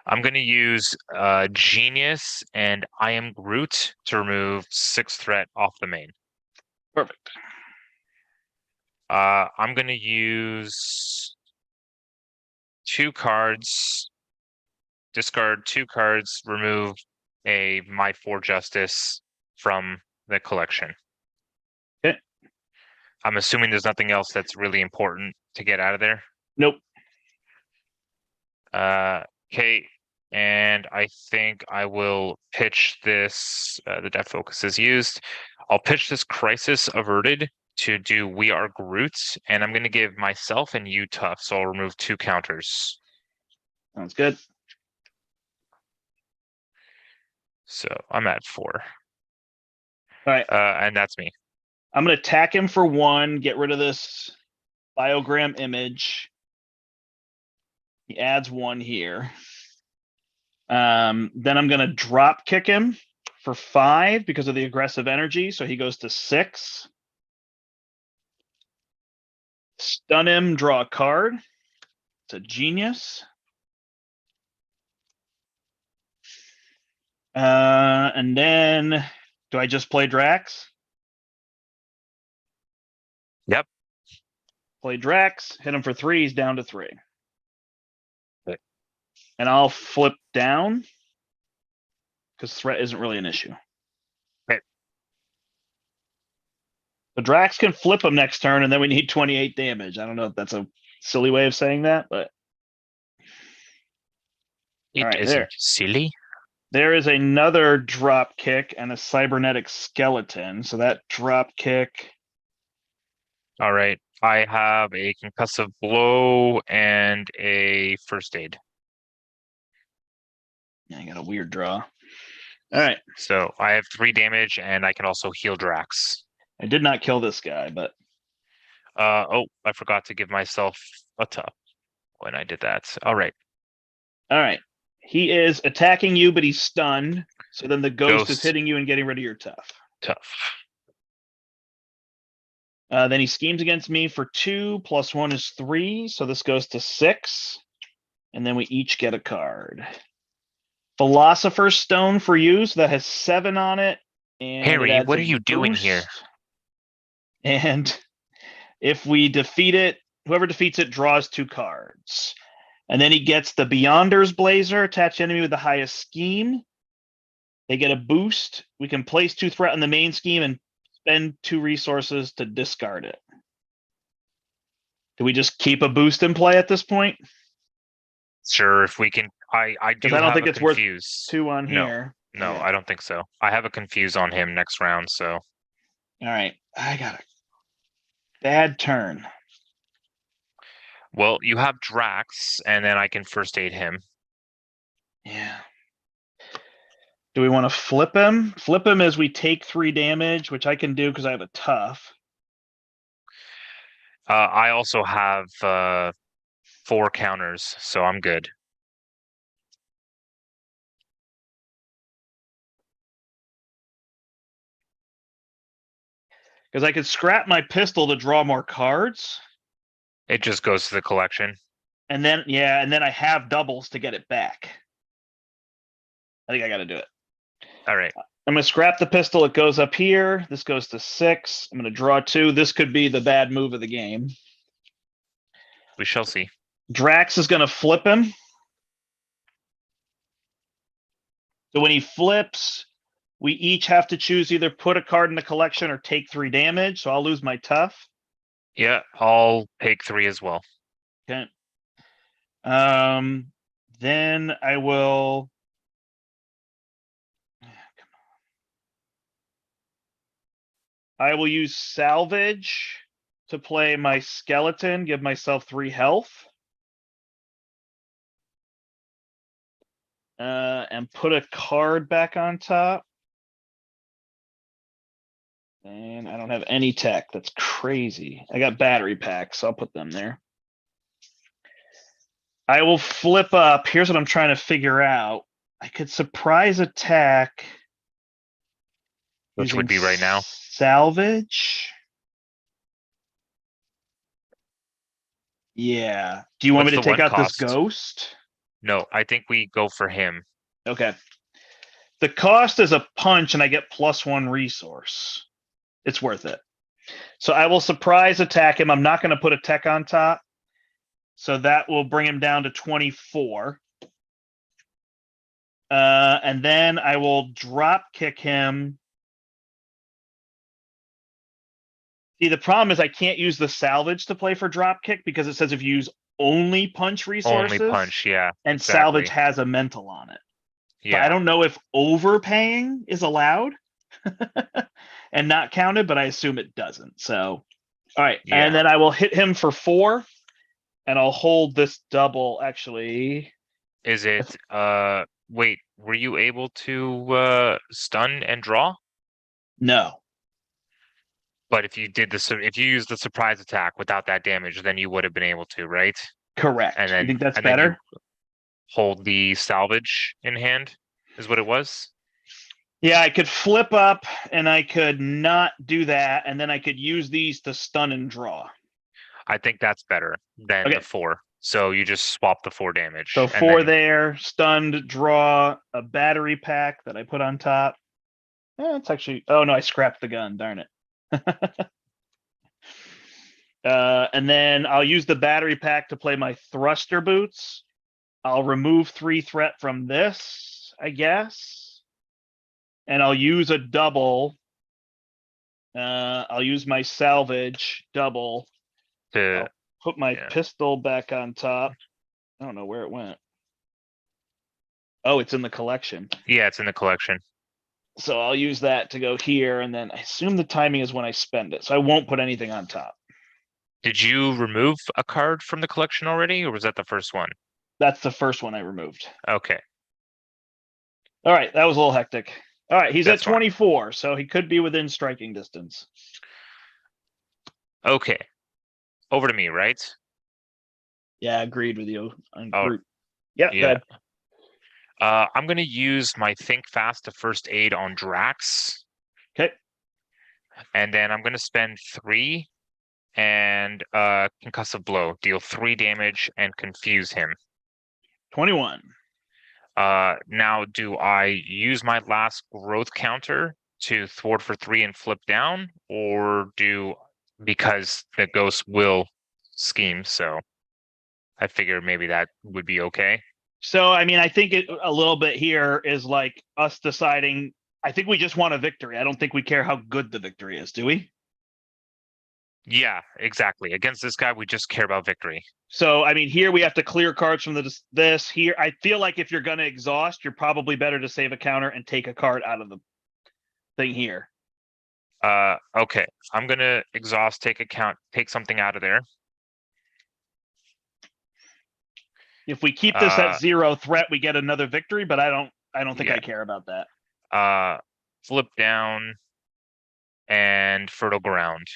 S2: I'm going to use Genius and I Am Groot to remove 6 threat off the main.
S1: Perfect.
S2: I'm going to use 2 cards, discard 2 cards, remove a My 4 Justice from the collection.
S1: Okay.
S2: I'm assuming there's nothing else that's really important to get out of there.
S1: Nope.
S2: Okay, and I think I will pitch this. The death focus is used. I'll pitch this Crisis Averted to do We Are Groot, and I'm going to give myself and you tough, so I'll remove 2 counters.
S1: Sounds good.
S2: So I'm at 4.
S1: All right.
S2: And that's me.
S1: I'm going to attack him for 1, get rid of this biogram image. He adds 1 here. Then I'm going to drop kick him for 5 because of the aggressive energy. So he goes to 6. Stun him, draw a card. It's a genius. And then do I just play Drax?
S2: Yep.
S1: Play Drax, hit him for 3, he's down to 3.
S2: Okay.
S1: And I'll flip down because threat isn't really an issue.
S2: Okay.
S1: The Drax can flip him next turn, and then we need 28 damage. I don't know if that's a silly way of saying that, but
S2: It
S1: right,
S2: isn't silly.
S1: There is another drop kick and a cybernetic skeleton. So that drop kick.
S2: All right. I have a concussive blow and a first aid.
S1: Yeah, I got a weird draw. All right.
S2: So I have 3 damage, and I can also heal Drax.
S1: I did not kill this guy, but
S2: Oh, I forgot to give myself a tough when I did that. All right.
S1: all right. He is attacking you, but he's stunned. So then the ghost is
S2: Ghost.
S1: hitting you and getting rid of your tough.
S2: Tough.
S1: Then he schemes against me for 2, plus 1 is 3. So this goes to 6. And then we each get a card. Philosopher's Stone for you, so that has 7 on it. And it
S2: Harry,
S1: adds
S2: what
S1: a
S2: are you doing here?
S1: boost. And if we defeat it, whoever defeats it draws 2 cards. And then he gets the Beyonder's Blazer, attach enemy with the highest scheme. They get a boost. We can place 2 threat on the main scheme and spend 2 resources to discard it. Do we just keep a boost in play at this point?
S2: Sure, if we can. I do
S1: Because I don't
S2: have
S1: think
S2: a
S1: it's worth
S2: confuse.
S1: 2 on
S2: No,
S1: here.
S2: No,
S1: Okay.
S2: I don't think so. I have a confuse on him next round, so
S1: All right. I got a bad turn.
S2: well, you have Drax, and then I can first aid him.
S1: Yeah. Do we want to flip him? Flip him as we take 3 damage, which I can do because I have a tough.
S2: I also have 4 counters, so I'm good.
S1: Because I could scrap my pistol to draw more cards.
S2: It just goes to the collection.
S1: And then, yeah, and then I have doubles to get it back. I think I got to do it.
S2: All right.
S1: I'm going to scrap the pistol. It goes up here. This goes to 6. I'm going to draw 2. This could be the bad move of the game.
S2: We shall see.
S1: Drax is going to flip him. So when he flips, we each have to choose either put a card in the collection or take 3 damage. So I'll lose my tough.
S2: Yeah, I'll take 3 as well.
S1: Okay. Then I will. I will use salvage to play my skeleton, give myself 3 health. And put a card back on top. And I don't have any tech. That's crazy. I got battery packs, so I'll put them there. I will flip up. Here's what I'm trying to figure out. I could surprise attack.
S2: Which would be right now.
S1: Salvage. Yeah. Do you want
S2: What's
S1: me to
S2: the
S1: take
S2: one
S1: out this
S2: cost?
S1: ghost?
S2: No, I think we go for him.
S1: Okay. The cost is a punch and I get +1 resource. It's worth it. So I will surprise attack him. I'm not going to put a tech on top. So that will bring him down to 24. And then I will drop kick him. See, the problem is I can't use the salvage to play for drop kick because it says if you use only punch resources.
S2: Only punch, yeah.
S1: And
S2: exactly.
S1: salvage has a mental on it.
S2: Yeah.
S1: So I don't know if overpaying is allowed and not counted, but I assume it doesn't. So, all right.
S2: Yeah.
S1: And then I will hit him for 4 and I'll hold this double actually.
S2: Is it, wait, were you able to stun and draw?
S1: No.
S2: But if you did if you used the surprise attack without that damage, then you would have been able to, right?
S1: Correct.
S2: And then
S1: you think that's
S2: and then you
S1: better?
S2: hold the salvage in hand, is what it was.
S1: Yeah, I could flip up and I could not do that. And then I could use these to stun and draw.
S2: I think that's better than
S1: Okay.
S2: the 4. So you just swap the 4 damage.
S1: So
S2: and
S1: 4
S2: then-
S1: there, stunned, draw, a battery pack that I put on top. It's actually, oh no, I scrapped the gun, darn it. And then I'll use the battery pack to play my thruster boots. I'll remove 3 threat from this, I guess. And I'll use a double. I'll use my salvage double.
S2: to
S1: Put my
S2: Yeah.
S1: pistol back on top. I don't know where it went. Oh, it's in the collection.
S2: Yeah, it's in the collection.
S1: So I'll use that to go here, and then I assume the timing is when I spend it. So I won't put anything on top.
S2: Did you remove a card from the collection already, or was that the first one?
S1: That's the first one I removed.
S2: Okay.
S1: All right, that was a little hectic. All right, he's
S2: That's
S1: at
S2: fine.
S1: 24, so he could be within striking distance.
S2: Okay. Over to me, right?
S1: Yeah, agreed with you on
S2: Oh,
S1: Groot. Yeah,
S2: yeah.
S1: good.
S2: I'm gonna use my Think Fast to first aid on Drax,
S1: Okay,
S2: and then I'm gonna spend 3 and concussive blow, deal 3 damage and confuse him.
S1: 21.
S2: Now do I use my last growth counter to thwart for 3 and flip down, or because the ghost will scheme, so I figure maybe that would be okay.
S1: So, I mean, I think a little bit here is like us deciding. I think we just want a victory. I don't think we care how good the victory is, do we?
S2: Yeah, exactly. Against this guy, we just care about victory.
S1: So, I mean, here we have to clear cards from this. Here, I feel like if you're going to exhaust, you're probably better to save a counter and take a card out of the thing here.
S2: Okay. I'm gonna exhaust, take something out of there.
S1: If we keep this at 0 threat, we get another victory, but I don't think
S2: Yeah.
S1: I care about that.
S2: Flip down and fertile ground.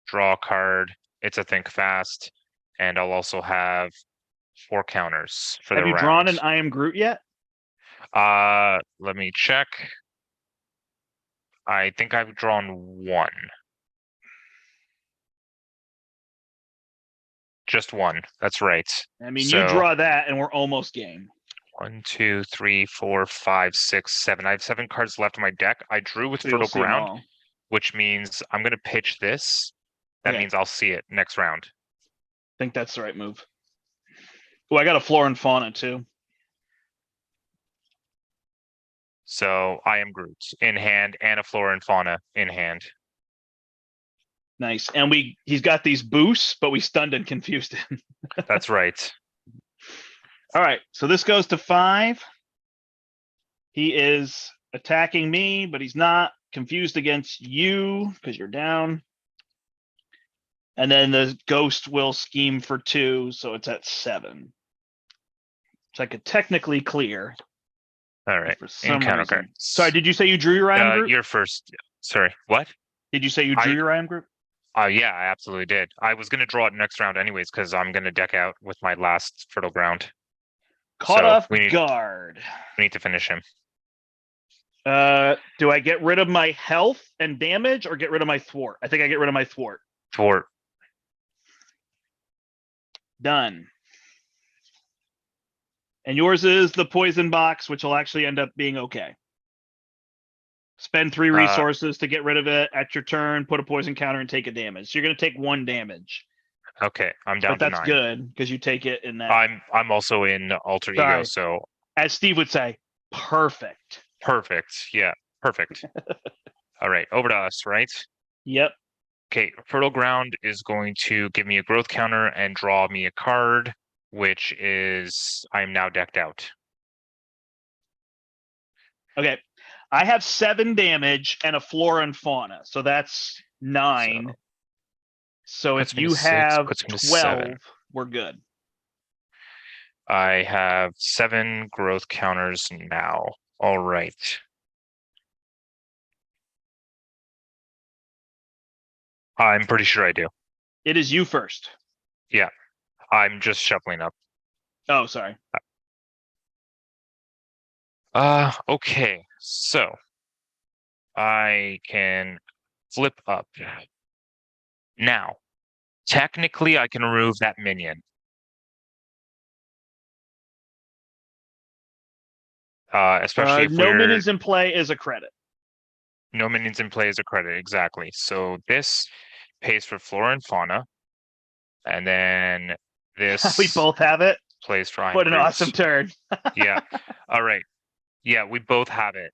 S2: Draw a card. It's a Think Fast, and I'll also have 4 counters for
S1: Have
S2: the
S1: you
S2: round.
S1: drawn an I Am Groot yet?
S2: Let me check. I think I've drawn 1. Just 1. That's right.
S1: I mean,
S2: So,
S1: you draw that, and we're almost game.
S2: 1, 2, 3, 4, 5, 6, 7. I have 7 cards left in my deck. I drew with
S1: So you'll
S2: fertile
S1: see 'em
S2: ground,
S1: all.
S2: which means I'm gonna pitch this. That
S1: Okay.
S2: means I'll see it next round.
S1: I think that's the right move. Oh, I got a Flora and Fauna too.
S2: So I am Groot in hand and a Flora and Fauna in hand.
S1: Nice. And he's got these boosts, but we stunned and confused him.
S2: That's right.
S1: All right. So this goes to 5. He is attacking me, but he's not confused against you because you're down. And then the ghost will scheme for 2, so it's at 7. So I could technically clear.
S2: All right.
S1: For some
S2: Encounter
S1: reason.
S2: cards.
S1: Sorry, did you say you drew your I Am Groot?
S2: You're first. Sorry, what?
S1: Did you say you drew your I Am Groot?
S2: Yeah, I absolutely did. I was gonna draw it next round anyways, because I'm gonna deck out with my last fertile ground.
S1: Caught
S2: So
S1: off
S2: we
S1: guard.
S2: need to finish him.
S1: Do I get rid of my health and damage or get rid of my thwart? I think I get rid of my thwart.
S2: Thwart.
S1: Done. And yours is the poison box, which will actually end up being okay. Spend 3 resources to get rid of it at your turn, put a poison counter and take a damage. So you're going to take 1 damage.
S2: Okay, I'm down
S1: But
S2: to
S1: that's
S2: 9.
S1: good because you take it in that.
S2: I'm also in alter ego,
S1: Sorry.
S2: so
S1: As Steve would say, perfect.
S2: perfect. Yeah, perfect. All right, over to us, right?
S1: Yep.
S2: Okay, fertile ground is going to give me a growth counter and draw me a card, which is I'm now decked out.
S1: Okay. I have 7 damage and a Flora and Fauna, so that's 9. So if
S2: puts me to
S1: you
S2: 6,
S1: have
S2: puts me to
S1: 12,
S2: 7.
S1: we're good.
S2: I have 7 growth counters now. All right. I'm pretty sure I do.
S1: It is you first.
S2: Yeah, I'm just shuffling up.
S1: Oh, sorry.
S2: Okay, so I can flip up. Now, technically, I can remove that minion. Especially if
S1: no minions in play is a credit.
S2: No minions in play is a credit, exactly. So this pays for Flora and Fauna, and then this
S1: We both have it.
S2: plays for
S1: What an
S2: Groot.
S1: awesome turn.
S2: Yeah. All right. Yeah, we both have it.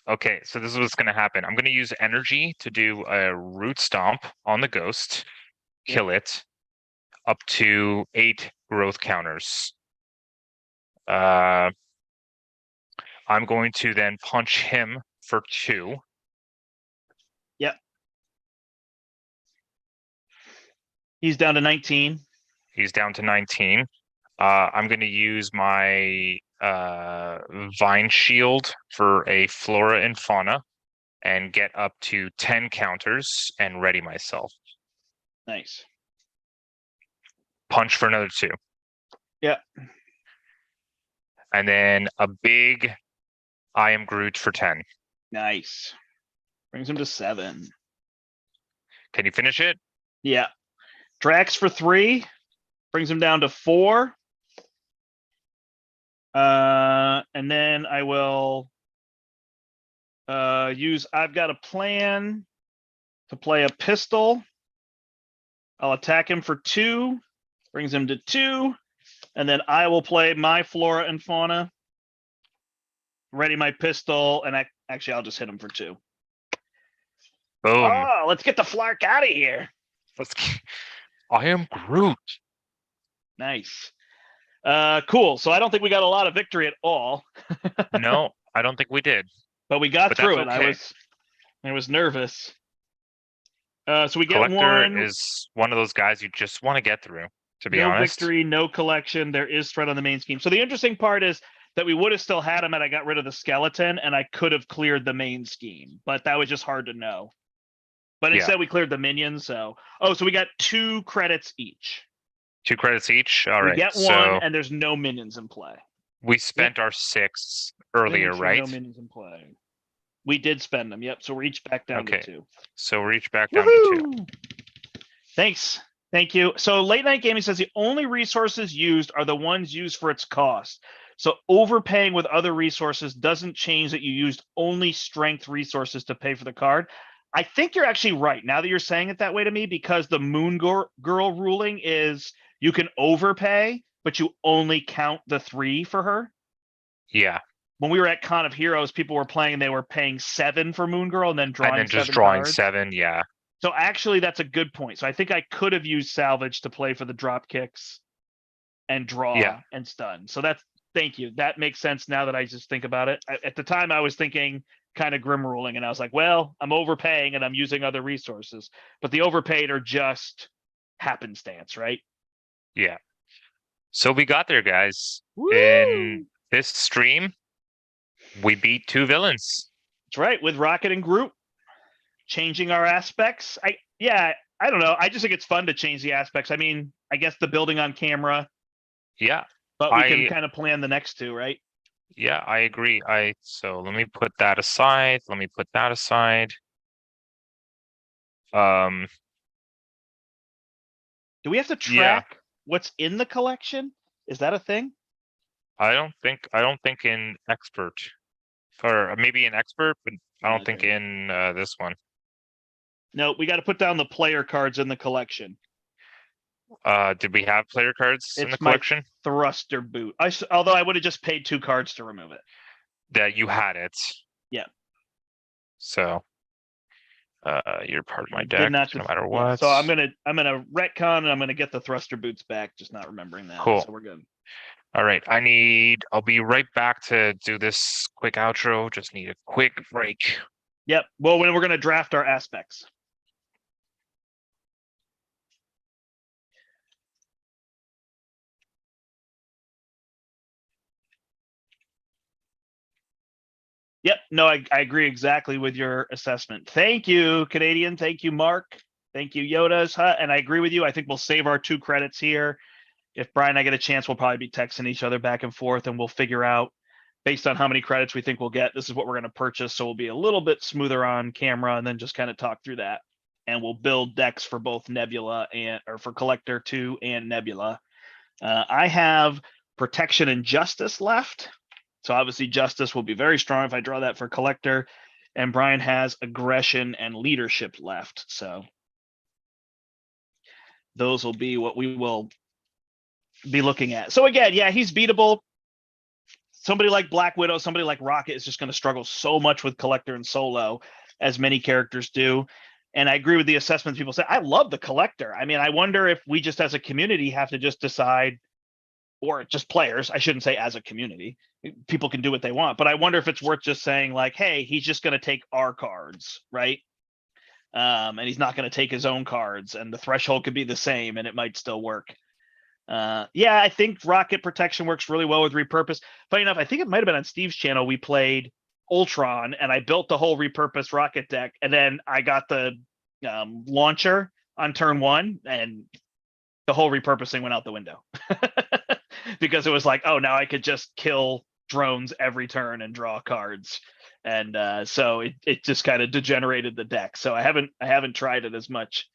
S2: Okay, so this is what's going to happen. I'm going to use energy to do a root stomp on the ghost, kill it, up to 8 growth counters. I'm going to then punch him for 2.
S1: Yep. He's down to 19.
S2: He's down to 19. I'm going to use my Vine Shield for a Flora and Fauna and get up to 10 counters and ready myself.
S1: Nice.
S2: Punch for another 2.
S1: Yeah.
S2: And then a big I Am Groot for 10.
S1: Nice. Brings him to 7.
S2: Can you finish it?
S1: Yeah. Drax for 3. Brings him down to 4. And then I will use I've got a plan to play a pistol. I'll attack him for 2. Brings him to 2. And then I will play my Flora and Fauna. Ready my pistol, and actually I'll just hit him for 2.
S2: Boom.
S1: Oh, let's get the Flark out of here.
S2: I Am Groot.
S1: Nice. Cool. So I don't think we got a lot of victory at all.
S2: No, I don't think we did.
S1: But we got
S2: But
S1: through it.
S2: that's okay.
S1: I was nervous. So we get
S2: Collector
S1: 1.
S2: is one of those guys you just want to get through, to be
S1: no
S2: honest.
S1: victory, no collection. There is threat on the main scheme. So the interesting part is that we would have still had him and I got rid of the skeleton and I could have cleared the main scheme, but that was just hard to know. But
S2: Yeah.
S1: instead we cleared the minions. So, so we got 2 credits each.
S2: 2 credits each. All
S1: We
S2: right.
S1: get 1
S2: So
S1: and there's no minions in play.
S2: we spent our 6 earlier,
S1: Minions for
S2: right?
S1: No minions in play. We did spend them. Yep. So we're each back down
S2: Okay.
S1: to 2.
S2: So we're each back down to 2.
S1: Woohoo! Thanks. Thank you. So Late Night Gaming says the only resources used are the ones used for its cost. So overpaying with other resources doesn't change that you used only strength resources to pay for the card. I think you're actually right now that you're saying it that way to me, because the Moon Girl ruling is you can overpay, but you only count the 3 for her.
S2: Yeah.
S1: When we were at Con of Heroes, people were playing and they were paying 7 for Moon Girl and then drawing
S2: And then just
S1: 7
S2: drawing
S1: cards.
S2: 7. Yeah.
S1: So actually, that's a good point. So I think I could have used salvage to play for the drop kicks and draw and stun. So thank you. That makes sense now that I just think about it. At the time, I was thinking kind of grim ruling, and I was like, well, I'm overpaying and I'm using other resources, but the overpaid are just happenstance, right?
S2: Yeah. So we got there, guys.
S1: Woo!
S2: In this stream, we beat 2 villains.
S1: That's right, with Rocket and Groot changing our aspects. I don't know. I just think it's fun to change the aspects. I mean, I guess the building on camera.
S2: Yeah.
S1: But we can kind of plan the next 2, right?
S2: Yeah, I agree. So let me put that aside. Let me put that aside.
S1: Do we have to track what's in the collection? Is that a thing?
S2: I don't think in expert, or maybe in expert, but I don't think in this one.
S1: No, we got to put down the player cards in the collection.
S2: Did we have player cards in the collection?
S1: Thruster boot. Although I would have just paid 2 cards to remove it.
S2: That you had it.
S1: Yeah.
S2: So you're part of my deck, no matter what.
S1: Yeah, so I'm gonna retcon and I'm gonna get the thruster boots back, just not remembering that.
S2: Cool.
S1: So we're good.
S2: All right. I'll be right back to do this quick outro. Just need a quick break.
S1: Yep. Well, when we're gonna draft our aspects. Yep. No, I agree exactly with your assessment. Thank you, Canadian. Thank you, Mark. Thank you, Yoda's Hut. And I agree with you. I think we'll save our 2 credits here. If Brian and I get a chance, we'll probably be texting each other back and forth, and we'll figure out based on how many credits we think we'll get. This is what we're going to purchase. So we'll be a little bit smoother on camera and then just kind of talk through that. And we'll build decks for both Nebula or for Collector 2 and Nebula. I have Protection and Justice left. So obviously Justice will be very strong if I draw that for Collector. And Brian has Aggression and Leadership left. So those will be what we will be looking at. So again, yeah, he's beatable. Somebody like Black Widow, somebody like Rocket is just going to struggle so much with Collector and Solo, as many characters do. And I agree with the assessments people say. I love the Collector. I mean, I wonder if we just as a community have to just decide, or just players, I shouldn't say as a community, people can do what they want, but I wonder if it's worth just saying like, hey, he's just going to take our cards, right? And he's not going to take his own cards, and the threshold could be the same and it might still work. Yeah, I think rocket protection works really well with repurpose. Funny enough, I think it might have been on Steve's channel. We played Ultron, and I built the whole repurposed rocket deck, and then I got the launcher on turn 1, and the whole repurposing went out the window because it was like, oh, now I could just kill drones every turn and draw cards, and so it just kind of degenerated the deck. So I haven't tried it as much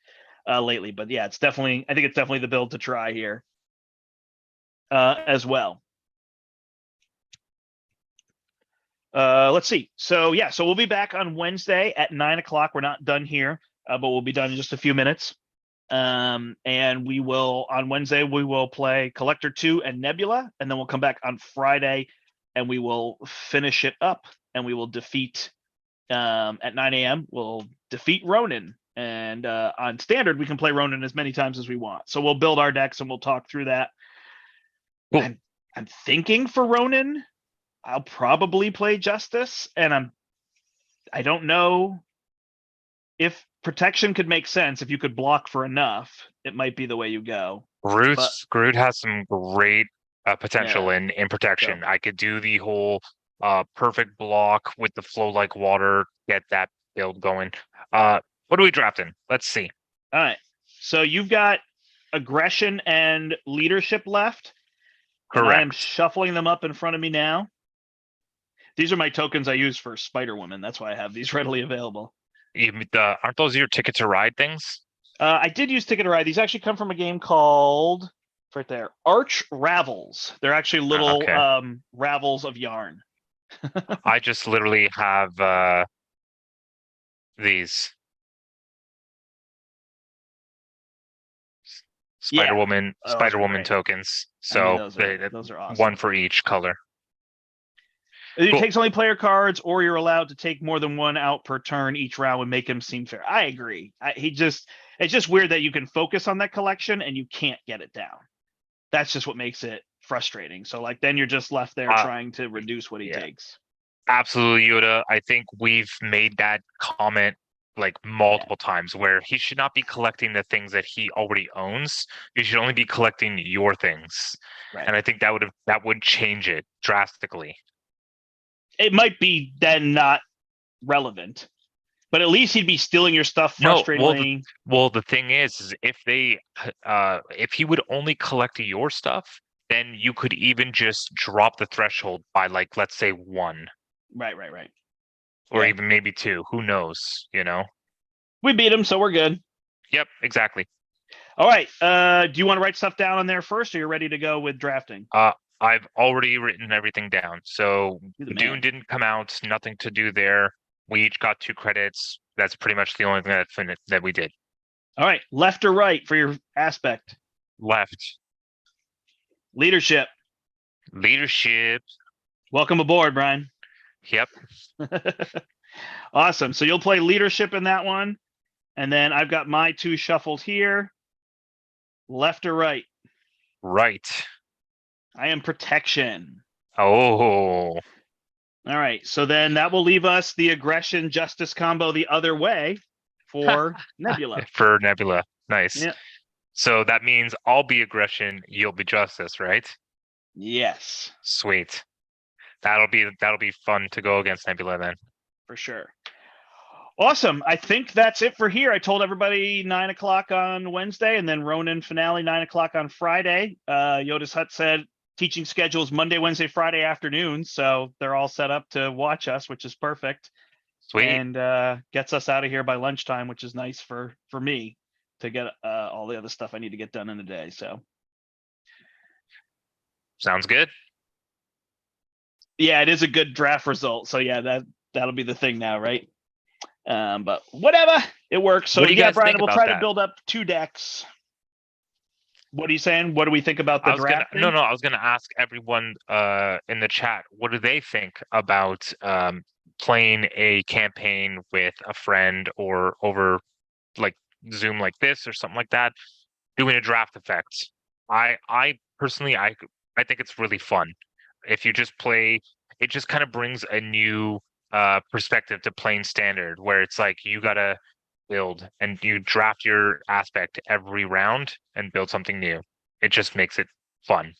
S1: lately, but yeah, I think it's definitely the build to try here as well. Let's see. So yeah, so we'll be back on Wednesday at 9 o'clock. We're not done here, but we'll be done in just a few minutes. And we will on Wednesday we will play Collector 2 and Nebula, and then we'll come back on Friday and we will finish it up, and we will defeat at 9 a.m. we'll defeat Ronin. And on standard we can play Ronin as many times as we want. So we'll build our decks and we'll talk through that. Cool. I'm thinking for Ronin I'll probably play Justice, and I don't know if protection could make sense. If you could block for enough, it might be the way you go.
S2: Groot has some great potential in protection.
S1: So.
S2: I could do the whole perfect block with the flow like water, get that build going. What are we drafting? Let's see.
S1: All right. So you've got aggression and leadership left.
S2: Correct.
S1: And I am shuffling them up in front of me now. These are my tokens I use for Spider-Woman. That's why I have these readily available.
S2: Aren't those your Ticket to Ride things?
S1: I did use Ticket to Ride. These actually come from a game called, right there, Arch Ravels. They're actually little ravels of yarn.
S2: I just literally have these. Spider-Woman tokens. So
S1: those are awesome.
S2: One for each color.
S1: It takes only player cards, or you're allowed to take more than one out per turn each round would make him seem fair. I agree. It's just weird that you can focus on that collection and you can't get it down. That's just what makes it frustrating. So like then you're just left there trying to reduce what he takes.
S2: Absolutely, Yoda. I think we've made that comment like multiple times where he should not be collecting the things that he already owns. You should only be collecting your things. Right. And I think that would change it drastically.
S1: It might be then not relevant, but at least he'd be stealing your stuff frustratingly.
S2: Well, the thing is if if he would only collect your stuff, then you could even just drop the threshold by like, let's say 1.
S1: Right.
S2: Or even maybe 2. Who knows?
S1: We beat him, so we're good.
S2: Yep, exactly.
S1: All right. Do you want to write stuff down on there first, or you're ready to go with drafting?
S2: I've already written everything down. So Dune didn't come out, nothing to do there. We each got 2 credits. That's pretty much the only thing that we did.
S1: All right. Left or right for your aspect?
S2: Left.
S1: Leadership. Welcome aboard, Brian.
S2: Yep.
S1: Awesome. So you'll play leadership in that one. And then I've got my 2 shuffled here. Left or right?
S2: Right.
S1: I am protection.
S2: Oh.
S1: All right. So then that will leave us the aggression justice combo the other way for Nebula.
S2: For Nebula. Nice.
S1: Yeah.
S2: So that means I'll be aggression, you'll be justice, right?
S1: Yes.
S2: Sweet. That'll be fun to go against Nebula then.
S1: For sure. Awesome. I think that's it for here. I told everybody 9 o'clock on Wednesday, and then Ronin finale 9 o'clock on Friday. Yoda's Hut said teaching schedules Monday, Wednesday, Friday afternoons, so they're all set up to watch us, which is perfect.
S2: Sweet.
S1: And gets us out of here by lunchtime, which is nice for me to get all the other stuff I need to get done in the day. So
S2: sounds good.
S1: Yeah, it is a good draft result. So yeah, that'll be the thing now, right? But whatever, it works. So yeah, Brian, we'll try to build up 2 decks. What are you saying? What do we think about the draft?
S2: No, I was gonna ask everyone in the chat, what do they think about playing a campaign with a friend or over like Zoom like this or something like that, doing a draft effect? I personally I think it's really fun. If you just play, it just kind of brings a new perspective to playing standard, where it's like you gotta build and you draft your aspect every round and build something new. it just makes it fun.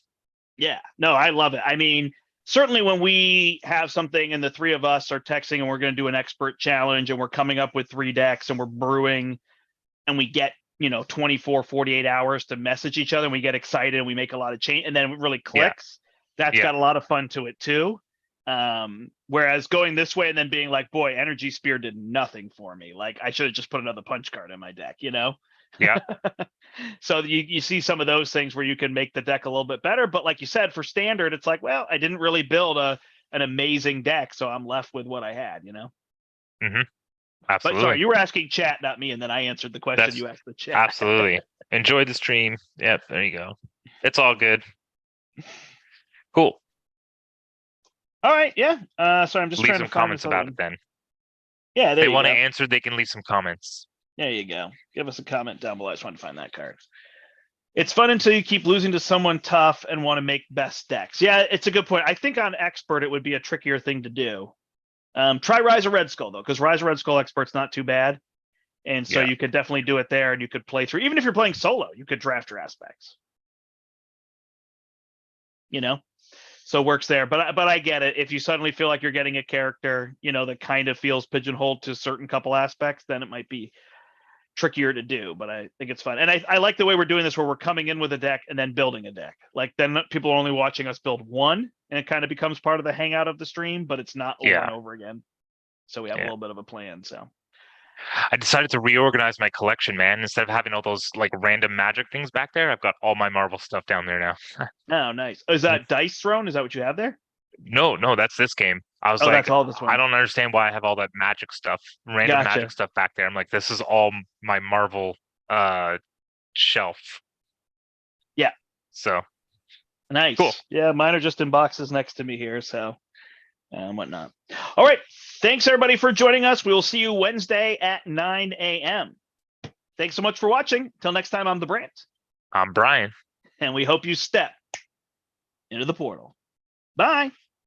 S1: Yeah, no, I love it. I mean, certainly when we have something and the three of us are texting and we're going to do an expert challenge and we're coming up with 3 decks and we're brewing and we get, 24, 48 hours to message each other and we get excited and we make a lot of change and then it really clicks. That's
S2: Yeah.
S1: got a lot of fun to it too. Whereas going this way and then being like, boy, Energy Spear did nothing for me. Like I should have just put another punch card in my deck,
S2: Yeah.
S1: So you see some of those things where you can make the deck a little bit better. But like you said, for standard, it's like, well, I didn't really build an amazing deck, so I'm left with what I had,
S2: Mm-hmm.
S1: But
S2: Absolutely.
S1: sorry, you were asking chat, not me, and then I answered the question
S2: That's-
S1: you asked the chat.
S2: Absolutely. Enjoy the stream. Yep, there you go. It's all good. Cool.
S1: All right, yeah. So I'm just
S2: Leave
S1: trying
S2: some
S1: to find
S2: comments
S1: this
S2: about
S1: other
S2: it then.
S1: Yeah,
S2: If
S1: there
S2: they
S1: you
S2: want to
S1: go.
S2: answer, they can leave some comments.
S1: There you go. Give us a comment down below. I just want to find that card. It's fun until you keep losing to someone tough and want to make best decks. Yeah, it's a good point. I think on expert it would be a trickier thing to do. Try Rise of Red Skull though, because Rise of Red Skull expert's not too bad. And so
S2: Yeah.
S1: you could definitely do it there and you could play through. Even if you're playing solo, you could draft your aspects. So it works there. But I get it. If you suddenly feel like you're getting a character, that kind of feels pigeonholed to certain couple aspects, then it might be trickier to do, but I think it's fun. And I like the way we're doing this where we're coming in with a deck and then building a deck. Like then people are only watching us build one and it kind of becomes part of the hangout of the stream, but it's not over and over again. So we have a little bit of a plan. So
S2: I decided to reorganize my collection, man. Instead of having all those like random magic things back there, I've got all my Marvel stuff down there now.
S1: oh, nice. Is that Dice Throne? Is that what you have there?
S2: No, that's this game. I was
S1: Oh,
S2: like,
S1: that's all this one.
S2: I don't understand why I have all that magic stuff, random magic stuff back there. I'm like, this is all my Marvel shelf.
S1: Yeah.
S2: So
S1: nice.
S2: Cool.
S1: Yeah, mine are just in boxes next to me here. So whatnot. All right. Thanks everybody for joining us. We will see you Wednesday at 9 a.m. Thanks so much for watching. Till next time, I'm the Brandt.
S2: I'm Brian.
S1: And we hope you step into the portal. Bye.